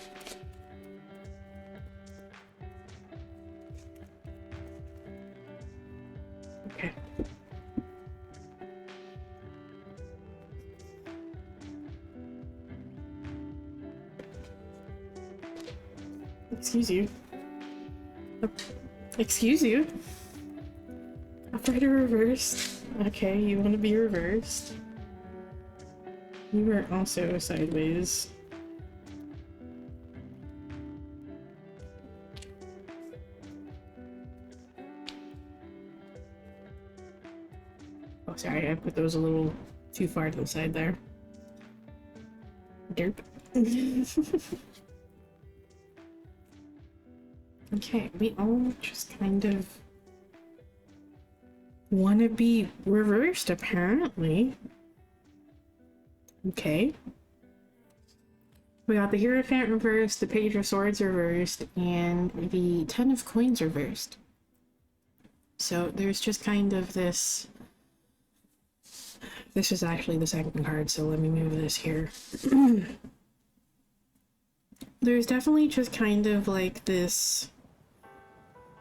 Okay. Excuse you. Excuse you? Operator reversed. Okay, you want to be reversed. You were also sideways. Oh, sorry, I put those a little too far to the side there. Derp. Okay, we all just kind of want to be reversed, apparently. Okay. We got the Hierophant reversed, the Page of Swords reversed, and the Ten of Coins reversed. So there's just kind of this this is actually the second card, so let me move this here. There's definitely just kind of like this...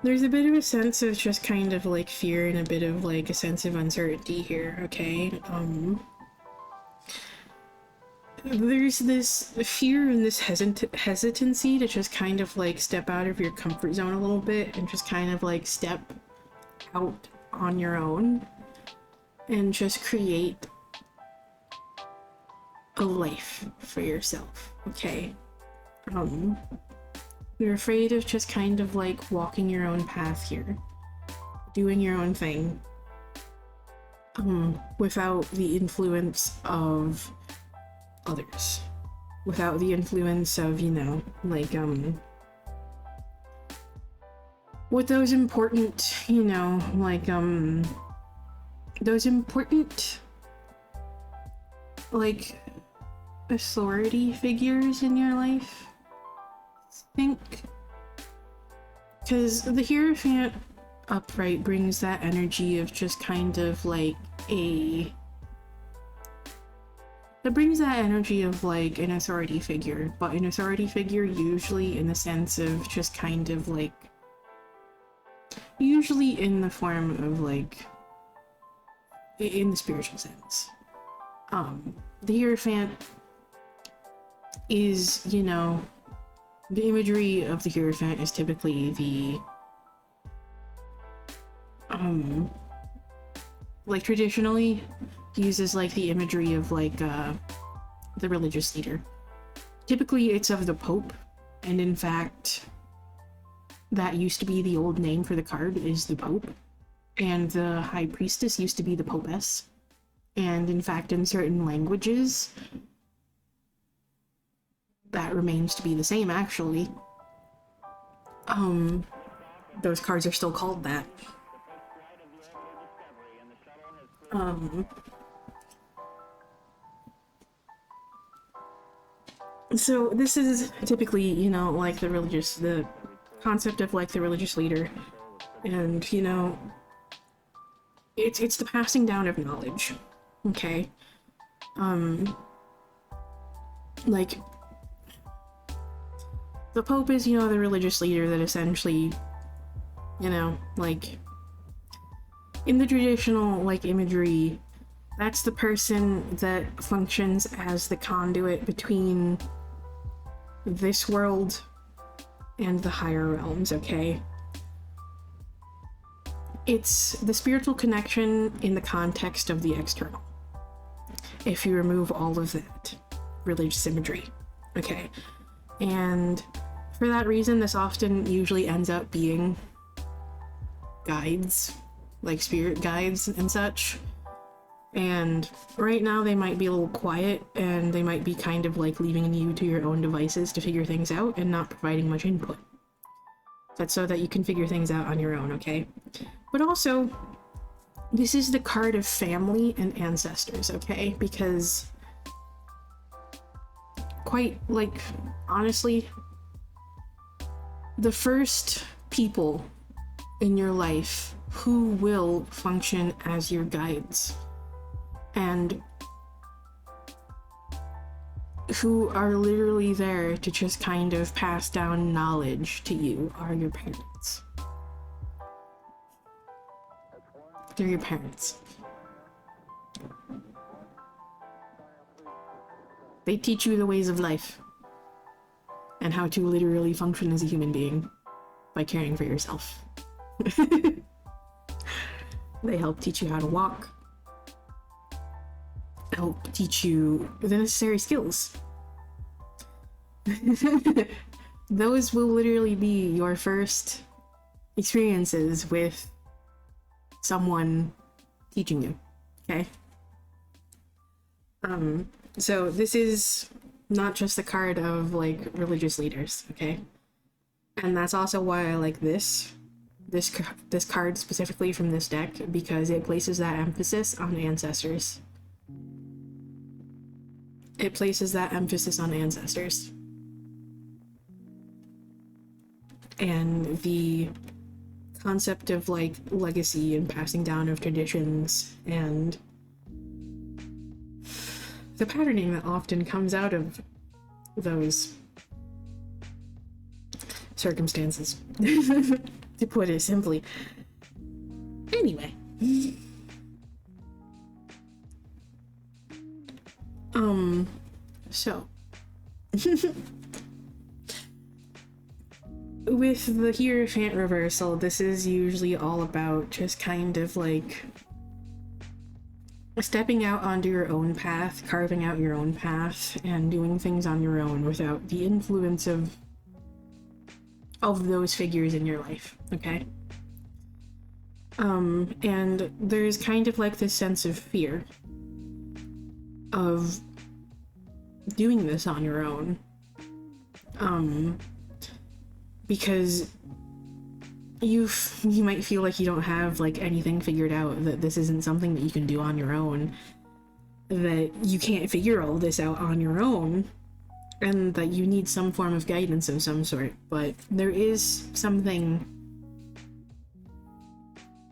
There's a bit of a sense of just kind of like fear and a bit of like a sense of uncertainty here, okay? There's this fear and this hesitancy to just kind of like step out of your comfort zone a little bit and just kind of like step out on your own and just create a life for yourself, okay? You're afraid of just kind of like walking your own path here, doing your own thing, without the influence of others, without the influence of, you know, like, with those important, you know, like, those important, like, authority figures in your life, I think. Because the Hierophant upright brings that energy of just kind of like it brings that energy of like an authority figure, but an authority figure usually in the sense of just kind of like, usually in the form of like, in the spiritual sense. The Hierophant is, you know, the imagery of the Hierophant is typically the, like traditionally uses like the imagery of like, the religious leader. Typically it's of the Pope, and in fact, that used to be the old name for the card, is the Pope, and the High Priestess used to be the Popess, and in fact in certain languages, that remains to be the same, actually. Those cards are still called that. So this is typically, you know, like the concept of like the religious leader, and, you know, it's the passing down of knowledge, okay? Like, the Pope is, you know, the religious leader that essentially, you know, like, in the traditional, like, imagery, that's the person that functions as the conduit between this world and the higher realms, okay? It's the spiritual connection in the context of the external, if you remove all of that religious imagery, okay? And for that reason, this often usually ends up being guides, like spirit guides and such. And right now they might be a little quiet, and they might be kind of like leaving you to your own devices to figure things out and not providing much input. That's so that you can figure things out on your own, okay? But also, this is the card of family and ancestors, okay? Because quite, like, honestly, the first people in your life who will function as your guides and who are literally there to just kind of pass down knowledge to you are your parents. They're your parents. They teach you the ways of life and how to literally function as a human being by caring for yourself. They help teach you how to walk, help teach you the necessary skills. Those will literally be your first experiences with someone teaching you, okay? So this is not just a card of, like, religious leaders, okay? And that's also why I like this card specifically from this deck, because it places that emphasis on ancestors. It places that emphasis on ancestors. And the concept of, like, legacy and passing down of traditions and the patterning that often comes out of those circumstances, to put it simply. Anyway. So. With the Hierophant reversal, this is usually all about just kind of like stepping out onto your own path, carving out your own path, and doing things on your own without the influence of those figures in your life, okay? And there's kind of like this sense of fear of doing this on your own. Because you might feel like you don't have like anything figured out, that this isn't something that you can do on your own, that you can't figure all this out on your own, and that you need some form of guidance of some sort. But there is something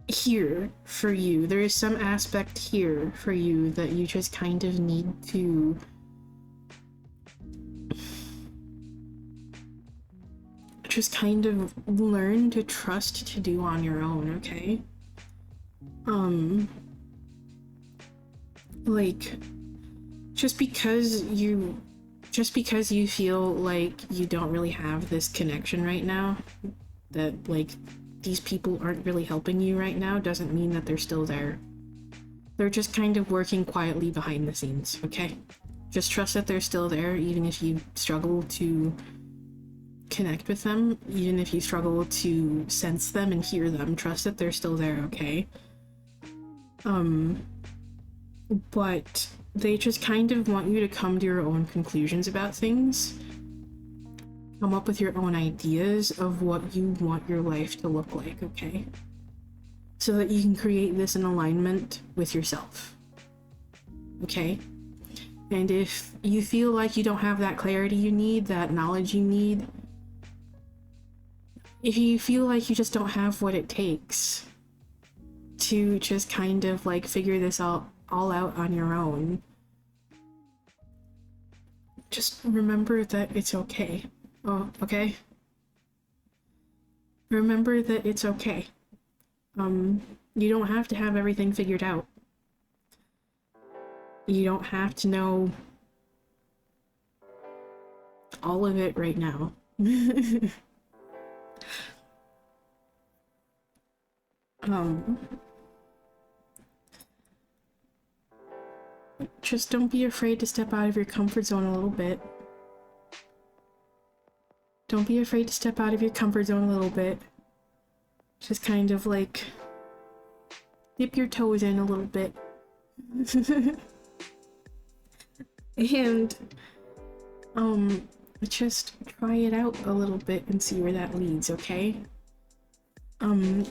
here for you. There is some aspect here for you that you just kind of need to just kind of learn to trust to do on your own, okay? Like, just because you feel like you don't really have this connection right now, that like these people aren't really helping you right now, doesn't mean that they're still there. They're just kind of working quietly behind the scenes, okay? Just trust that they're still there, even if you struggle to connect with them, even if you struggle to sense them and hear them. Trust that they're still there, okay? But they just kind of want you to come to your own conclusions about things. Come up with your own ideas of what you want your life to look like, okay? So that you can create this in alignment with yourself. Okay? And if you feel like you don't have that clarity you need, that knowledge you need, if you feel like you just don't have what it takes to just kind of like figure this all out on your own, just remember that it's okay. Oh, okay? Remember that it's okay. You don't have to have everything figured out. You don't have to know all of it right now. Just don't be afraid to step out of your comfort zone a little bit. Don't be afraid to step out of your comfort zone a little bit. Just kind of like dip your toes in a little bit. And just try it out a little bit and see where that leads, okay? Coming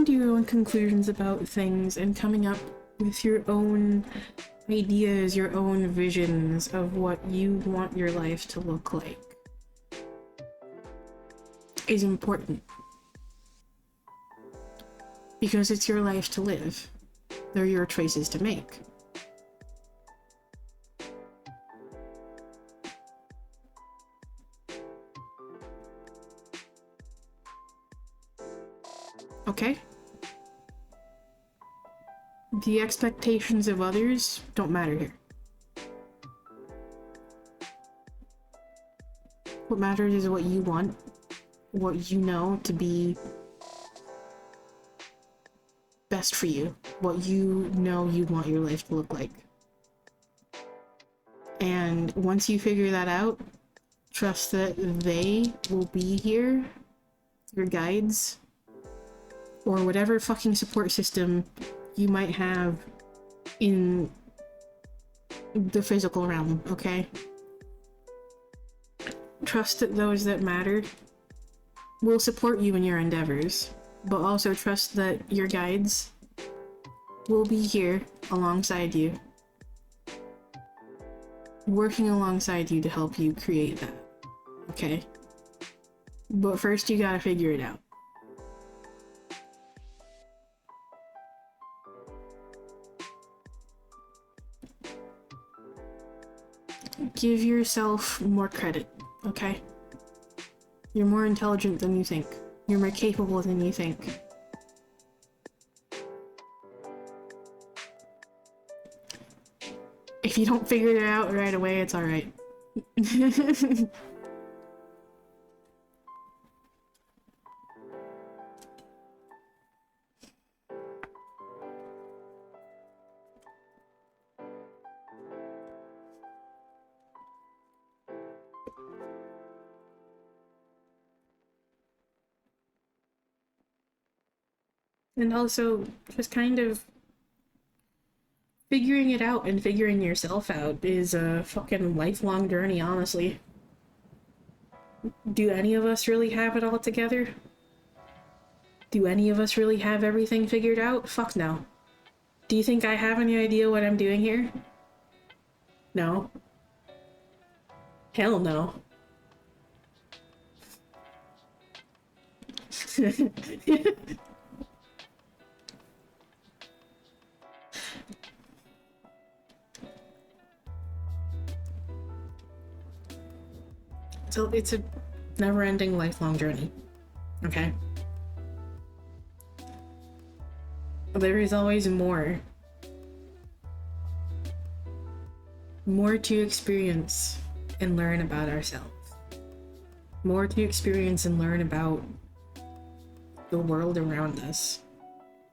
to your own conclusions about things, and coming up with your own ideas, your own visions of what you want your life to look like is important. Because it's your life to live. They're your choices to make. Okay? The expectations of others don't matter here. What matters is what you want, what you know to be best for you, what you know you want your life to look like. And once you figure that out, trust that they will be here, your guides, or whatever fucking support system you might have in the physical realm, okay? Trust that those that matter will support you in your endeavors, but also trust that your guides will be here alongside you, working alongside you to help you create that, okay? But first you gotta figure it out. Give yourself more credit, okay? You're more intelligent than you think. You're more capable than you think. If you don't figure it out right away, it's alright. And also, just kind of figuring it out and figuring yourself out is a fucking lifelong journey, honestly. Do any of us really have it all together? Do any of us really have everything figured out? Fuck no. Do you think I have any idea what I'm doing here? No. Hell no. So it's a never-ending, lifelong journey, okay? There is always more. More to experience and learn about ourselves. More to experience and learn about the world around us.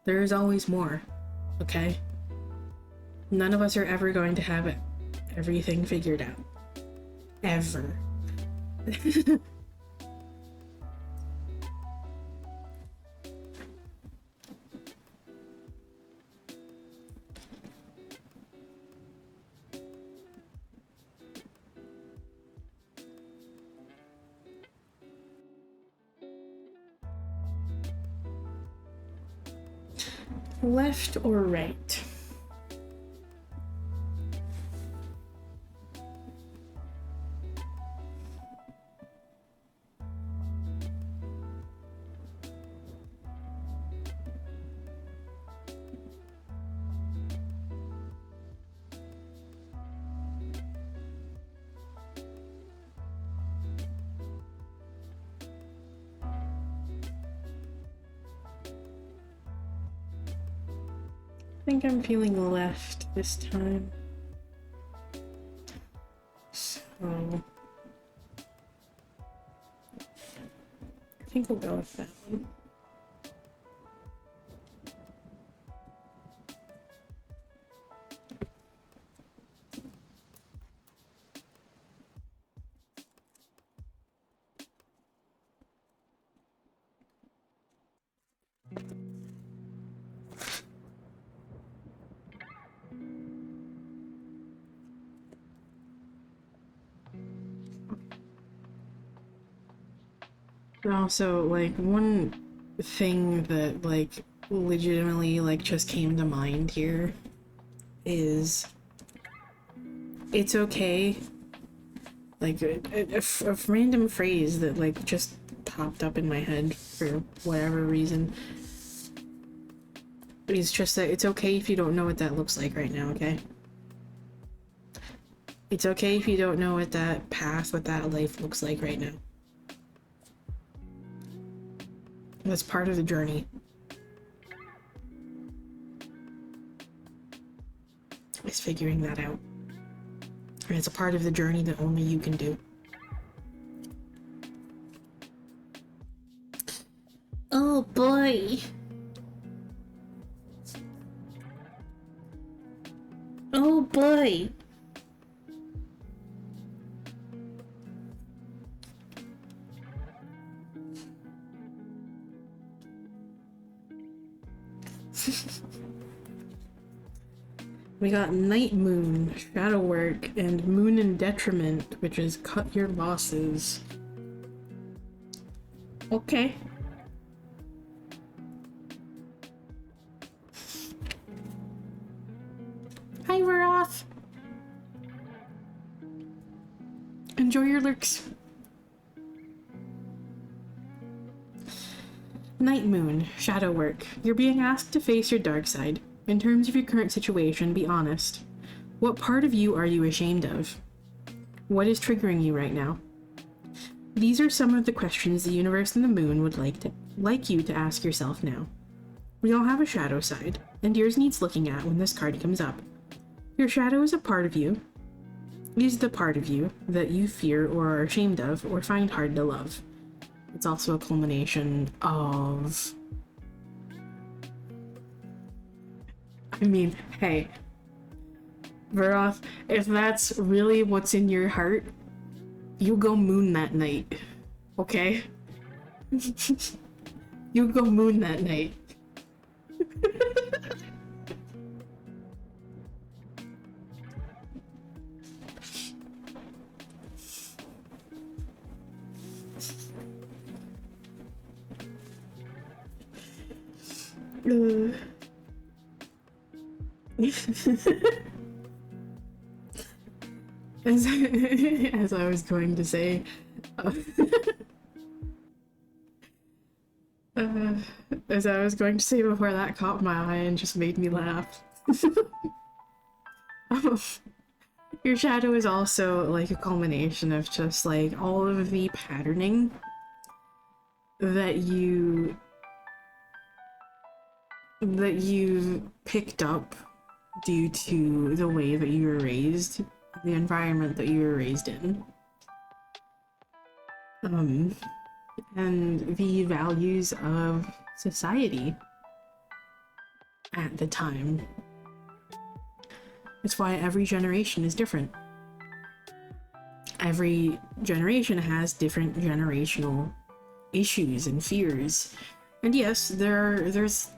There is always more, okay? None of us are ever going to have everything figured out. Ever. Left or right? I think I'm feeling left this time. So I think we'll go with that one. Also, like, one thing that, like, legitimately, like, just came to mind here is it's okay. Like, a random phrase that, like, just popped up in my head for whatever reason is just that it's okay if you don't know what that looks like right now, okay? It's okay if you don't know what that path, what that life looks like right now. That's part of the journey. Is figuring that out. And it's a part of the journey that only you can do. Oh boy. Oh boy. We got Night Moon, Shadow Work, and Moon in Detriment, which is cut your losses. Okay. Hi, we're off. Enjoy your lurks. Night Moon, Shadow Work. You're being asked to face your dark side. In terms of your current situation, be honest. What part of you are you ashamed of? What is triggering you right now? These are some of the questions the universe and the moon would like you to ask yourself now. We all have a shadow side, and yours needs looking at when this card comes up. Your shadow is a part of you. Is the part of you that you fear or are ashamed of or find hard to love. It's also a culmination of... I mean, hey, Veroth, if that's really what's in your heart, you go moon that night, okay? You go moon that night. As I was going to say, as I was going to say before that caught my eye and just made me laugh. Your shadow is also like a culmination of just like all of the patterning that you've picked up due to the way that you were raised, the environment that you were raised in, and the values of society at the time. It's why every generation is different. Every generation has different generational issues and fears. And yes, there's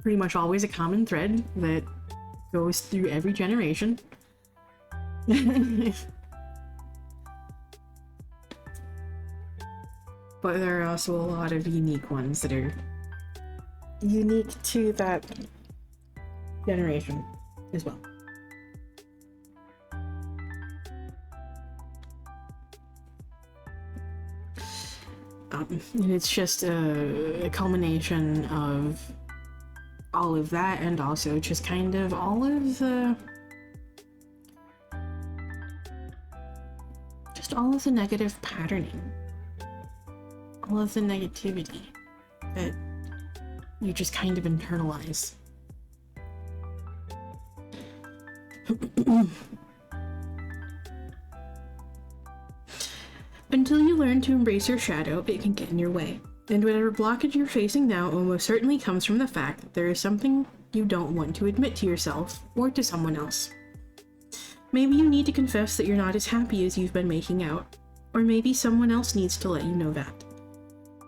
pretty much always a common thread that goes through every generation. But there are also a lot of unique ones that are unique to that generation as well. And it's just a culmination of all of that, and also just kind of all of the negative patterning, all of the negativity that you just kind of internalize. Until you learn to embrace your shadow, it can get in your way. And whatever blockage you're facing now almost certainly comes from the fact that there is something you don't want to admit to yourself or to someone else. Maybe you need to confess that you're not as happy as you've been making out, or maybe someone else needs to let you know that.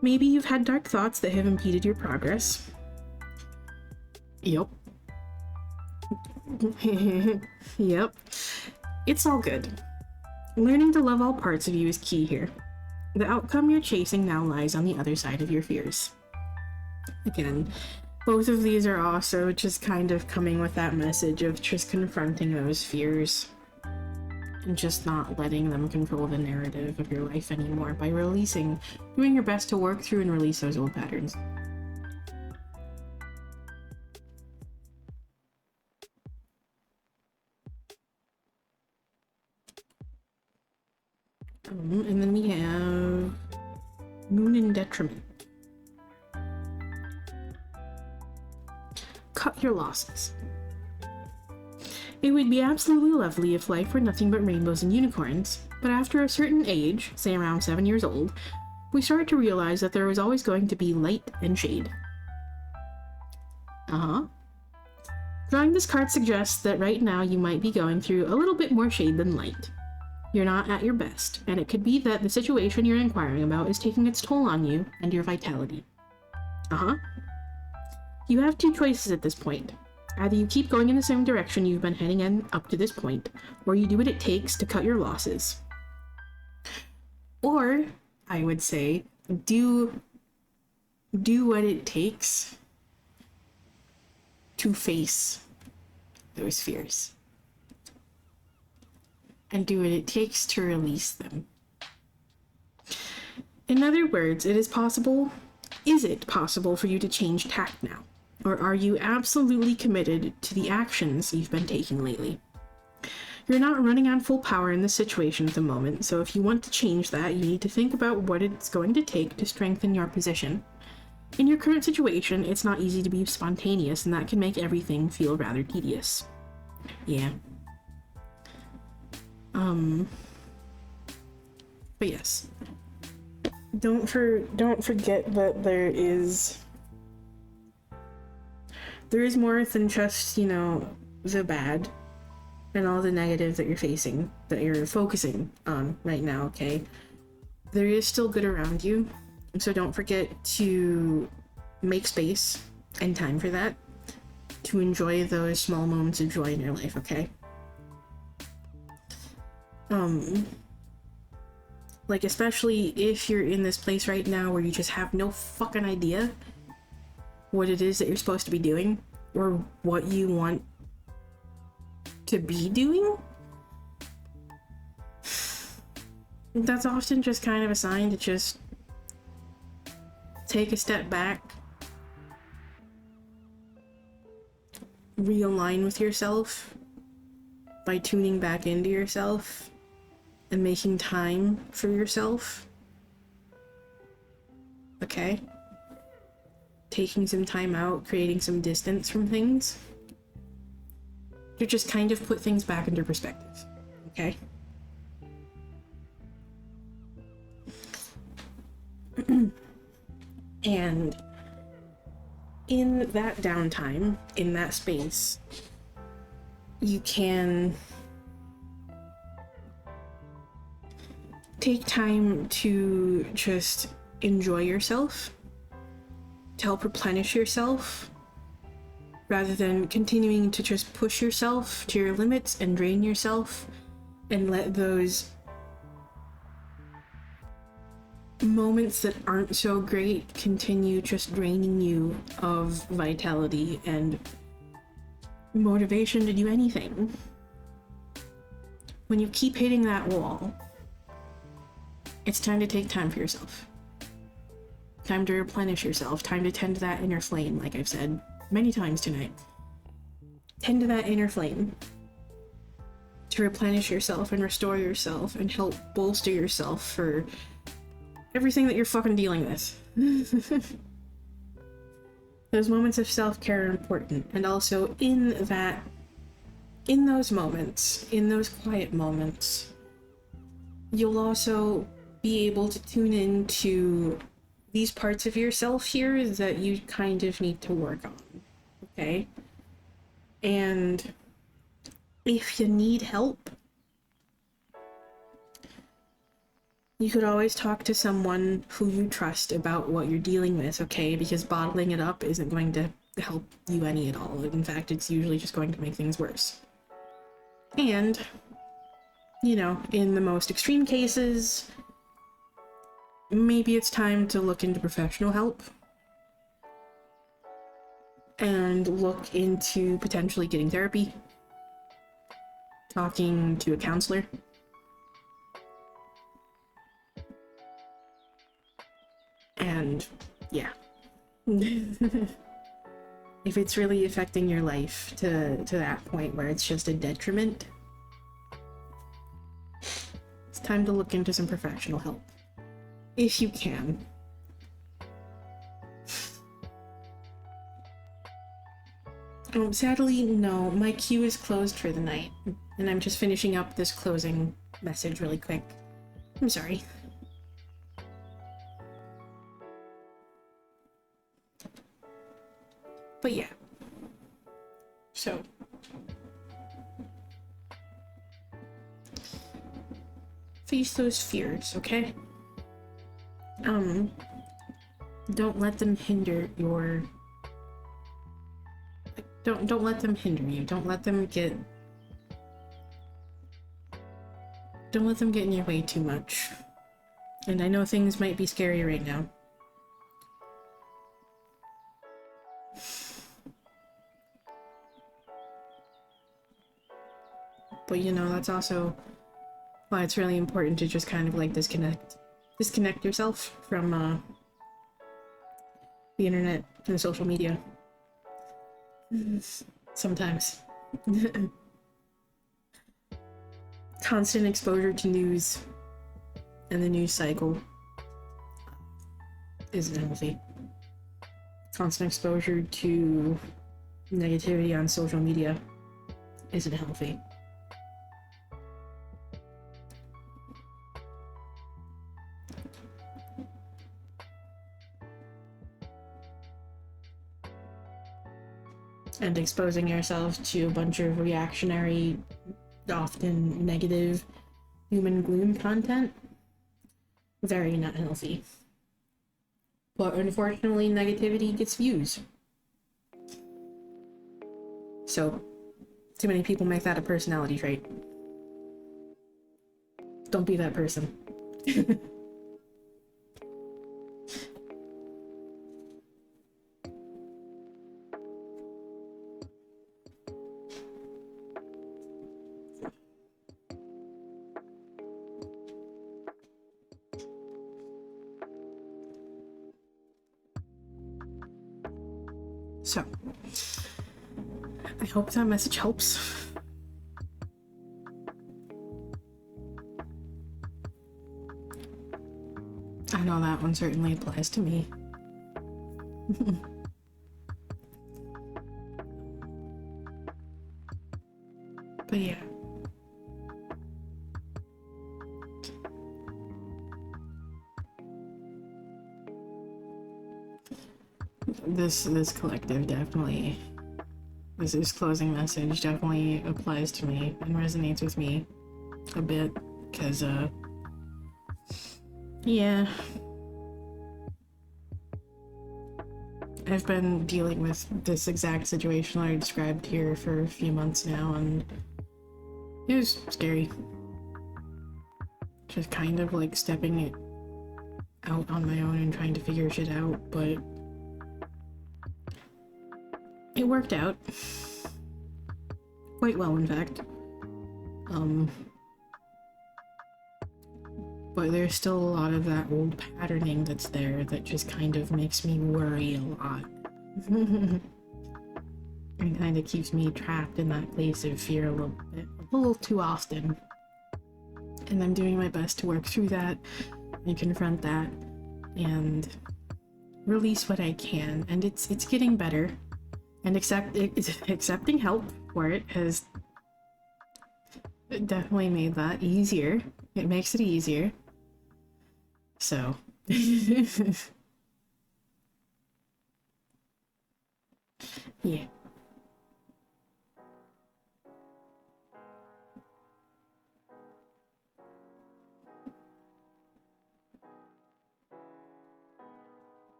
Maybe you've had dark thoughts that have impeded your progress. Yep. Yep. It's all good. Learning to love all parts of you is key here. The outcome you're chasing now lies on the other side of your fears. Again, both of these are also just kind of coming with that message of just confronting those fears and just not letting them control the narrative of your life anymore by doing your best to work through and release those old patterns. And then we have Moon in Detriment. Cut your losses. It would be absolutely lovely if life were nothing but rainbows and unicorns, but after a certain age, say around 7 years old, we start to realize that there was always going to be light and shade. Drawing this card suggests that right now you might be going through a little bit more shade than light. You're not at your best, and it could be that the situation you're inquiring about is taking its toll on you and your vitality. You have two choices at this point. Either you keep going in the same direction you've been heading in up to this point, or you do what it takes to cut your losses. Or, I would say, do what it takes to face those fears. And do what it takes to release them. In other words, is it possible for you to change tack now? Or are you absolutely committed to the actions you've been taking lately? You're not running on full power in this situation at the moment, so if you want to change that, you need to think about what it's going to take to strengthen your position. In your current situation, it's not easy to be spontaneous, and that can make everything feel rather tedious. Yeah. But yes. Don't forget that there is more than just, you know, the bad and all the negative that you're focusing on right now, okay? There is still good around you, so don't forget to make space and time for that, to enjoy those small moments of joy in your life, okay? Like, especially if you're in this place right now where you just have no fucking idea what it is that you're supposed to be doing or what you want to be doing. That's often just kind of a sign to just take a step back, realign with yourself by tuning back into yourself and making time for yourself. Okay? Taking some time out, creating some distance from things to just kind of put things back into perspective. Okay? And in that downtime, in that space, you can take time to just enjoy yourself, to help replenish yourself, rather than continuing to just push yourself to your limits and drain yourself and let those moments that aren't so great continue just draining you of vitality and motivation to do anything. When you keep hitting that wall, it's time to take time for yourself. Time to replenish yourself. Time to tend to that inner flame, like I've said many times tonight. Tend to that inner flame. To replenish yourself and restore yourself and help bolster yourself for everything that you're fucking dealing with. Those moments of self-care are important. And also in those moments, in those quiet moments, you'll also be able to tune into these parts of yourself here that you kind of need to work on, okay? And if you need help, you could always talk to someone who you trust about what you're dealing with, okay? Because bottling it up isn't going to help you any at all. In fact, it's usually just going to make things worse. And, you know, in the most extreme cases, maybe it's time to look into professional help and look into potentially getting therapy, talking to a counselor. And yeah. If it's really affecting your life to that point where it's just a detriment, it's time to look into some professional help. If you can. Sadly, no. My queue is closed for the night, and I'm just finishing up this closing message really quick. I'm sorry. But yeah. So. Face those fears, okay? Don't let them hinder your... Don't let them hinder you. Don't let them get in your way too much. And I know things might be scary right now. But you know, that's also why it's really important to just kind of like disconnect yourself from the internet and social media. Sometimes. constant exposure to news and the news cycle isn't healthy. Constant exposure to negativity on social media isn't healthy. And exposing yourself to a bunch of reactionary, often negative, doom and gloom content, very not healthy. But unfortunately, negativity gets views. So, too many people make that a personality trait. Don't be that person. So, I hope that message helps. I know that one certainly applies to me. But yeah. This collective definitely, this closing message definitely applies to me and resonates with me a bit, because yeah, I've been dealing with this exact situation I described here for a few months now, and it was scary. Just kind of like stepping it out on my own and trying to figure shit out, but it worked out. Quite well, in fact. But there's still a lot of that old patterning that's there that just kind of makes me worry a lot. And kind of keeps me trapped in that place of fear a little too often. And I'm doing my best to work through that and confront that and release what I can. And it's getting better. And accepting help for it has definitely made that easier. It makes it easier. So. Yeah.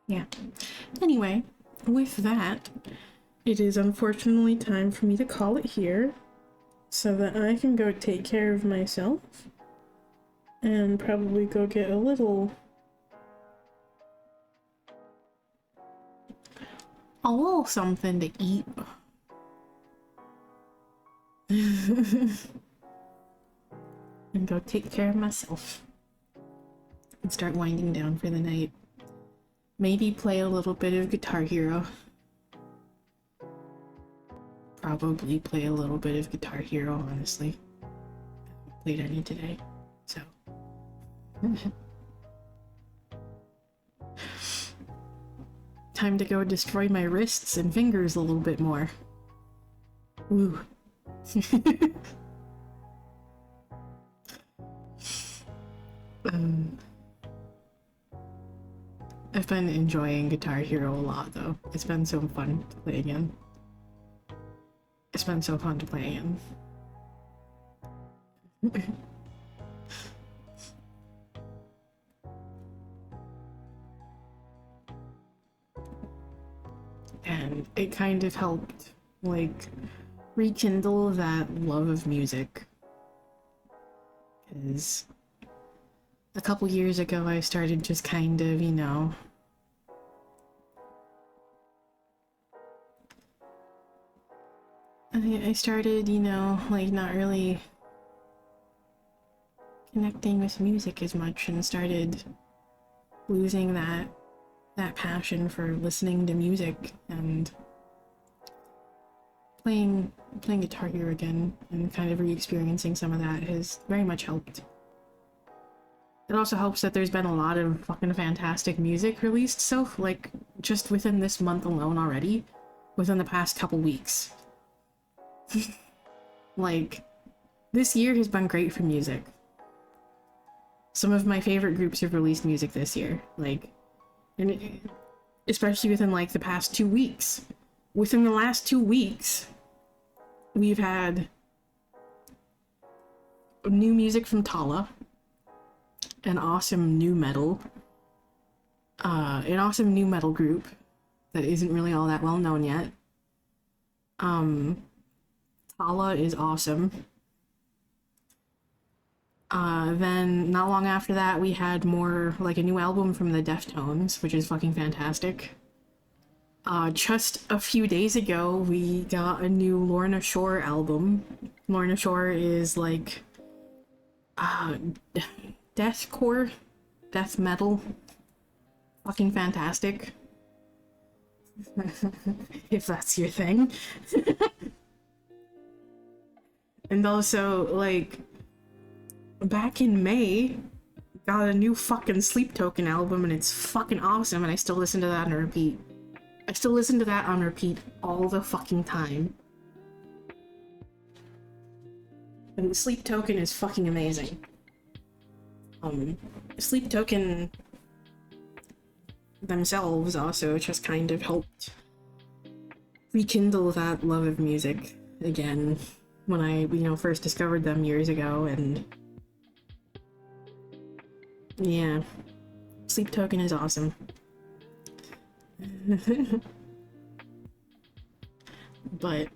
Yeah. Anyway, with that, it is unfortunately time for me to call it here so that I can go take care of myself and probably go get a little something to eat. And go take care of myself and start winding down for the night. Maybe play a little bit of Guitar Hero. Probably play a little bit of Guitar Hero, honestly. I haven't played any today, so. Time to go destroy my wrists and fingers a little bit more. Ooh. I've been enjoying Guitar Hero a lot, though. It's been so fun to play again. It's been so fun to play again. And it kind of helped, like, rekindle that love of music. Because a couple years ago I started just kind of, you know, I started, you know, like, not really connecting with music as much and started losing that that passion for listening to music and playing Guitar Hero again and kind of re-experiencing some of that has very much helped. It also helps that there's been a lot of fucking fantastic music released, so like just within this month alone already, within the past couple weeks. Like, this year has been great for music. Some of my favorite groups have released music this year, like, and especially within like the past 2 weeks. Within the last 2 weeks, we've had new music from Tala, an awesome new metal group that isn't really all that well known yet. Tala is awesome. Then not long after that we had more like a new album from the Deftones, which is fucking fantastic. Just a few days ago we got a new Lorna Shore album. Lorna Shore is like deathcore, death metal, fucking fantastic. If that's your thing. And also, like, back in May, got a new fucking Sleep Token album, and it's fucking awesome, and I still listen to that on repeat. I still listen to that on repeat all the fucking time. And Sleep Token is fucking amazing. Sleep Token themselves also just kind of helped rekindle that love of music again when I, first discovered them years ago, and yeah, Sleep Token is awesome. But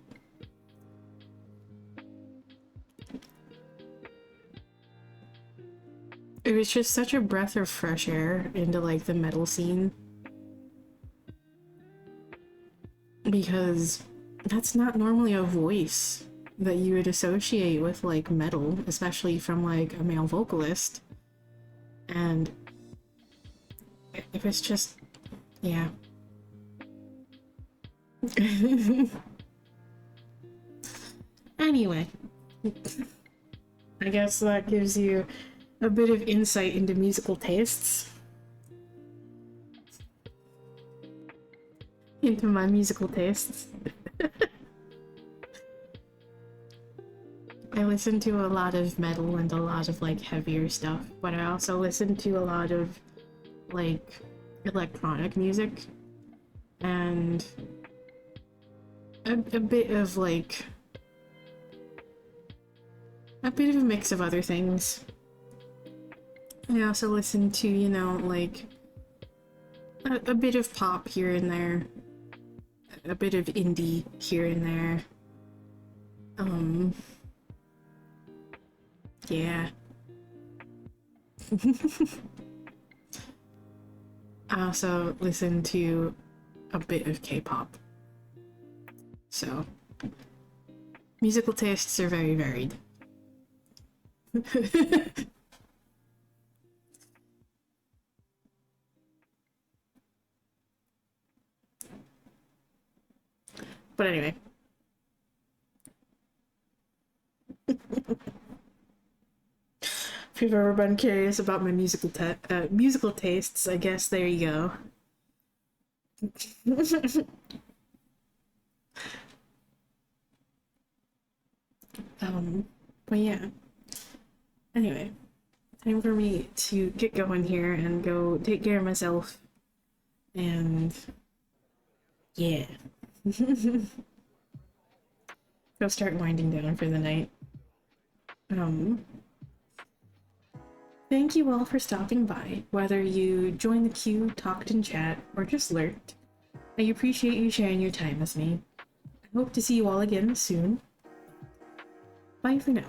it was just such a breath of fresh air into like the metal scene, because that's not normally a voice that you would associate with like metal, especially from like a male vocalist. And it was just, yeah. Anyway, I guess that gives you a bit of insight into musical tastes. Into my musical tastes. I listen to a lot of metal and a lot of like heavier stuff, but I also listen to a lot of like electronic music and a bit of like a bit of a mix of other things. I also listen to, like a bit of pop here and there, a bit of indie here and there. Yeah. I also listen to a bit of K-pop. So, musical tastes are very varied. But anyway. If you've ever been curious about my musical tastes, I guess there you go. But yeah. Anyway, time for me to get going here and go take care of myself. And yeah. Go start winding down for the night. Thank you all for stopping by, whether you joined the queue, talked in chat, or just lurked. I appreciate you sharing your time with me. I hope to see you all again soon. Bye for now.